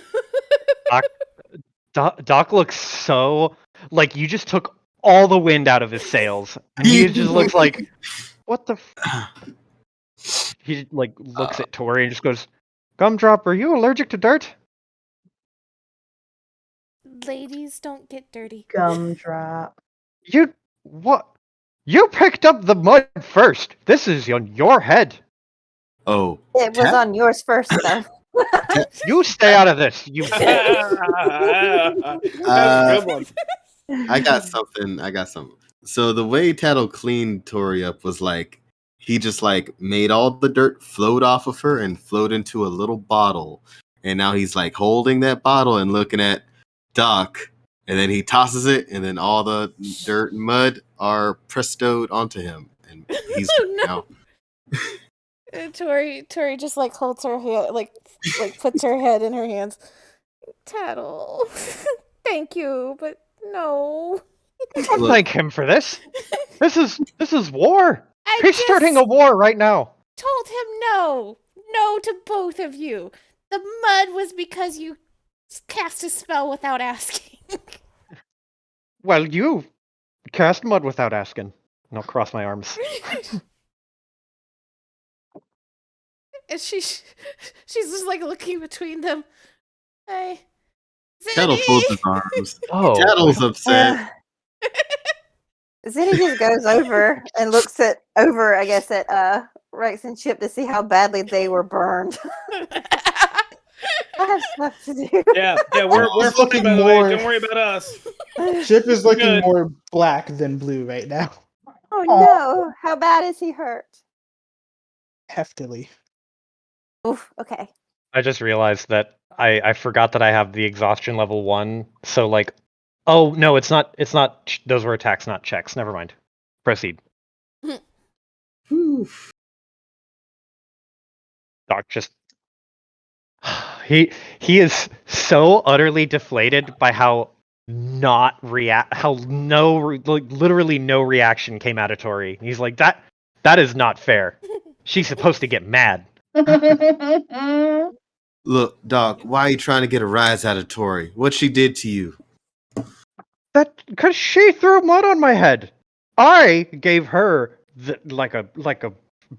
Doc looks so like you just took all the wind out of his sails, and he just looks like, what the? He like looks at Tori and just goes, "Gumdrop, are you allergic to dirt?" Ladies don't get dirty. Gumdrop. You what? You picked up the mud first. This is on your head. Oh, It was on yours first, though. You stay out of this. You. That's a good one. I got something. So the way Tattle cleaned Tori up was like he just like made all the dirt float off of her and float into a little bottle, and now he's like holding that bottle and looking at Doc, and then he tosses it, and then all the dirt and mud are prestoed onto him, and he's Oh, no. now. And Tori just like holds her hand, like puts her head in her hands. Tattle, thank you, but no. Don't Look. thank him for this. This is war. I He's just starting a war right now. told him no to both of you. The mud was because you cast a spell without asking. Well, you cast mud without asking. And I'll cross my arms. And she's just like looking between them. Hey, Tattle Zinni! folds his arms. Oh, Tattle's upset. Zinni just goes over and looks over, I guess, at Rex and Chip to see how badly they were burned. I have stuff to do. Yeah, we're It's fine, looking by the way. more- Don't worry about us. Chip is looking Good. more black than blue right now. Oh no! How bad is he hurt? Heftily. Oof. Okay. I just realized that I forgot that I have the exhaustion level 1. So like, oh no, it's not. Those were attacks, not checks. Never mind. Proceed. Doc just he is so utterly deflated by how literally no reaction came out of Tori. He's like, that is not fair. She's supposed to get mad. Look, Doc, why are you trying to get a rise out of Tori? What she did to you? That because she threw mud on my head. I gave her like a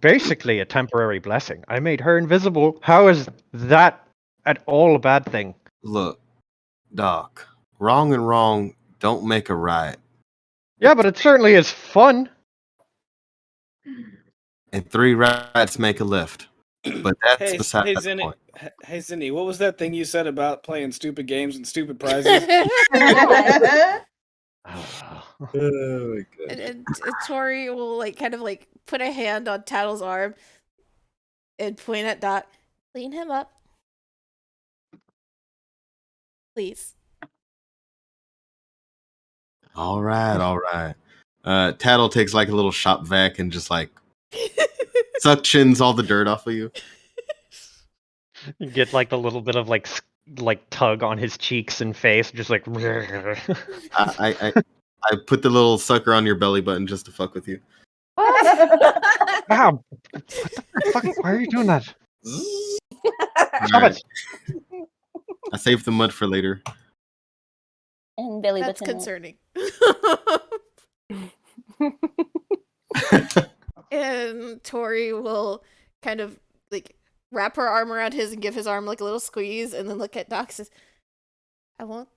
basically a temporary blessing. I made her invisible. How is that at all a bad thing? Look, Doc, wrong and wrong don't make a right. Yeah, but it certainly is fun. And 3 rights make a left. But that's Hey, beside the Zinni. point. Hey, Zinni, what was that thing you said about playing stupid games and stupid prizes? Oh my God. And Tori will like kind of like put a hand on Tattle's arm and point at Doc. Clean him up, please. All right. Tattle takes like a little shop vac and just like suctions all the dirt off of you. You get like the little bit of like tug on his cheeks and face, just like. I put the little sucker on your belly button just to fuck with you. Wow, what the fuck? Why are you doing that? Stop Alright, it! I saved the mud for later. And Billy That's button. concerning. And Tori will kind of like wrap her arm around his and give his arm like a little squeeze, and then look at Doc and says, I won't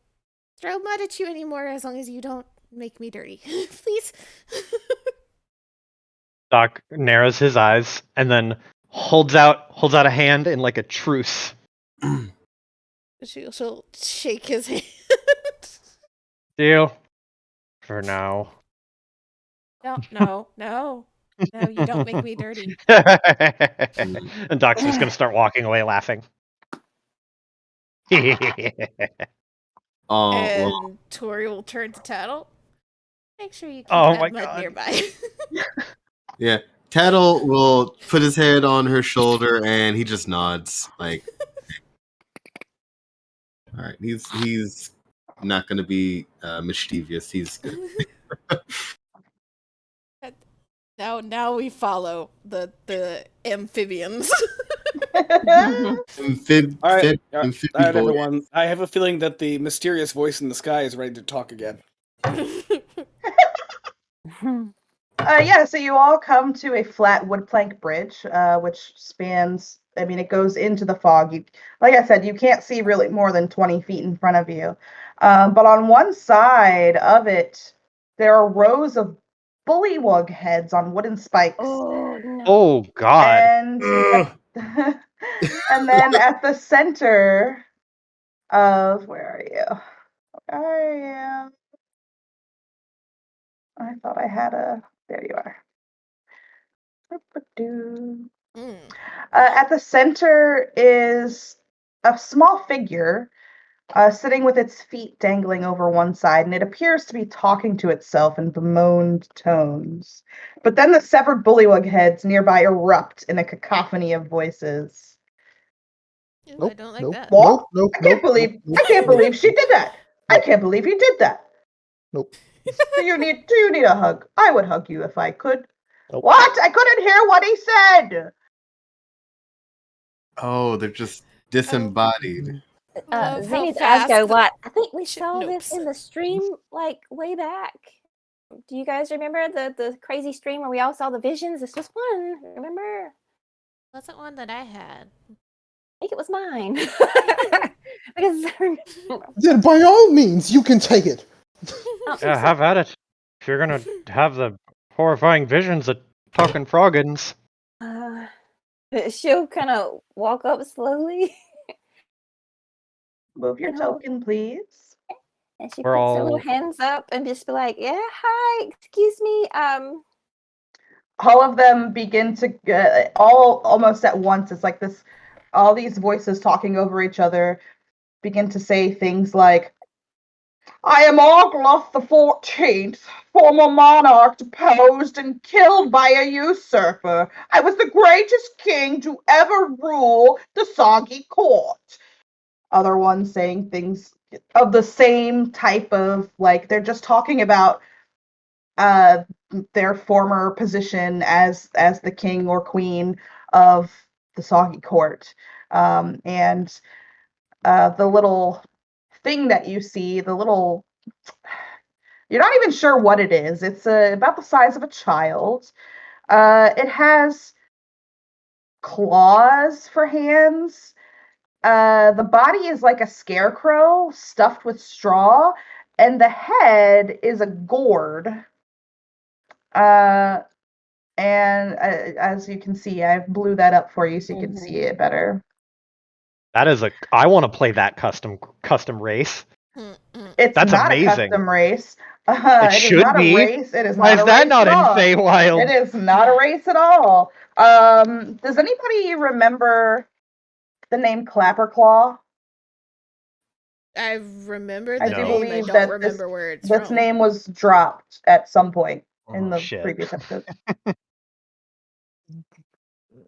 throw mud at you anymore as long as you don't make me dirty. Please. Doc narrows his eyes and then holds out a hand in like a truce. She'll shake his hand. Deal. For now. No, you don't make me dirty. And Doc's just gonna start walking away laughing. Oh, And well, Tori will turn to Tattle. Make sure you keep Oh that my mud God. nearby. yeah. Tattle will put his head on her shoulder and he just nods. Like, all right, he's not going to be mischievous. He's good. Now we follow the amphibians. All right, Amphibia boy. everyone. I have a feeling that the mysterious voice in the sky is ready to talk again. Yeah, so you all come to a flat wood plank bridge, which spans, I mean, it goes into the fog. Like I said, you can't see really more than 20 feet in front of you. But on one side of it, there are rows of bullywug heads on wooden spikes. Oh no. Oh God. And and then at the center of, where are you? Where are you? I thought I had there you are. At the center is a small figure sitting with its feet dangling over one side, and it appears to be talking to itself in bemoaned tones. But then the severed bullywug heads nearby erupt in a cacophony of voices. Ooh, I don't like that. What? Nope. I can't believe she did that. I can't believe you did that. Nope. Do you need a hug? I would hug you if I could. Nope. What? I couldn't hear what he said. Oh, they're just disembodied. Love how Zenith's fast eyes go the- what? I think we Shit, saw nope. this in the stream like way back. Do you guys remember the crazy stream where we all saw the visions? This was one. Remember? Wasn't one that I had. I think it was mine. Because Then by all means, you can take it. Yeah, have at it. If you're gonna have the horrifying visions of talking froggins. she'll kind of walk up slowly, Move your token, please. and she We're puts her all- little hands up and just be like, "Yeah, hi, excuse me, All of them begin to all almost at once. It's like this. All these voices talking over each other begin to say things like, "I am Argloth the 14th, former monarch deposed and killed by a usurper. I was the greatest king to ever rule the Soggy Court." Other ones saying things of the same type of, like, they're just talking about their former position as the king or queen of the Soggy Court. And the little thing that you see, you're not even sure what it is. It's about the size of a child. It has claws for hands. The body is like a scarecrow stuffed with straw, and the head is a gourd. And as you can see, I blew that up for you so you can see it better. That is I want to play that custom race. It's That's not amazing. a custom race. It It is should not be. a race. It is Why not is a that race not at in all. Feywild? It is not a race at all. Does anybody remember the name Clapperclaw? I remember the I do name. I believe don't that remember where it's this from. name was dropped at some point in Oh, the shit. previous episode.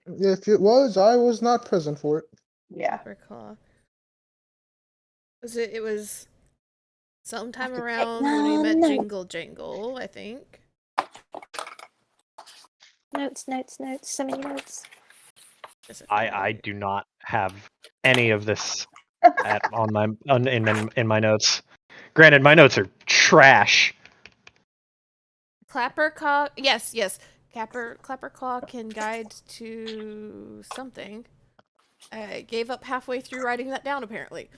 If it was, I was not present for it. Yeah. Recall. It was sometime Have to take around when we met notes. Jingle Jangle, I think. Notes, so many notes." I do not have any of this in my notes. Granted, my notes are trash. Clapperclaw. Yes. Clapperclaw can guide to something. I gave up halfway through writing that down, apparently.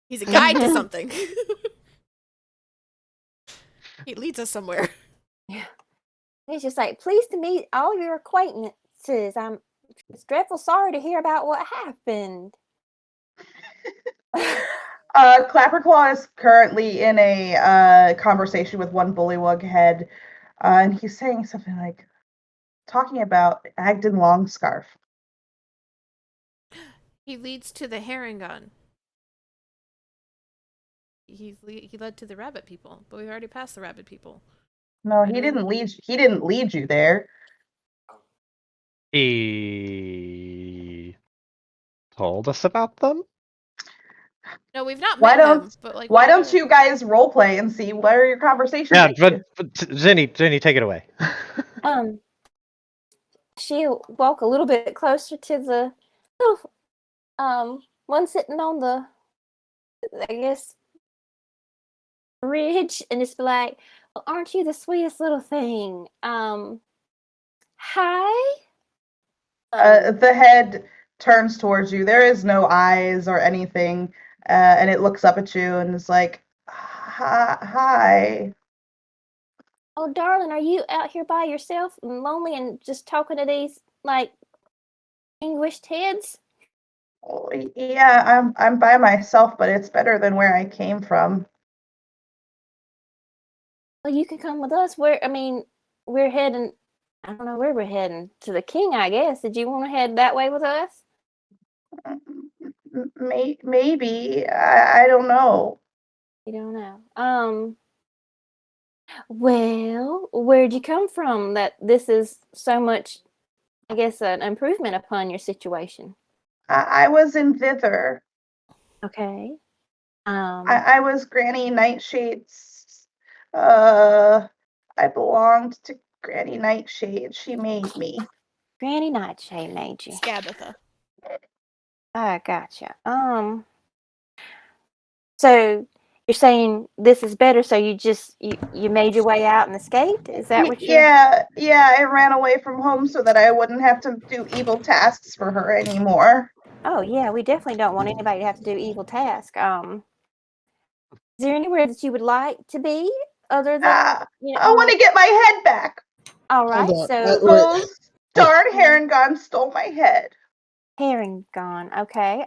He's a guide to something. He leads us somewhere. He's just like, "Pleased to meet all your acquaintances. I'm It's dreadful sorry to hear about what happened. Clapperclaw is currently in a conversation with one bullywug head, and he's saying something like, talking about Agden Longscarf. He leads to the Herringon. He led to the rabbit people, but we've already passed the rabbit people. No, I he know- didn't lead. He didn't lead you there. He told us about them? No, we've not Why met him, don't but like Why what don't other- you guys role play and see where your conversation Yeah, takes you? but Zinni, take it away. She'll walk a little bit closer to the little one sitting on the, I guess, bridge, and just be like, well, aren't you the sweetest little thing? Hi. The head turns towards you. There is no eyes or anything, and it looks up at you and is like, "Hi." Oh, darling, are you out here by yourself and lonely and just talking to these like anguished heads? Oh, yeah, I'm by myself, but it's better than where I came from. Well, you can come with us. We're heading. I don't know where we're heading, to the king, I guess. Did you want to head that way with us? Maybe I don't know. You don't know. Well, where'd you come from that this is so much, I guess, an improvement upon your situation? I was in thither. Okay. I was Granny Nightshade's. I belonged to Granny Nightshade. She made me. Granny Nightshade made you. Scabatha. I gotcha. So you're saying this is better, so you made your way out and escaped? Is that what you're... Yeah, I ran away from home so that I wouldn't have to do evil tasks for her anymore. Oh yeah, we definitely don't want anybody to have to do evil tasks. Is there anywhere that you would like to be other than I want to get my head back. All right, Hold on. so Wait. Those darn Herringon stole my head. Herringon. Okay.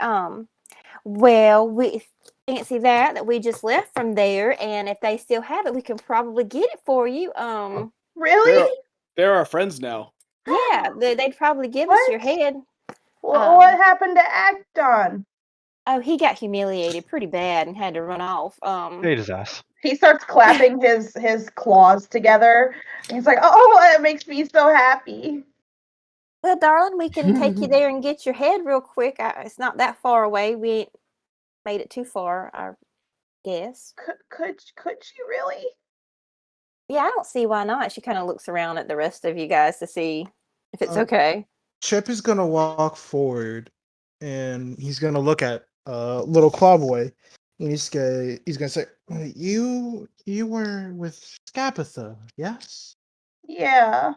Well, we fancy that we just left from there, and if they still have it, we can probably get it for you. Really? They're our friends now. Yeah, they'd probably give us your What? head. What happened to Acton? Oh, he got humiliated pretty bad and had to run off. Ate his ass. He starts clapping his claws together. And he's like, "Oh, it makes me so happy." Well, darling, we can take you there and get your head real quick. It's not that far away. We ain't made it too far, I guess. Could you really? Yeah, I don't see why not. She kind of looks around at the rest of you guys to see if it's okay. Chip is gonna walk forward, and he's gonna look at little Clawboy, and he's gonna say, You were with Scapatha, yes? Yeah.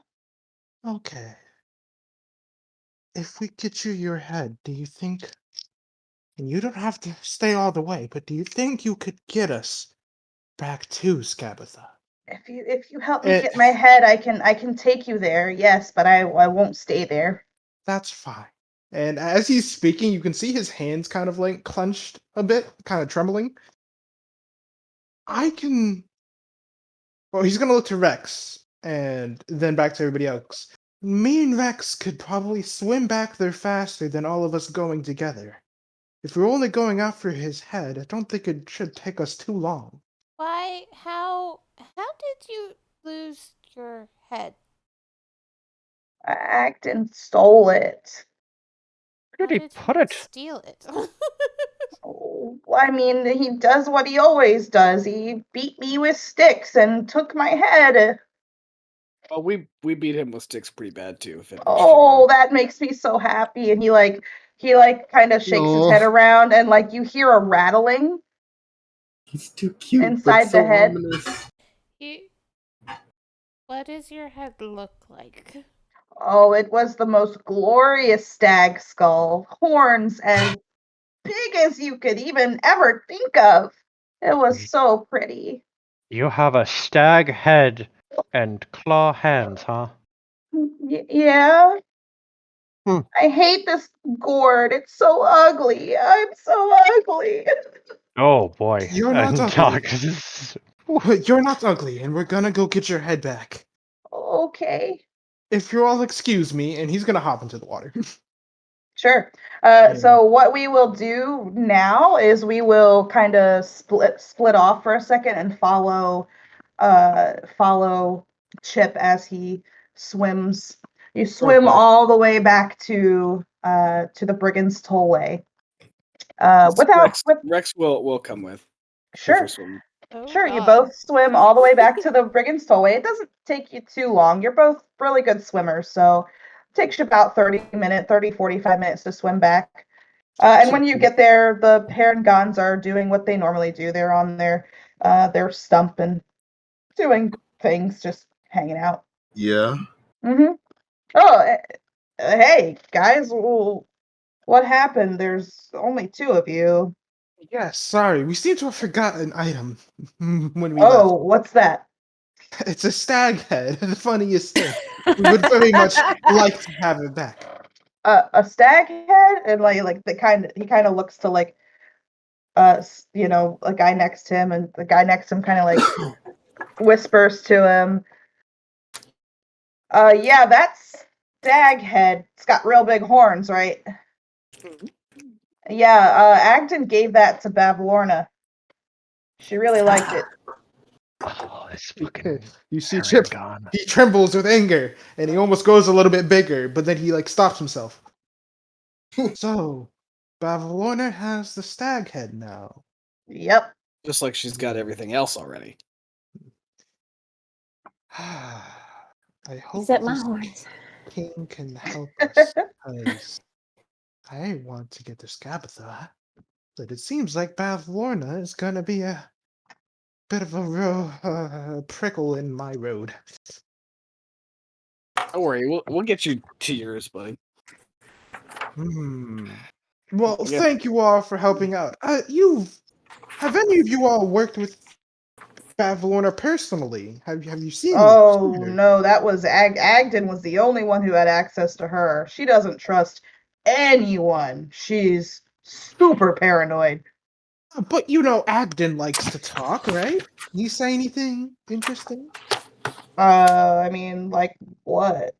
Okay. If we get you your head, do you think? And you don't have to stay all the way, but do you think you could get us back to Scapatha? If you help me Eh. get my head, I can take you there. Yes, but I won't stay there. That's fine. And as he's speaking, you can see his hands kind of like clenched a bit, kind of trembling. I can. Well, he's gonna look to Rex and then back to everybody else. Me and Rex could probably swim back there faster than all of us going together. If we're only going after his head, I don't think it should take us too long. Why? How did you lose your head? Acton stole it. Where did he put he it? steal it? Oh, I mean, he does what he always does. He beat me with sticks and took my head. Well, we beat him with sticks pretty bad too. If it Oh, that makes me so happy. And he kind of shakes his Aw. head around, and like you hear a rattling He's too cute, inside but so the head. ominous. What does your head look like? Oh, it was the most glorious stag skull, horns as big as you could even ever think of. It was so pretty. You have a stag head and claw hands, huh? Yeah. I hate this gourd. It's so ugly. I'm so ugly. Oh boy. You're not Doc, ugly. You're not ugly, and we're gonna go get your head back. Okay. If you all excuse me, and he's gonna hop into the water. Sure. So what we will do now is we will kind of split off for a second and follow Chip as he swims. You swim Okay. all the way back to the Brigand's Tollway. Rex will come with. if Sure. we're swimming. Oh, Sure, you God. both swim all the way back to the Brigand's Tollway. It doesn't take you too long. You're both really good swimmers, so it takes you about 45 minutes to swim back. And when you get there, the Paragons are doing what they normally do. They're on their stump and doing things, just hanging out. Yeah. Mm-hmm. Oh, hey, guys, well, what happened? There's only two of you. Yes, sorry. We seem to have forgotten an item when we Oh, what's that? left. It's a stag head. The funniest thing. We would very much like to have it back. A stag head, and like he kind of looks to like a guy next to him, and the guy next to him kind of like whispers to him, yeah, that's stag head. It's got real big horns, right? Yeah, Agden gave that to Bavlorna. She really liked it. oh, this fucking You see Chip, Paragon. he trembles with anger, and he almost goes a little bit bigger, but then he like stops himself. So, Bavlorna has the stag head now. Yep. Just like she's got everything else already. I hope Except my this horns. king can help us, because I want to get to Skabatha, but it seems like Bavlorna is gonna be a bit of a prickle in my road. Don't worry, we'll get you to yours, buddy. Well, Yeah. thank you all for helping out. Have any of you all worked with Bavlorna personally? Have you seen Oh her? no, that was Agden was the only one who had access to her. She doesn't trust anyone. She's super paranoid. But you know, Agden likes to talk, right? You say anything interesting? I mean, like what?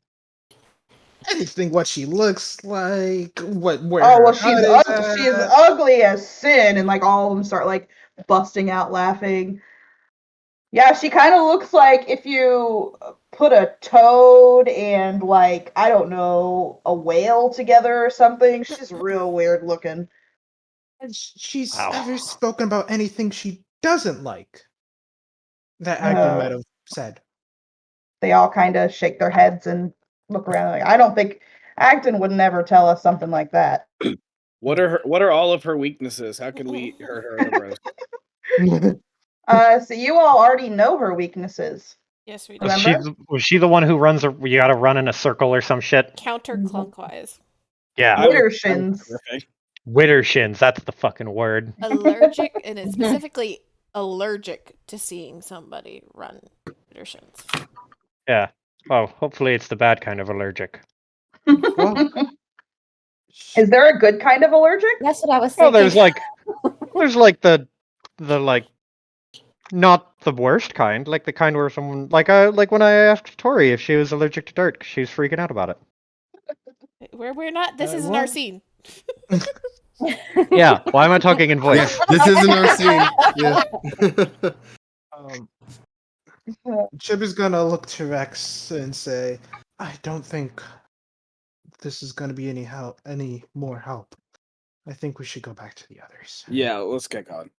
Anything? What she looks like? Where Oh her well, hut is she's at? ugly as sin, and like all of them start like busting out laughing. Yeah, she kind of looks like if you put a toad and like I don't know a whale together or something. She's real weird looking. Has she's Wow. ever spoken about anything she doesn't like that Agden might have said? They all kind of shake their heads and look around. Like, I don't think Agden would never tell us something like that. What are all of her weaknesses? How can we hurt her in the roast? So you all already know her weaknesses. Yes, we do. Remember? Was she the one who runs? You got to run in a circle or some shit? Counterclockwise. Yeah, Widdershins. Widdershins. That's the fucking word. Allergic, and it's specifically allergic to seeing somebody run Widdershins. Yeah. Well, hopefully it's the bad kind of allergic. Well, Is there a good kind of allergic? That's what I was Well, thinking. there's like the like not the worst kind, like the kind where someone like when I asked Tori if she was allergic to dirt, 'cause she was freaking out about it. We're not. This isn't our scene. Yeah. Why am I talking in voice? Yeah, this isn't our scene. Yeah. Chip is gonna look to Rex and say, "I don't think this is gonna be any more help. I think we should go back to the others." Yeah, let's get going.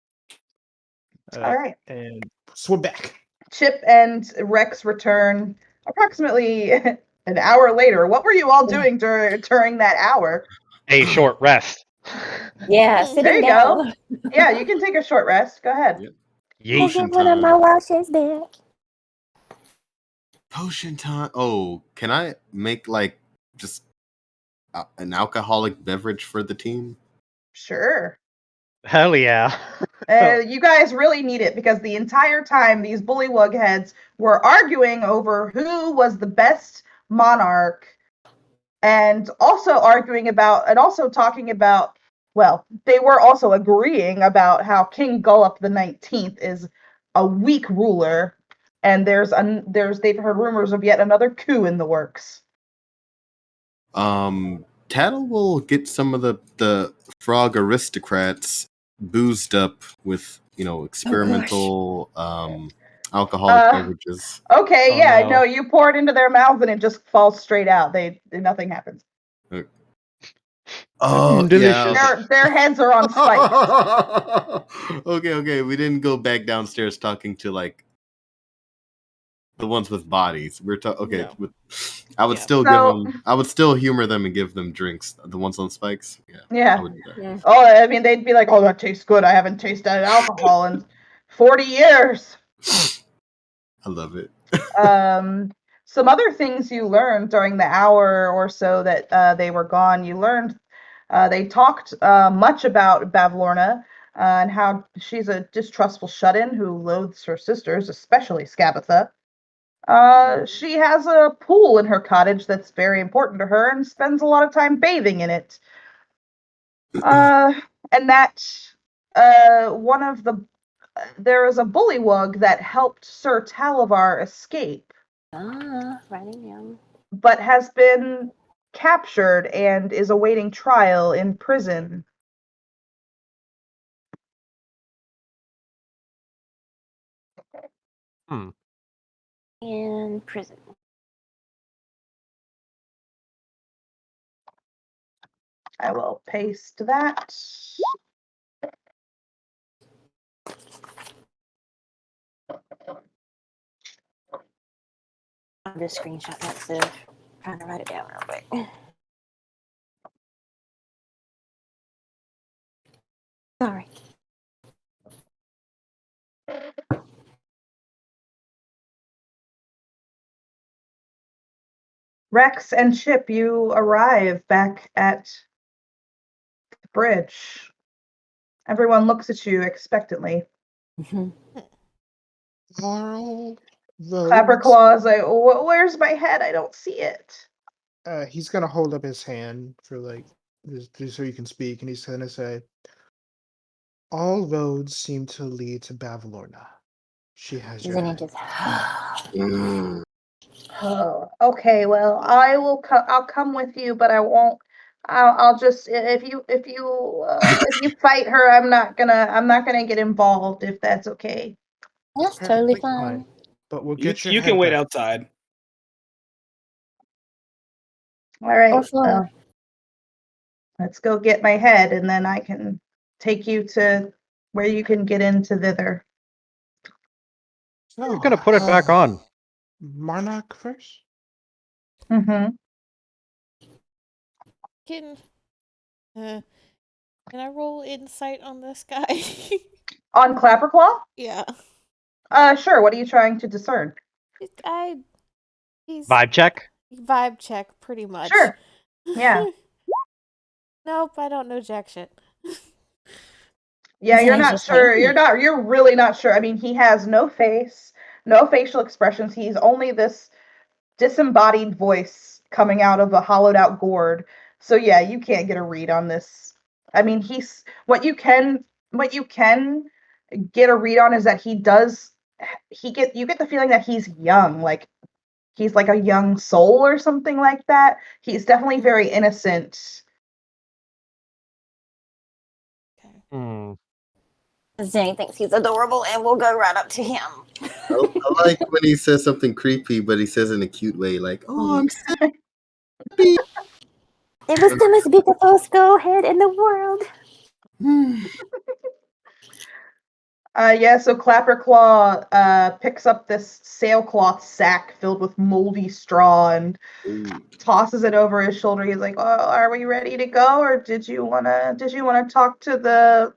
All right. And swim back. Chip and Rex return approximately an hour later. What were you all doing during that hour? A short rest. Yeah, There sitting you down. go. Yeah, you can take a short rest. Go ahead. Yep. Yeet. Potion One of my time. washes back. Potion time. Oh, can I make like just an alcoholic beverage for the team? Sure. Hell yeah. You guys really need it because the entire time these bullywug heads were arguing over who was the best monarch and also arguing about, and also talking about, well, they were also agreeing about how King Gullop the 19th is a weak ruler, and they've heard rumors of yet another coup in the works. Tattle will get some of the frog aristocrats boozed up with, experimental alcoholic beverages. Okay, Oh, yeah, no. no, you pour it into their mouths and it just falls straight out. Nothing happens. Oh, delicious. yeah. Their heads are on spikes. Okay. We didn't go back downstairs talking to like the ones with bodies. We're talking. Okay, No. I would Yeah. still So- give them. I would still humor them and give them drinks. The ones on spikes. Yeah. I Yeah. would do that. Yeah. Oh, I mean, they'd be like, "Oh, that tastes good. I haven't tasted alcohol in 40 years." I love it. Some other things you learned during the hour or so that they were gone. You learned they talked much about Bavlorna and how she's a distrustful shut-in who loathes her sisters, especially Skabatha. She has a pool in her cottage that's very important to her and spends a lot of time bathing in it. And that one of the there is a bullywug that helped Sir Talavar escape, Writing down. but has been captured and is awaiting trial in prison. In prison. I will paste that. I'll just screenshot that instead of trying to write it down real quick. Sorry. Rex and Chip, you arrive back at the bridge. Everyone looks at you expectantly. Carl votes. Clapperclaw is like, "Where's my head? I don't see it." He's gonna hold up his hand for like just so you can speak, and he's gonna say, "All roads seem to lead to Bavlorna. She has your Then he hand." just. Mm. Oh, okay. Well, I will. I'll come with you, but I won't. I'll just if you fight her, I'm not gonna get involved if that's okay. That's totally Perfectly fine. But we'll You, get your you head can wait back. outside. All right. Or fine. Well, let's go get my head, and then I can take you to where you can get into thither. So, You're gonna put it back on. Marnock first. Mm-hmm. Can I roll insight on this guy? On Clapperclaw? Yeah. Sure. What are you trying to discern? He's Vibe check. vibe check pretty much. Sure. Yeah. Nope, I don't know jack shit. Yeah, His you're name's not just sure. Haley. You're really not sure. I mean, he has no face, no facial expressions. He's only this disembodied voice coming out of a hollowed out gourd. So yeah, you can't get a read on this. I mean, he's what you can get a read on is that you get the feeling that he's young, like he's like a young soul or something like that. He's definitely very innocent. Hmm. Zane thinks he's adorable, and we'll go right up to him. I like when he says something creepy, but he says in a cute way, like, "Oh, I'm It was the most beautiful skullhead in the world. Yeah, so Clapperclaw picks up this sailcloth sack filled with moldy straw and tosses it over his shoulder. He's like, "Oh, are we ready to go, or did you wanna talk to the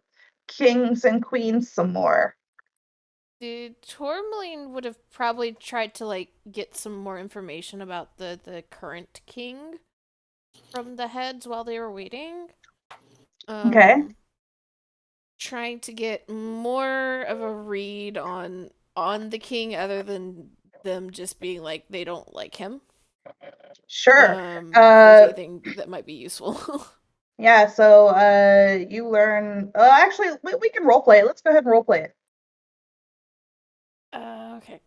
kings and queens some more?" Tourmaline would have probably tried to like get some more information about the current king from the heads while they were waiting. Okay. Trying to get more of a read on the king other than them just being like they don't like him. Sure. If there's Uh, anything that might be useful. yeah. So you learn. Actually, we can role play it. Let's go ahead and role play it. Okay.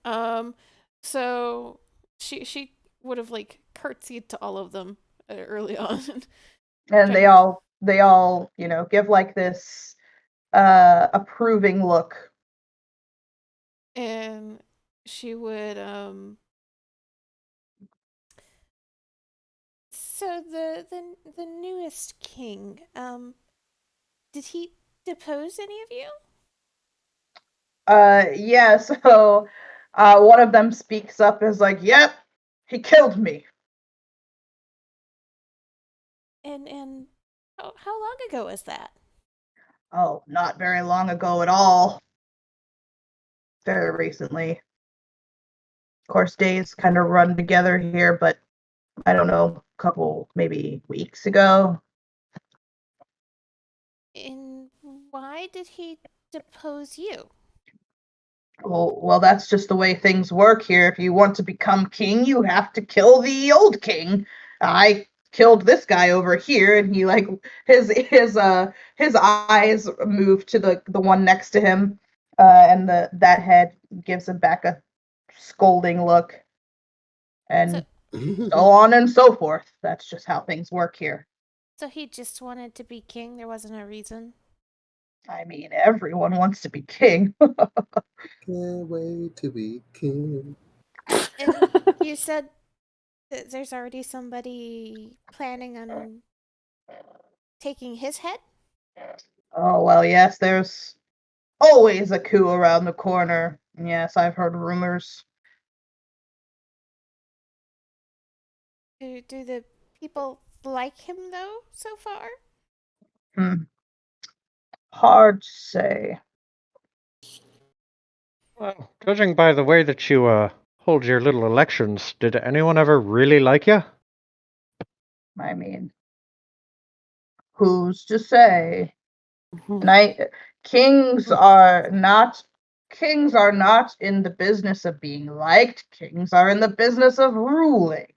So she would have like curtsied to all of them early on. And Kind of. they all give like this approving look. And she would so the newest king, did he depose any of you? Yeah. So one of them speaks up and is like, "Yep, he killed me." And how long ago was that? Oh, not very long ago at all. Very recently. Of course, days kind of run together here, but I don't know, a couple maybe weeks ago. And why did he depose you? Well, that's just the way things work here. If you want to become king, you have to kill the old king. I killed this guy over here, and he like his eyes move to the one next to him, and that head gives him back a scolding look, So and so on and so forth. That's just how things work here. so he just wanted to be king. There wasn't a reason. I mean, everyone wants to be king. Can't wait to be king. And you said that there's already somebody planning on taking his head? Oh, well, yes, there's always a coup around the corner. Yes, I've heard rumors. Do the people like him though so far? Hmm. Hard to say. Well, judging by the way that you hold your little elections, did anyone ever really like you? I mean, who's to say? Night kings are not in the business of being liked. Kings are in the business of ruling.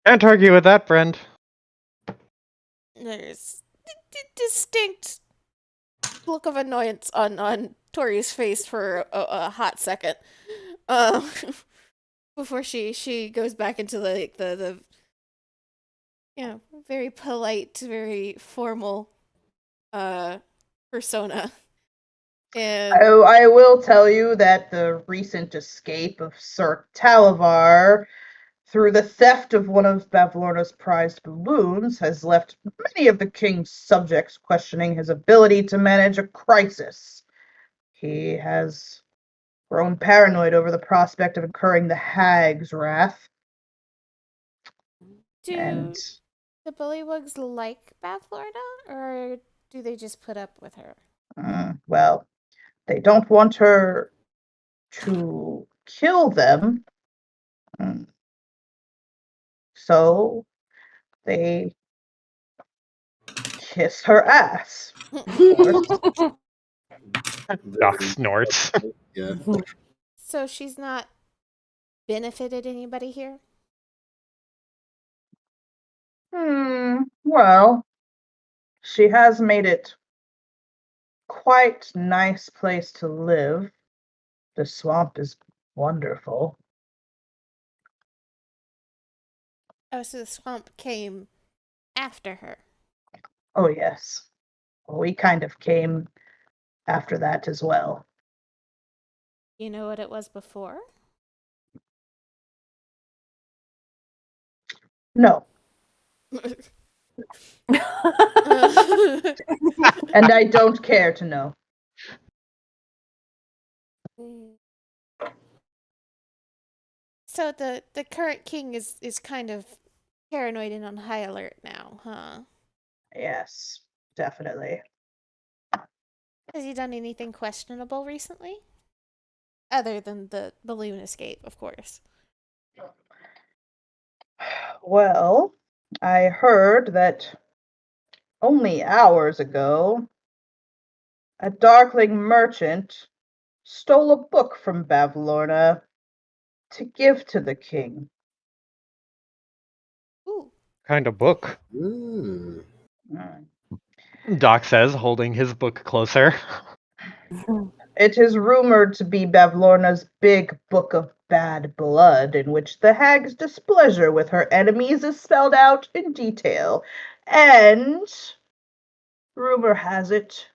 Can't argue with that, friend. There's distinct look of annoyance on Tori's face for a hot second, um, before she goes back into the very polite, very formal persona. And I will tell you that the recent escape of Sir Talavar through the theft of one of Bavlorna's prized balloons has left many of the king's subjects questioning his ability to manage a crisis. He has grown paranoid over the prospect of incurring the hag's wrath, and do the bullywugs like Bavlorna, or do they just put up with her? well, they don't want her to kill them, mm, so they kiss her ass, of course. Doc snorts. Yeah. So she's not benefited anybody here? Well, she has made it quite nice place to live. The swamp is wonderful. Oh, so the swamp came after her. Oh, yes. We kind of came after that as well. You know what it was before? No, and I don't care to know. So the current king is kind of paranoid and on high alert now, huh? Yes, definitely. Has he done anything questionable recently? Other than the balloon escape, of course. Well, I heard that only hours ago, a darkling merchant stole a book from Bavlorna, to give to the king. Ooh. Kind of book? Mm. Doc says, holding his book closer. It is rumored to be Bavlorna's big book of bad blood, in which the hag's displeasure with her enemies is spelled out in detail. And rumor has it,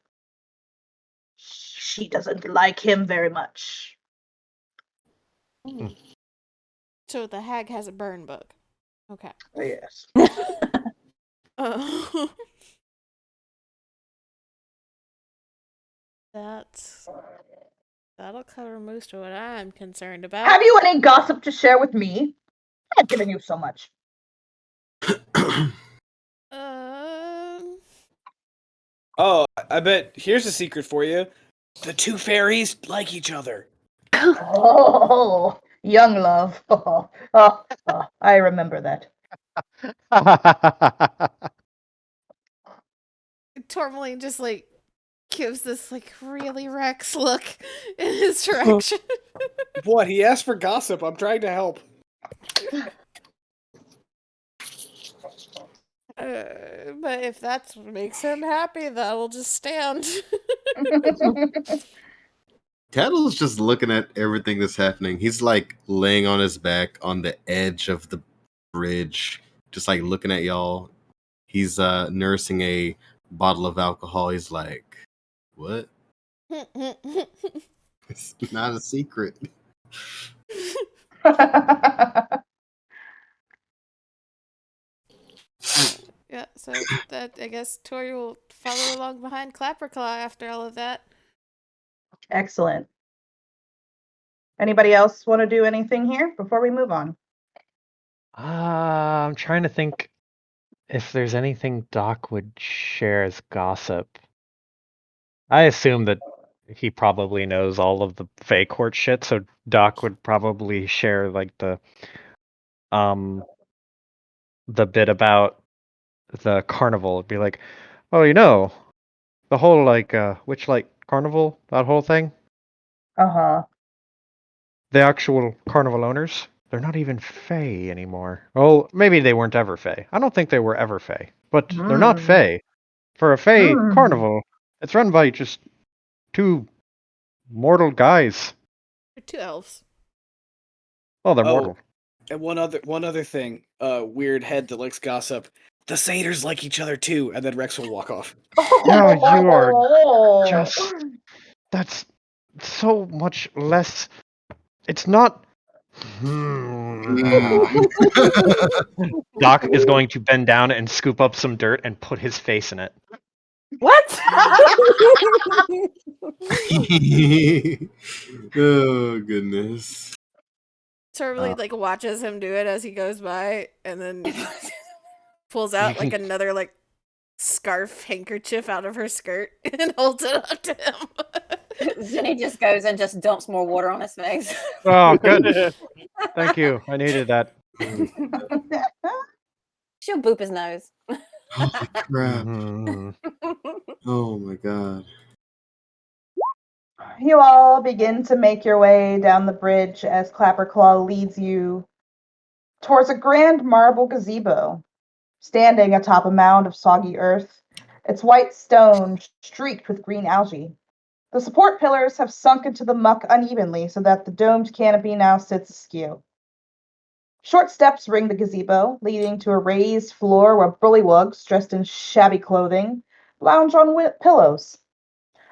she doesn't like him very much. So the hag has a burn book. Okay. Yes. Uh, that'll cover most of what I'm concerned about. Have you any gossip to share with me? I've given you so much. Oh, I bet here's a secret for you. The two fairies like each other. Oh, young love. I remember that. Tourmaline just like gives this like really Rex look in his direction. What? He asked for gossip. I'm trying to help. But if that makes him happy, that'll just stand. Tattle's just looking at everything that's happening. He's like laying on his back on the edge of the bridge, just like looking at y'all. He's nursing a bottle of alcohol. He's like, "What? It's not a secret." Yeah, so that I guess Tori will follow along behind Clapperclaw after all of that. Excellent. Anybody else want to do anything here before we move on? I'm trying to think if there's anything Doc would share as gossip. I assume that he probably knows all of the Fey Court shit, so Doc would probably share like the bit about the carnival. It'd be like, oh, the whole like Witchlight carnival, that whole thing. Uh-huh. The actual carnival owners, they're not even Fey anymore. Oh, maybe they weren't ever Fey. I don't think they were ever Fey, but they're not Fey. For a Fey carnival, it's run by just two mortal guys. They're two elves. Oh, they're mortal. And one other thing, weird head that likes gossip. The satyrs like each other too, and then Rex will walk off. No, you are just... That's so much less... It's not... Doc is going to bend down and scoop up some dirt and put his face in it. What? Oh goodness. Tourmaline like watches him do it as he goes by, and then pulls out like another like scarf handkerchief out of her skirt and holds it up to him. Zinni just goes and just dumps more water on his face. Oh, good. Thank you. I needed that. She'll boop his nose. Holy crap. Oh my god. You all begin to make your way down the bridge as Clapperclaw leads you towards a grand marble gazebo, standing atop a mound of soggy earth, its white stone streaked with green algae. The support pillars have sunk into the muck unevenly so that the domed canopy now sits askew. Short steps ring the gazebo, leading to a raised floor where bullywugs, dressed in shabby clothing, lounge on pillows.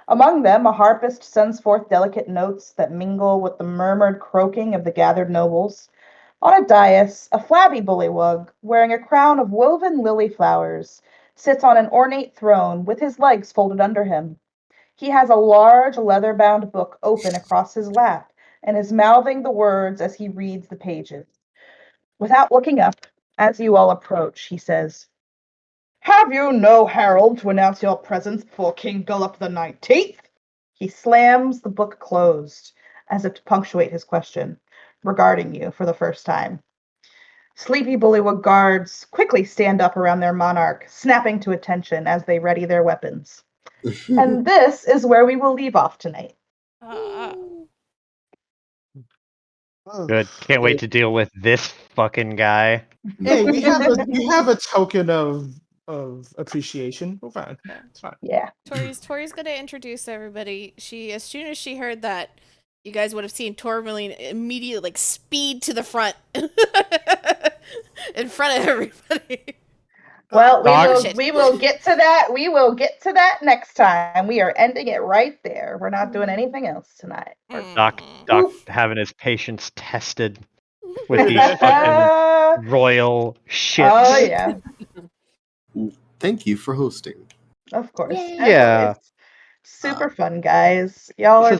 Among them, a harpist sends forth delicate notes that mingle with the murmured croaking of the gathered nobles. On a dais, a flabby bullywug, wearing a crown of woven lily flowers, sits on an ornate throne with his legs folded under him. He has a large leather-bound book open across his lap and is mouthing the words as he reads the pages. Without looking up, as you all approach, he says, "Have you no herald to announce your presence before King Gullop the 19th? He slams the book closed, as if to punctuate his question, regarding you for the first time. Sleepy bullywug guards quickly stand up around their monarch, snapping to attention as they ready their weapons. And this is where we will leave off tonight. Good. Can't wait to deal with this fucking guy. Hey, we have a token of appreciation. We're fine. Yeah. It's fine. Yeah. Tori's gonna introduce everybody. As soon as she heard that, you guys would have seen Tourmaline immediately like speed to the front, in front of everybody. Well, Doc- we will get to that. We will get to that next time. We are ending it right there. We're not doing anything else tonight. Doc Oof. having his patience tested with these fucking royal shits. Oh yeah, Thank you for hosting. of course. Yay. I know, Yeah. it's super fun, guys. Y'all are This